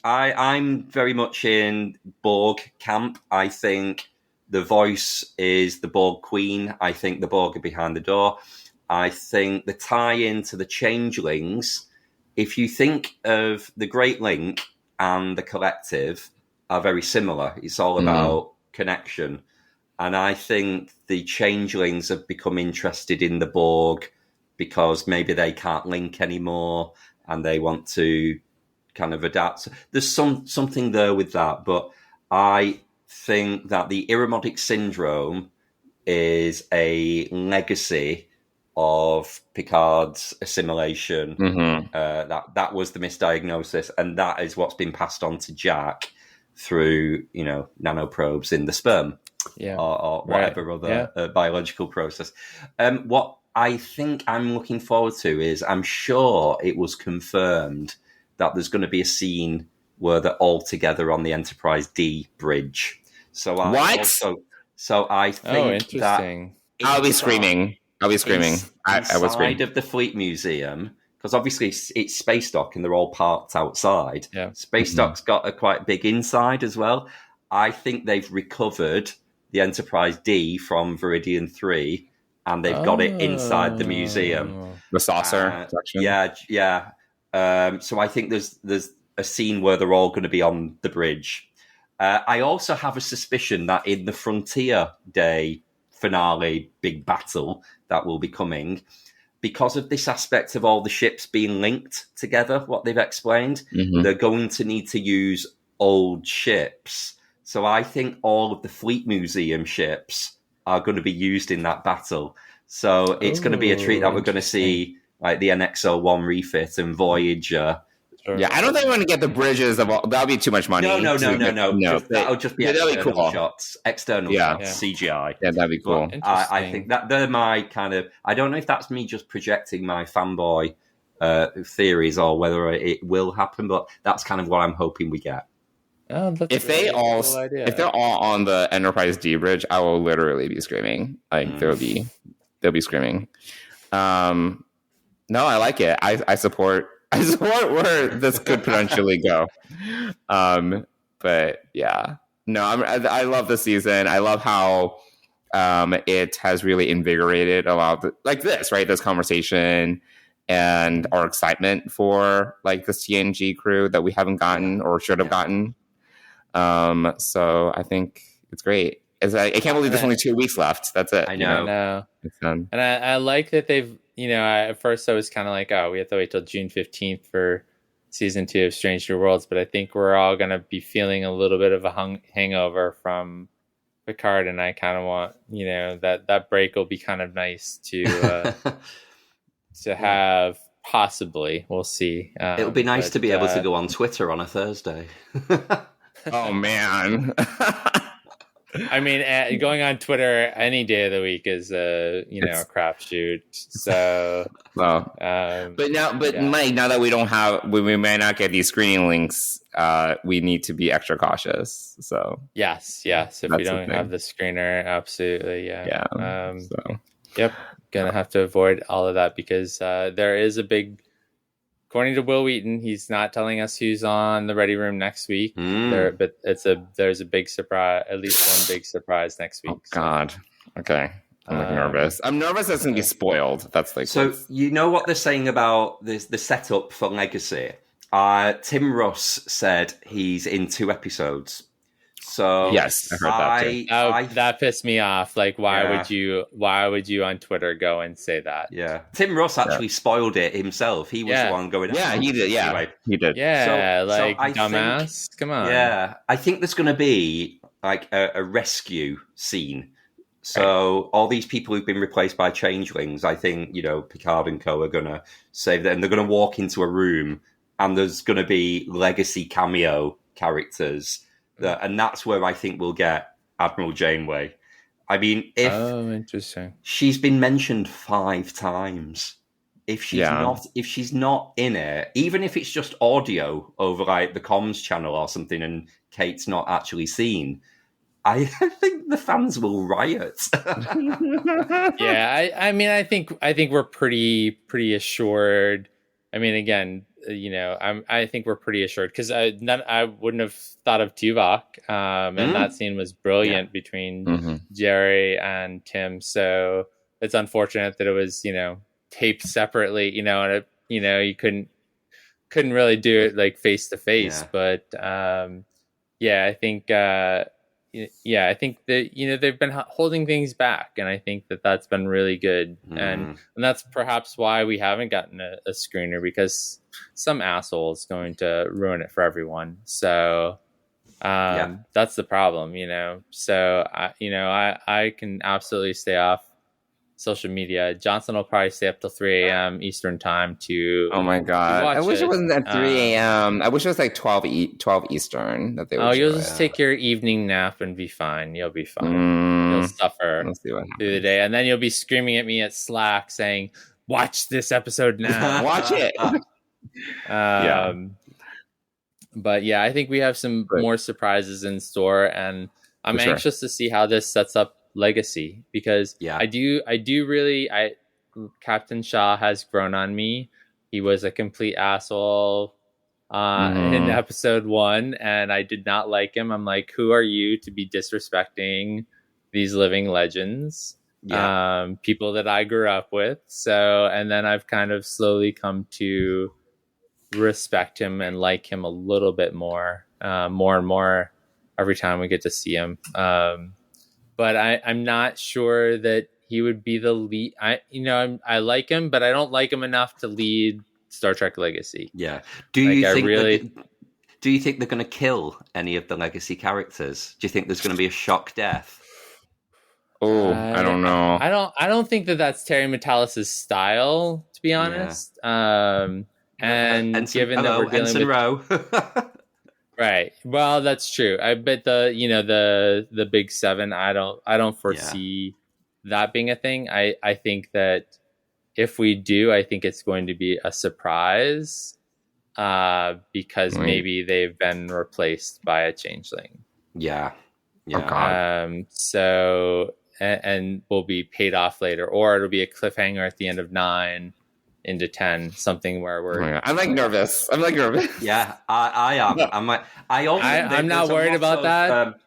Speaker 3: I'm very much in Borg camp. I think the voice is the Borg Queen. I think the Borg are behind the door. I think the tie-in to the Changelings. If you think of the Great Link and the Collective are very similar. It's all about connection. And I think the Changelings have become interested in the Borg because maybe they can't link anymore and they want to kind of adapt. So there's something there with that. But I think that the Irumodic syndrome is a legacy of Picard's assimilation. That was the misdiagnosis, and that is what's been passed on to Jack through nanoprobes in the sperm or whatever other biological process. What I think I'm looking forward to is I'm sure it was confirmed that there's going to be a scene where they're all together on the Enterprise D bridge. So I think
Speaker 2: interesting.
Speaker 1: I'll be screaming. I was screaming.
Speaker 3: Inside of the Fleet Museum, because obviously it's Space Dock and they're all parked outside.
Speaker 2: Yeah.
Speaker 3: Space Dock's got a quite big inside as well. I think they've recovered the Enterprise D from Viridian 3 and they've got it inside the museum.
Speaker 1: The saucer section.
Speaker 3: Yeah. So I think there's a scene where they're all going to be on the bridge. I also have a suspicion that in the Frontier Day finale big battle that will be coming, because of this aspect of all the ships being linked together, what they've explained, they're going to need to use old ships. So I think all of the Fleet Museum ships are going to be used in that battle. So it's going to be a treat that we're going to see like the NX-01 refit and Voyager.
Speaker 1: Yeah, I don't think we're going to get the bridges of all. That'll be too much money.
Speaker 3: No. That'll just be external shots. External shots, CGI.
Speaker 1: Yeah, that'd be cool.
Speaker 3: I think that they're my kind of... I don't know if that's me just projecting my fanboy theories or whether it will happen, but that's kind of what I'm hoping we get.
Speaker 2: Oh, that's
Speaker 1: if they're all on the Enterprise D bridge, I will literally be screaming. Like they'll be screaming. No, I like it. I support where this could potentially go. But yeah, no, I love the season. I love how it has really invigorated a lot of this conversation and our excitement for like the CNG crew that we haven't gotten or should have gotten. So I think it's great. I can't believe there's only 2 weeks left. That's it.
Speaker 3: I know.
Speaker 1: It's done.
Speaker 2: And I like that they've, at first I was kind of like, oh, we have to wait till June 15th for season 2 of Strange New Worlds. But I think we're all going to be feeling a little bit of a hangover from Picard, and I kind of want, that break will be kind of nice to have. Possibly, we'll see.
Speaker 3: It would be nice to be able to go on Twitter on a Thursday.
Speaker 1: Oh man.
Speaker 2: I mean, going on Twitter any day of the week is a crapshoot. So,
Speaker 1: well, Mike, now that we may not get these screening links, we need to be extra cautious. So
Speaker 2: yes, if we don't have the screener, absolutely, yeah. Yep, gonna have to avoid all of that because there is a big. According to Will Wheaton, he's not telling us who's on the Ready Room next week. But there's a big surprise, at least one big surprise next week.
Speaker 1: Oh God. Okay. I'm nervous. I'm nervous it's going to be spoiled. That's like
Speaker 3: you know what they're saying about the setup for Legacy? Tim Russ said he's in 2 episodes. So
Speaker 1: yes, I heard that too.
Speaker 2: That pissed me off. Like, why would you on Twitter go and say that?
Speaker 3: Yeah, Tim Russ actually spoiled it himself. He was the one going.
Speaker 1: Yeah, he did. Yeah, anyway. He did.
Speaker 2: Yeah, dumbass. Come on.
Speaker 3: Yeah, I think there's going to be like a rescue scene. So all these people who've been replaced by changelings, I think Picard and co are going to save them, and they're going to walk into a room, and there's going to be legacy cameo characters. And that's where I think we'll get Admiral Janeway. I mean,
Speaker 2: interesting.
Speaker 3: She's been mentioned 5 times. If she's not in it, even if it's just audio over like the comms channel or something, and Kate's not actually seen, I think the fans will riot.
Speaker 2: Yeah, I mean, I think we're pretty assured. I mean, again. I think we're pretty assured because I wouldn't have thought of Tuvok, and that scene was brilliant between Jerry and Tim. So it's unfortunate that it was taped separately, and you couldn't really do it like face to face. But I think I think that they've been holding things back, and I think that that's been really good, and that's perhaps why we haven't gotten a screener, because some asshole is going to ruin it for everyone. So that's the problem, So I can absolutely stay off social media. Johnson will probably stay up till 3 a.m. Eastern time to.
Speaker 1: Oh my God! I wish it wasn't at 3 a.m. I wish it was like 12 Eastern that they.
Speaker 2: You'll just take your evening nap and be fine. You'll be fine. You'll suffer through the day, and then you'll be screaming at me at Slack saying, "Watch this episode now.
Speaker 1: Watch it."
Speaker 2: But yeah, I think we have some more surprises in store, and I'm anxious to see how this sets up Legacy, because I do really Captain Shaw has grown on me. He was a complete asshole in episode 1, and I did not like him. I'm like, who are you to be disrespecting these living legends, people that I grew up with? So, and then I've kind of slowly come to respect him and like him a little bit more and more every time we get to see him. But I'm not sure that he would be the lead. I like him, but I don't like him enough to lead Star Trek Legacy.
Speaker 3: Yeah. Do you think they're going to kill any of the Legacy characters? Do you think there's going to be a shock death?
Speaker 1: Oh, I don't know.
Speaker 2: I don't think that's Terry Metalis' style, to be honest. And given that we're dealing with
Speaker 3: Row.
Speaker 2: Right. Well, that's true. I bet the big 7. I don't foresee that being a thing. I think that if we do, I think it's going to be a surprise, because maybe they've been replaced by a changeling.
Speaker 3: Yeah.
Speaker 1: Oh, God.
Speaker 2: So and will be paid off later, or it'll be a cliffhanger at the end of 9. Into 10, something where we're.
Speaker 1: I'm nervous.
Speaker 3: Yeah, I am.
Speaker 2: I'm not worried about that.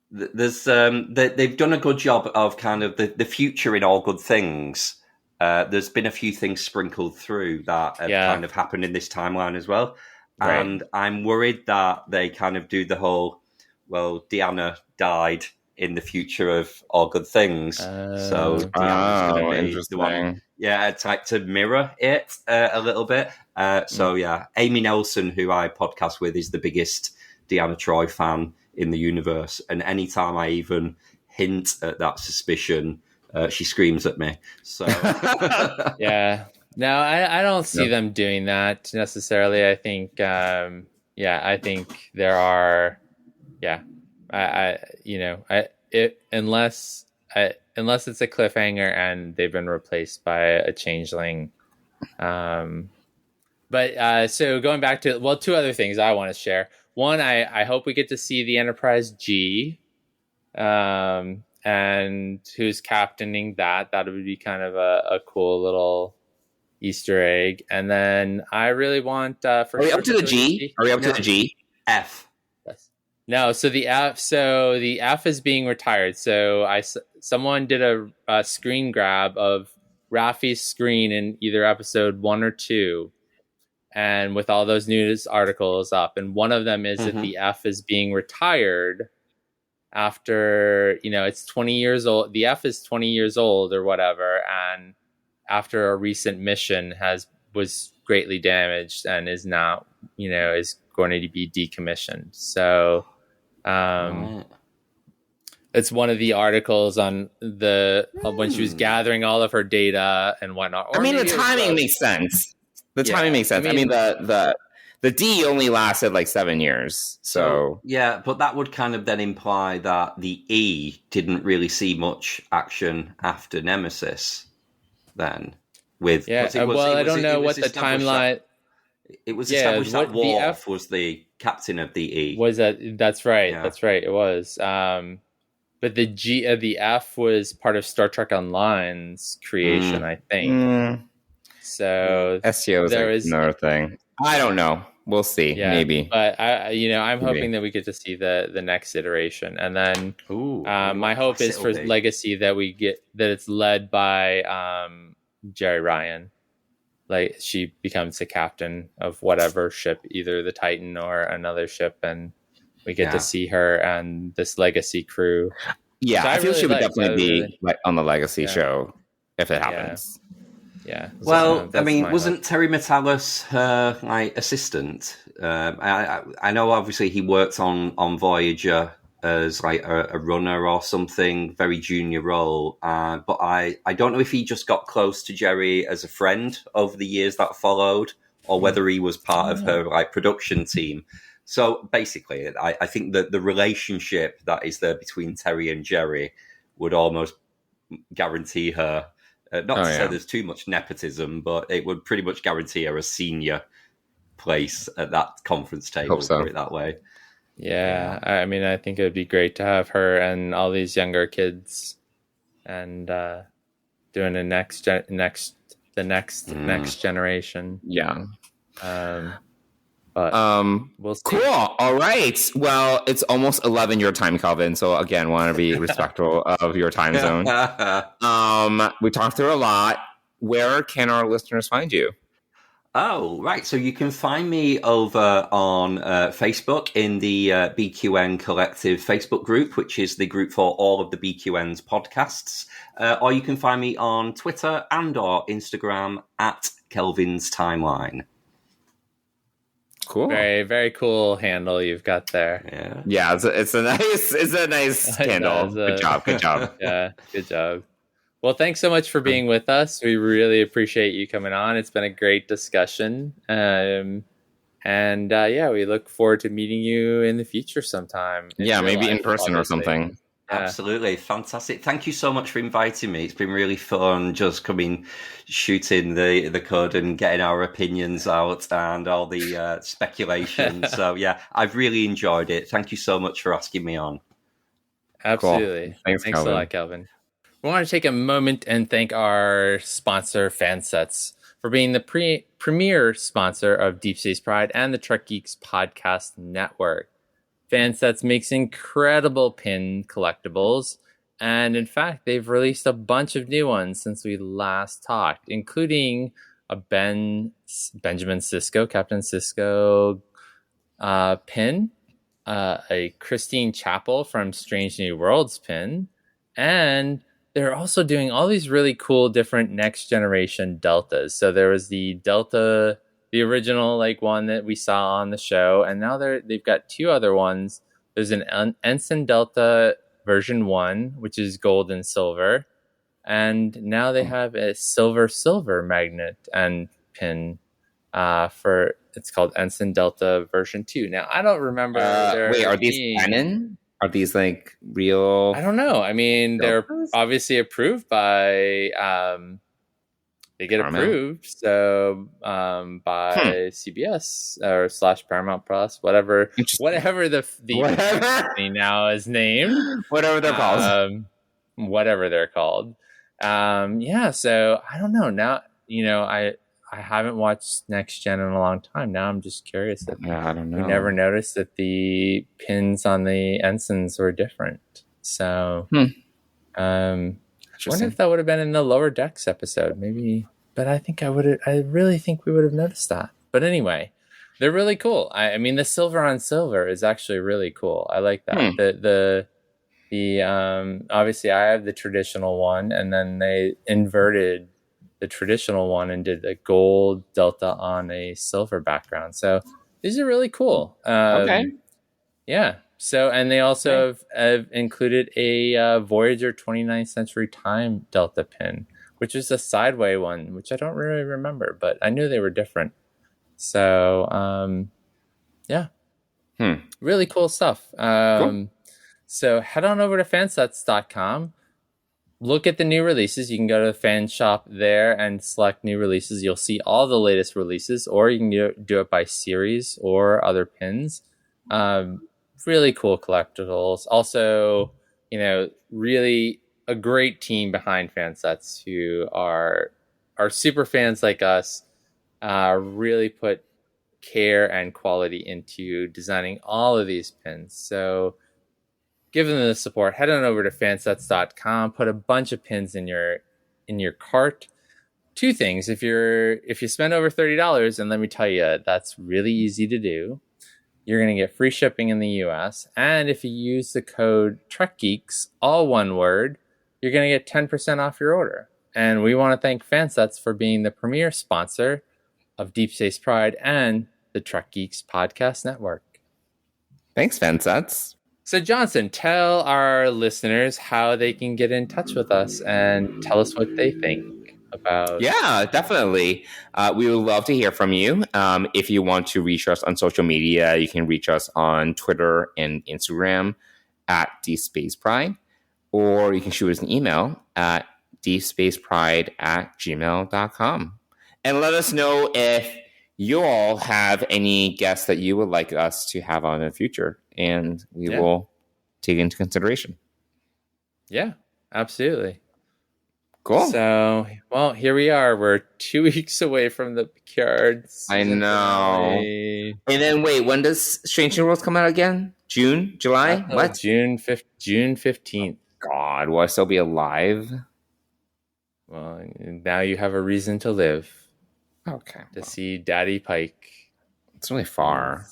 Speaker 3: They've done a good job of kind of the future in All Good Things. There's been a few things sprinkled through that have kind of happened in this timeline as well, and I'm worried that they kind of do the whole. Well, Deanna died in the future of All Good Things, so Deanna's going to be the one. Yeah, type to mirror it a little bit. Amy Nelson, who I podcast with, is the biggest Deanna Troi fan in the universe. And anytime I even hint at that suspicion, she screams at me. So
Speaker 2: Yeah. No, I don't see them doing that necessarily. I think, I think there are, unless it's a cliffhanger and they've been replaced by a changeling. But so going back to, well, two other things I want to share. One, I hope we get to see the Enterprise G, and who's captaining that. That would be kind of a cool little Easter egg. And then I really want
Speaker 1: Are we up to the G? Are we up to the G?
Speaker 3: F.
Speaker 2: Yes. No, so the F is being retired. So someone did a screen grab of Raffi's screen in either episode 1 or 2, and with all those news articles up, and one of them is that the F is being retired after, it's 20 years old. The F is 20 years old or whatever, and after a recent mission was greatly damaged and is now, is going to be decommissioned. So it's one of the articles on when she was gathering all of her data and whatnot.
Speaker 1: Or the timing makes sense. The timing makes sense. The D only lasted like 7 years. So
Speaker 3: yeah, but that would kind of then imply that the E didn't really see much action after Nemesis. Then with
Speaker 2: I don't know what the timeline.
Speaker 3: It was established that Worf was the captain of the E.
Speaker 2: Was that? That's right. Yeah. That's right. It was. But the F was part of Star Trek Online's creation, I think. So
Speaker 1: STO is another thing. I don't know. We'll see. Yeah, maybe.
Speaker 2: But I'm hoping that we get to see the next iteration, and then my hope is for Legacy that we get that it's led by Jerry Ryan. Like she becomes the captain of whatever ship, either the Titan or another ship, and we get to see her and this Legacy crew.
Speaker 1: Yeah, so I feel she would definitely be like on the Legacy show if it happens.
Speaker 2: Yeah.
Speaker 3: Well, wasn't Terry Metalis her assistant? I know obviously he worked on Voyager as like a runner or something, very junior role. But I don't know if he just got close to Jerry as a friend over the years that followed, or whether he was part of her production team. So basically, I think that the relationship that is there between Terry and Jerry would almost guarantee her. Not to say there's too much nepotism, but it would pretty much guarantee her a senior place at that conference table, put it that way.
Speaker 2: Yeah, I think it would be great to have her and all these younger kids, and doing the next generation.
Speaker 1: Yeah.
Speaker 2: But we'll see.
Speaker 1: Cool. All right. Well, it's almost 11 your time, Kelvin. So again, want to be respectful of your time zone. We talked through a lot. Where can our listeners find you?
Speaker 3: Oh, right. So you can find me over on Facebook in the BQN Collective Facebook group, which is the group for all of the BQN's podcasts. Or you can find me on Twitter and or Instagram at Kelvin's Timeline.
Speaker 1: Cool.
Speaker 2: Very, very cool handle you've got there.
Speaker 1: Yeah. It's a nice handle. Good job.
Speaker 2: Yeah, good job. Well, thanks so much for being with us. We really appreciate you coming on. It's been a great discussion. We look forward to meeting you in the future sometime.
Speaker 1: Maybe in person or something.
Speaker 3: Absolutely. Fantastic. Thank you so much for inviting me. It's been really fun just shooting the code and getting our opinions out and all the speculation. So, I've really enjoyed it. Thank you so much for asking me on.
Speaker 2: Absolutely.
Speaker 1: Cool. Thanks
Speaker 2: a lot, Kelvin. We want to take a moment and thank our sponsor, Fansets, for being the premier sponsor of Deep Space Pride and the Trek Geeks Podcast Network. Fansets makes incredible pin collectibles, and in fact, they've released a bunch of new ones since we last talked, including a Benjamin Sisko, Captain Sisko pin, a Christine Chapel from Strange New Worlds pin, and they're also doing all these really cool different next generation deltas. So there was the Delta, the original one that we saw on the show, and now they've got two other ones There's an Ensign Delta version 1, which is gold and silver. And now they have a silver magnet and pin for, it's called Ensign Delta version 2. Now, I don't remember.
Speaker 1: Wait, are these canon? Are these like real?
Speaker 2: I don't know. I mean, they're obviously approved by, they get approved. So by CBS or / Paramount Plus, whatever the company now is named.
Speaker 1: Whatever they're called.
Speaker 2: Whatever they're called. Yeah, so I don't know. Now, I haven't watched Next Gen in a long time. Now I'm just curious.
Speaker 1: I don't know.
Speaker 2: We never noticed that the pins on the ensigns were different. So, I wonder if that would have been in the Lower Decks episode, maybe. But I really think we would have noticed that. But anyway, they're really cool. I mean, the silver on silver is actually really cool. I like that. The obviously I have the traditional one, and then they inverted the traditional one and did a gold delta on a silver background. So these are really cool.
Speaker 1: Okay.
Speaker 2: Yeah. So, and they also have included a Voyager 29th Century Time delta pin, which is a sideway one, which I don't really remember, but I knew they were different. So, yeah. Really cool stuff. Cool. So head on over to fansets.com. Look at the new releases. You can go to the fan shop there and select new releases. You'll see all the latest releases, or you can do it by series or other pins. Really cool collectibles. Also, really a great team behind Fansets who are super fans like us. Really put care and quality into designing all of these pins. So give them the support. Head on over to fansets.com. Put a bunch of pins in your cart. Two things. If you spend over $30, and let me tell you, that's really easy to do. You're going to get free shipping in the US. And if you use the code TrekGeeks, all one word, you're going to get 10% off your order. And we want to thank Fansets for being the premier sponsor of Deep Space Pride and the Trek Geeks Podcast Network.
Speaker 1: Thanks, Fansets.
Speaker 2: So, Johnson, tell our listeners how they can get in touch with us and tell us what they think about.
Speaker 1: Yeah, definitely. We would love to hear from you. If you want to reach us on social media, you can reach us on Twitter and Instagram at DSpacePride, or you can shoot us an email at dspacepride@gmail.com. And let us know if you all have any guests that you would like us to have on in the future, and we will take it into consideration.
Speaker 2: Yeah, absolutely.
Speaker 1: Cool.
Speaker 2: So, well, here we are. We're 2 weeks away from the Picard.
Speaker 1: I know. And then, wait, when does Strange New Worlds come out again? June? July? What?
Speaker 2: June 15th.
Speaker 1: God, will I still be alive?
Speaker 2: Well, now you have a reason to live.
Speaker 1: Okay.
Speaker 2: To see Daddy Pike.
Speaker 1: It's really far.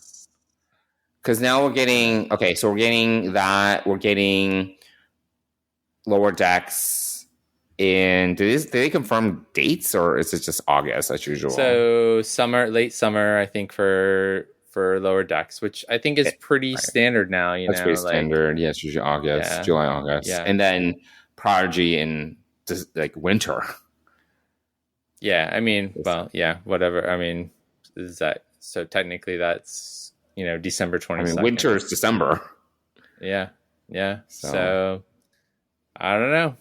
Speaker 1: Because now we're getting... Okay, so we're getting that. We're getting Lower Decks. And did they confirm dates, or is it just August as usual?
Speaker 2: So late summer, I think, for Lower Decks, which I think is pretty standard now.
Speaker 1: That's pretty standard. Yeah, it's usually August, July, August. Yeah. And then Prodigy in just winter. Yeah, I mean, well, yeah, whatever. I mean, is that so? Technically, that's December 22nd. I mean, winter is December.
Speaker 2: Yeah. So I don't know.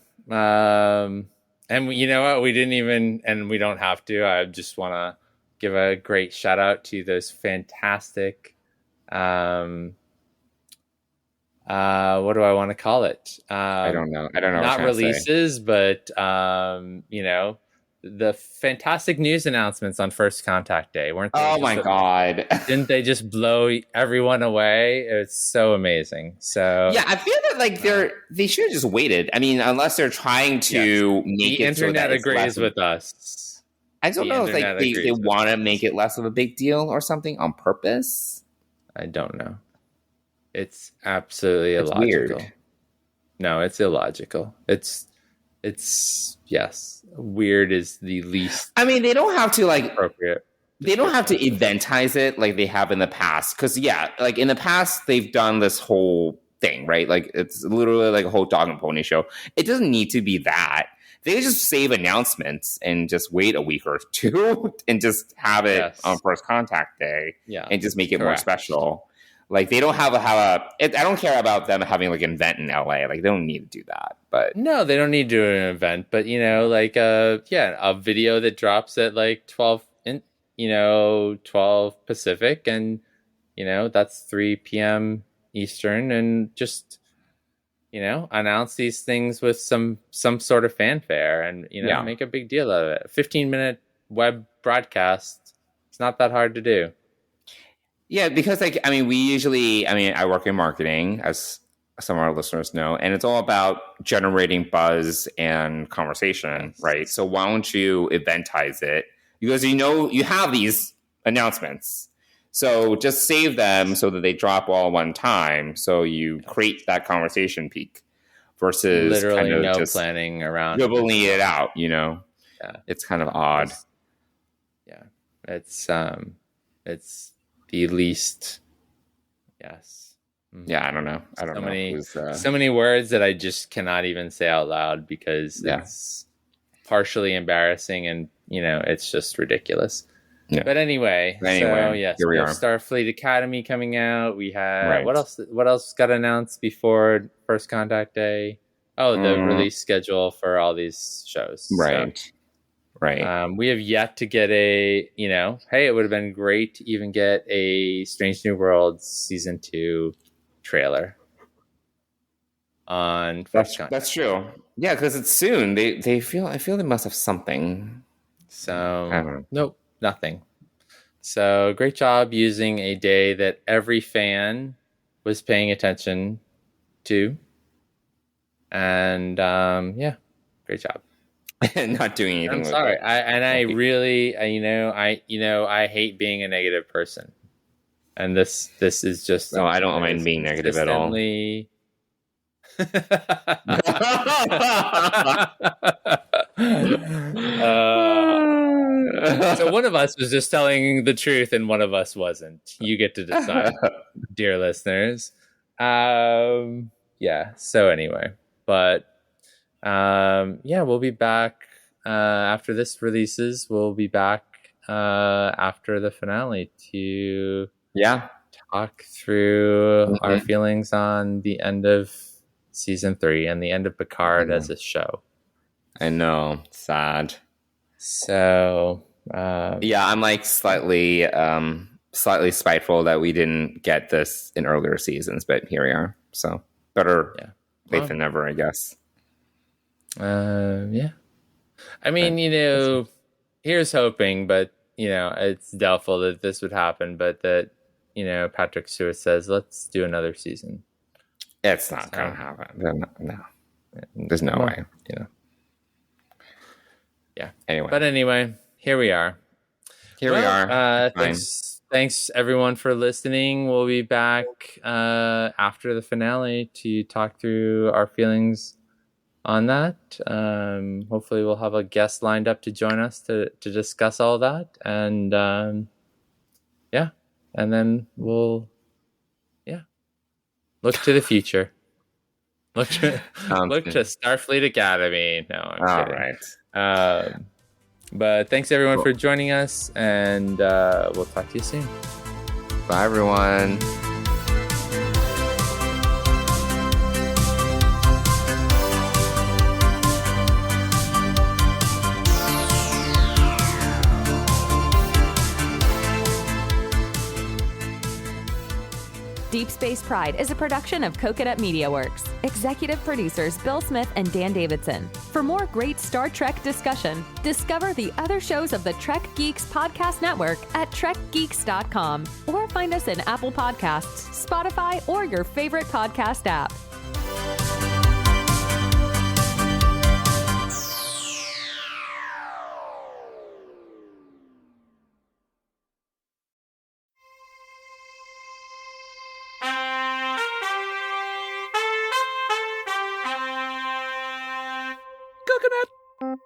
Speaker 2: And you know what? We didn't even, and we don't have to. I just want to give a great shout out to those fantastic. What do I want to call it?
Speaker 1: I don't know.
Speaker 2: Not releases, but the fantastic news announcements on First Contact Day, weren't they?
Speaker 1: Oh my God.
Speaker 2: Didn't they just blow everyone away? It's so amazing. So
Speaker 1: yeah, I feel that they should have just waited. I mean, unless they're trying to make
Speaker 2: the
Speaker 1: it
Speaker 2: internet
Speaker 1: so that
Speaker 2: agrees with us.
Speaker 1: I don't know if they want to make it less of a big deal or something on purpose.
Speaker 2: I don't know. It's absolutely illogical.
Speaker 1: Weird.
Speaker 2: No, it's illogical. It's yes. Weird is the least.
Speaker 1: I mean, they don't have to
Speaker 2: appropriate.
Speaker 1: They don't have to eventize it like they have in the past. Because, like in the past, they've done this whole thing, right? Like it's literally like a whole dog and pony show. It doesn't need to be that. They just save announcements and just wait a week or two and just have it on First Contact Day and just make it more special. Like they don't have I don't care about them having like an event in LA. Like they don't need to do that. But
Speaker 2: no, they don't need to do an event. But like a video that drops at like 12 Pacific, and that's 3 p.m. Eastern, and just announce these things with some sort of fanfare, and make a big deal of it. 15-minute web broadcast. It's not that hard to do.
Speaker 1: Yeah, because I work in marketing, as some of our listeners know, and it's all about generating buzz and conversation, right? So why don't you eventize it? Because you have these announcements. So just save them so that they drop all one time. So you create that conversation peak versus
Speaker 2: literally
Speaker 1: kind of
Speaker 2: no
Speaker 1: just
Speaker 2: planning around
Speaker 1: dribbling it out. Yeah, it's kind of odd.
Speaker 2: It's the least. Yes.
Speaker 1: Yeah, I don't know.
Speaker 2: So many words that I just cannot even say out loud because it's partially embarrassing and it's just ridiculous. Yeah. But anyway, so yes, we have Starfleet Academy coming out. We have what else got announced before First Contact Day? Oh, the release schedule for all these shows.
Speaker 1: Right.
Speaker 2: We have yet to get hey, it would have been great to even get a Strange New Worlds season 2 trailer on First Contact.
Speaker 1: That's true. Yeah, because it's soon. I feel they must have something.
Speaker 2: So I don't know. Nope. Nothing. So great job using a day that every fan was paying attention to, and great job.
Speaker 1: Not doing anything.
Speaker 2: I'm sorry. I really, I hate being a negative person, and this is just.
Speaker 1: No, I don't mind being negative at all.
Speaker 2: So one of us was just telling the truth and one of us wasn't. You get to decide, dear listeners. So anyway, but we'll be back after this releases. We'll be back after the finale to talk through our feelings on the end of season 3 and the end of Picard as a show.
Speaker 1: I know, sad.
Speaker 2: So
Speaker 1: I'm like slightly spiteful that we didn't get this in earlier seasons, but here we are. So better late than never, I guess.
Speaker 2: I mean, here's hoping, but it's doubtful that this would happen. But that Patrick Stewart says, let's do another season.
Speaker 1: It's not gonna happen. No, there's no way.
Speaker 2: Yeah.
Speaker 1: Anyway,
Speaker 2: here we are.
Speaker 1: We are.
Speaker 2: Thanks everyone for listening. We'll be back after the finale to talk through our feelings on that. Hopefully we'll have a guest lined up to join us to discuss all that. And and then we'll look to the future. Look to Starfleet Academy. No, I'm kidding.
Speaker 1: Right.
Speaker 2: But thanks everyone for joining us, and we'll talk to you soon.
Speaker 1: Bye everyone.
Speaker 4: Deep Space Pride is a production of Coconut Media Works. Executive producers Bill Smith and Dan Davidson. For more great Star Trek discussion, discover the other shows of the Trek Geeks Podcast Network at trekgeeks.com or find us in Apple Podcasts, Spotify, or your favorite podcast app.
Speaker 5: Coconut.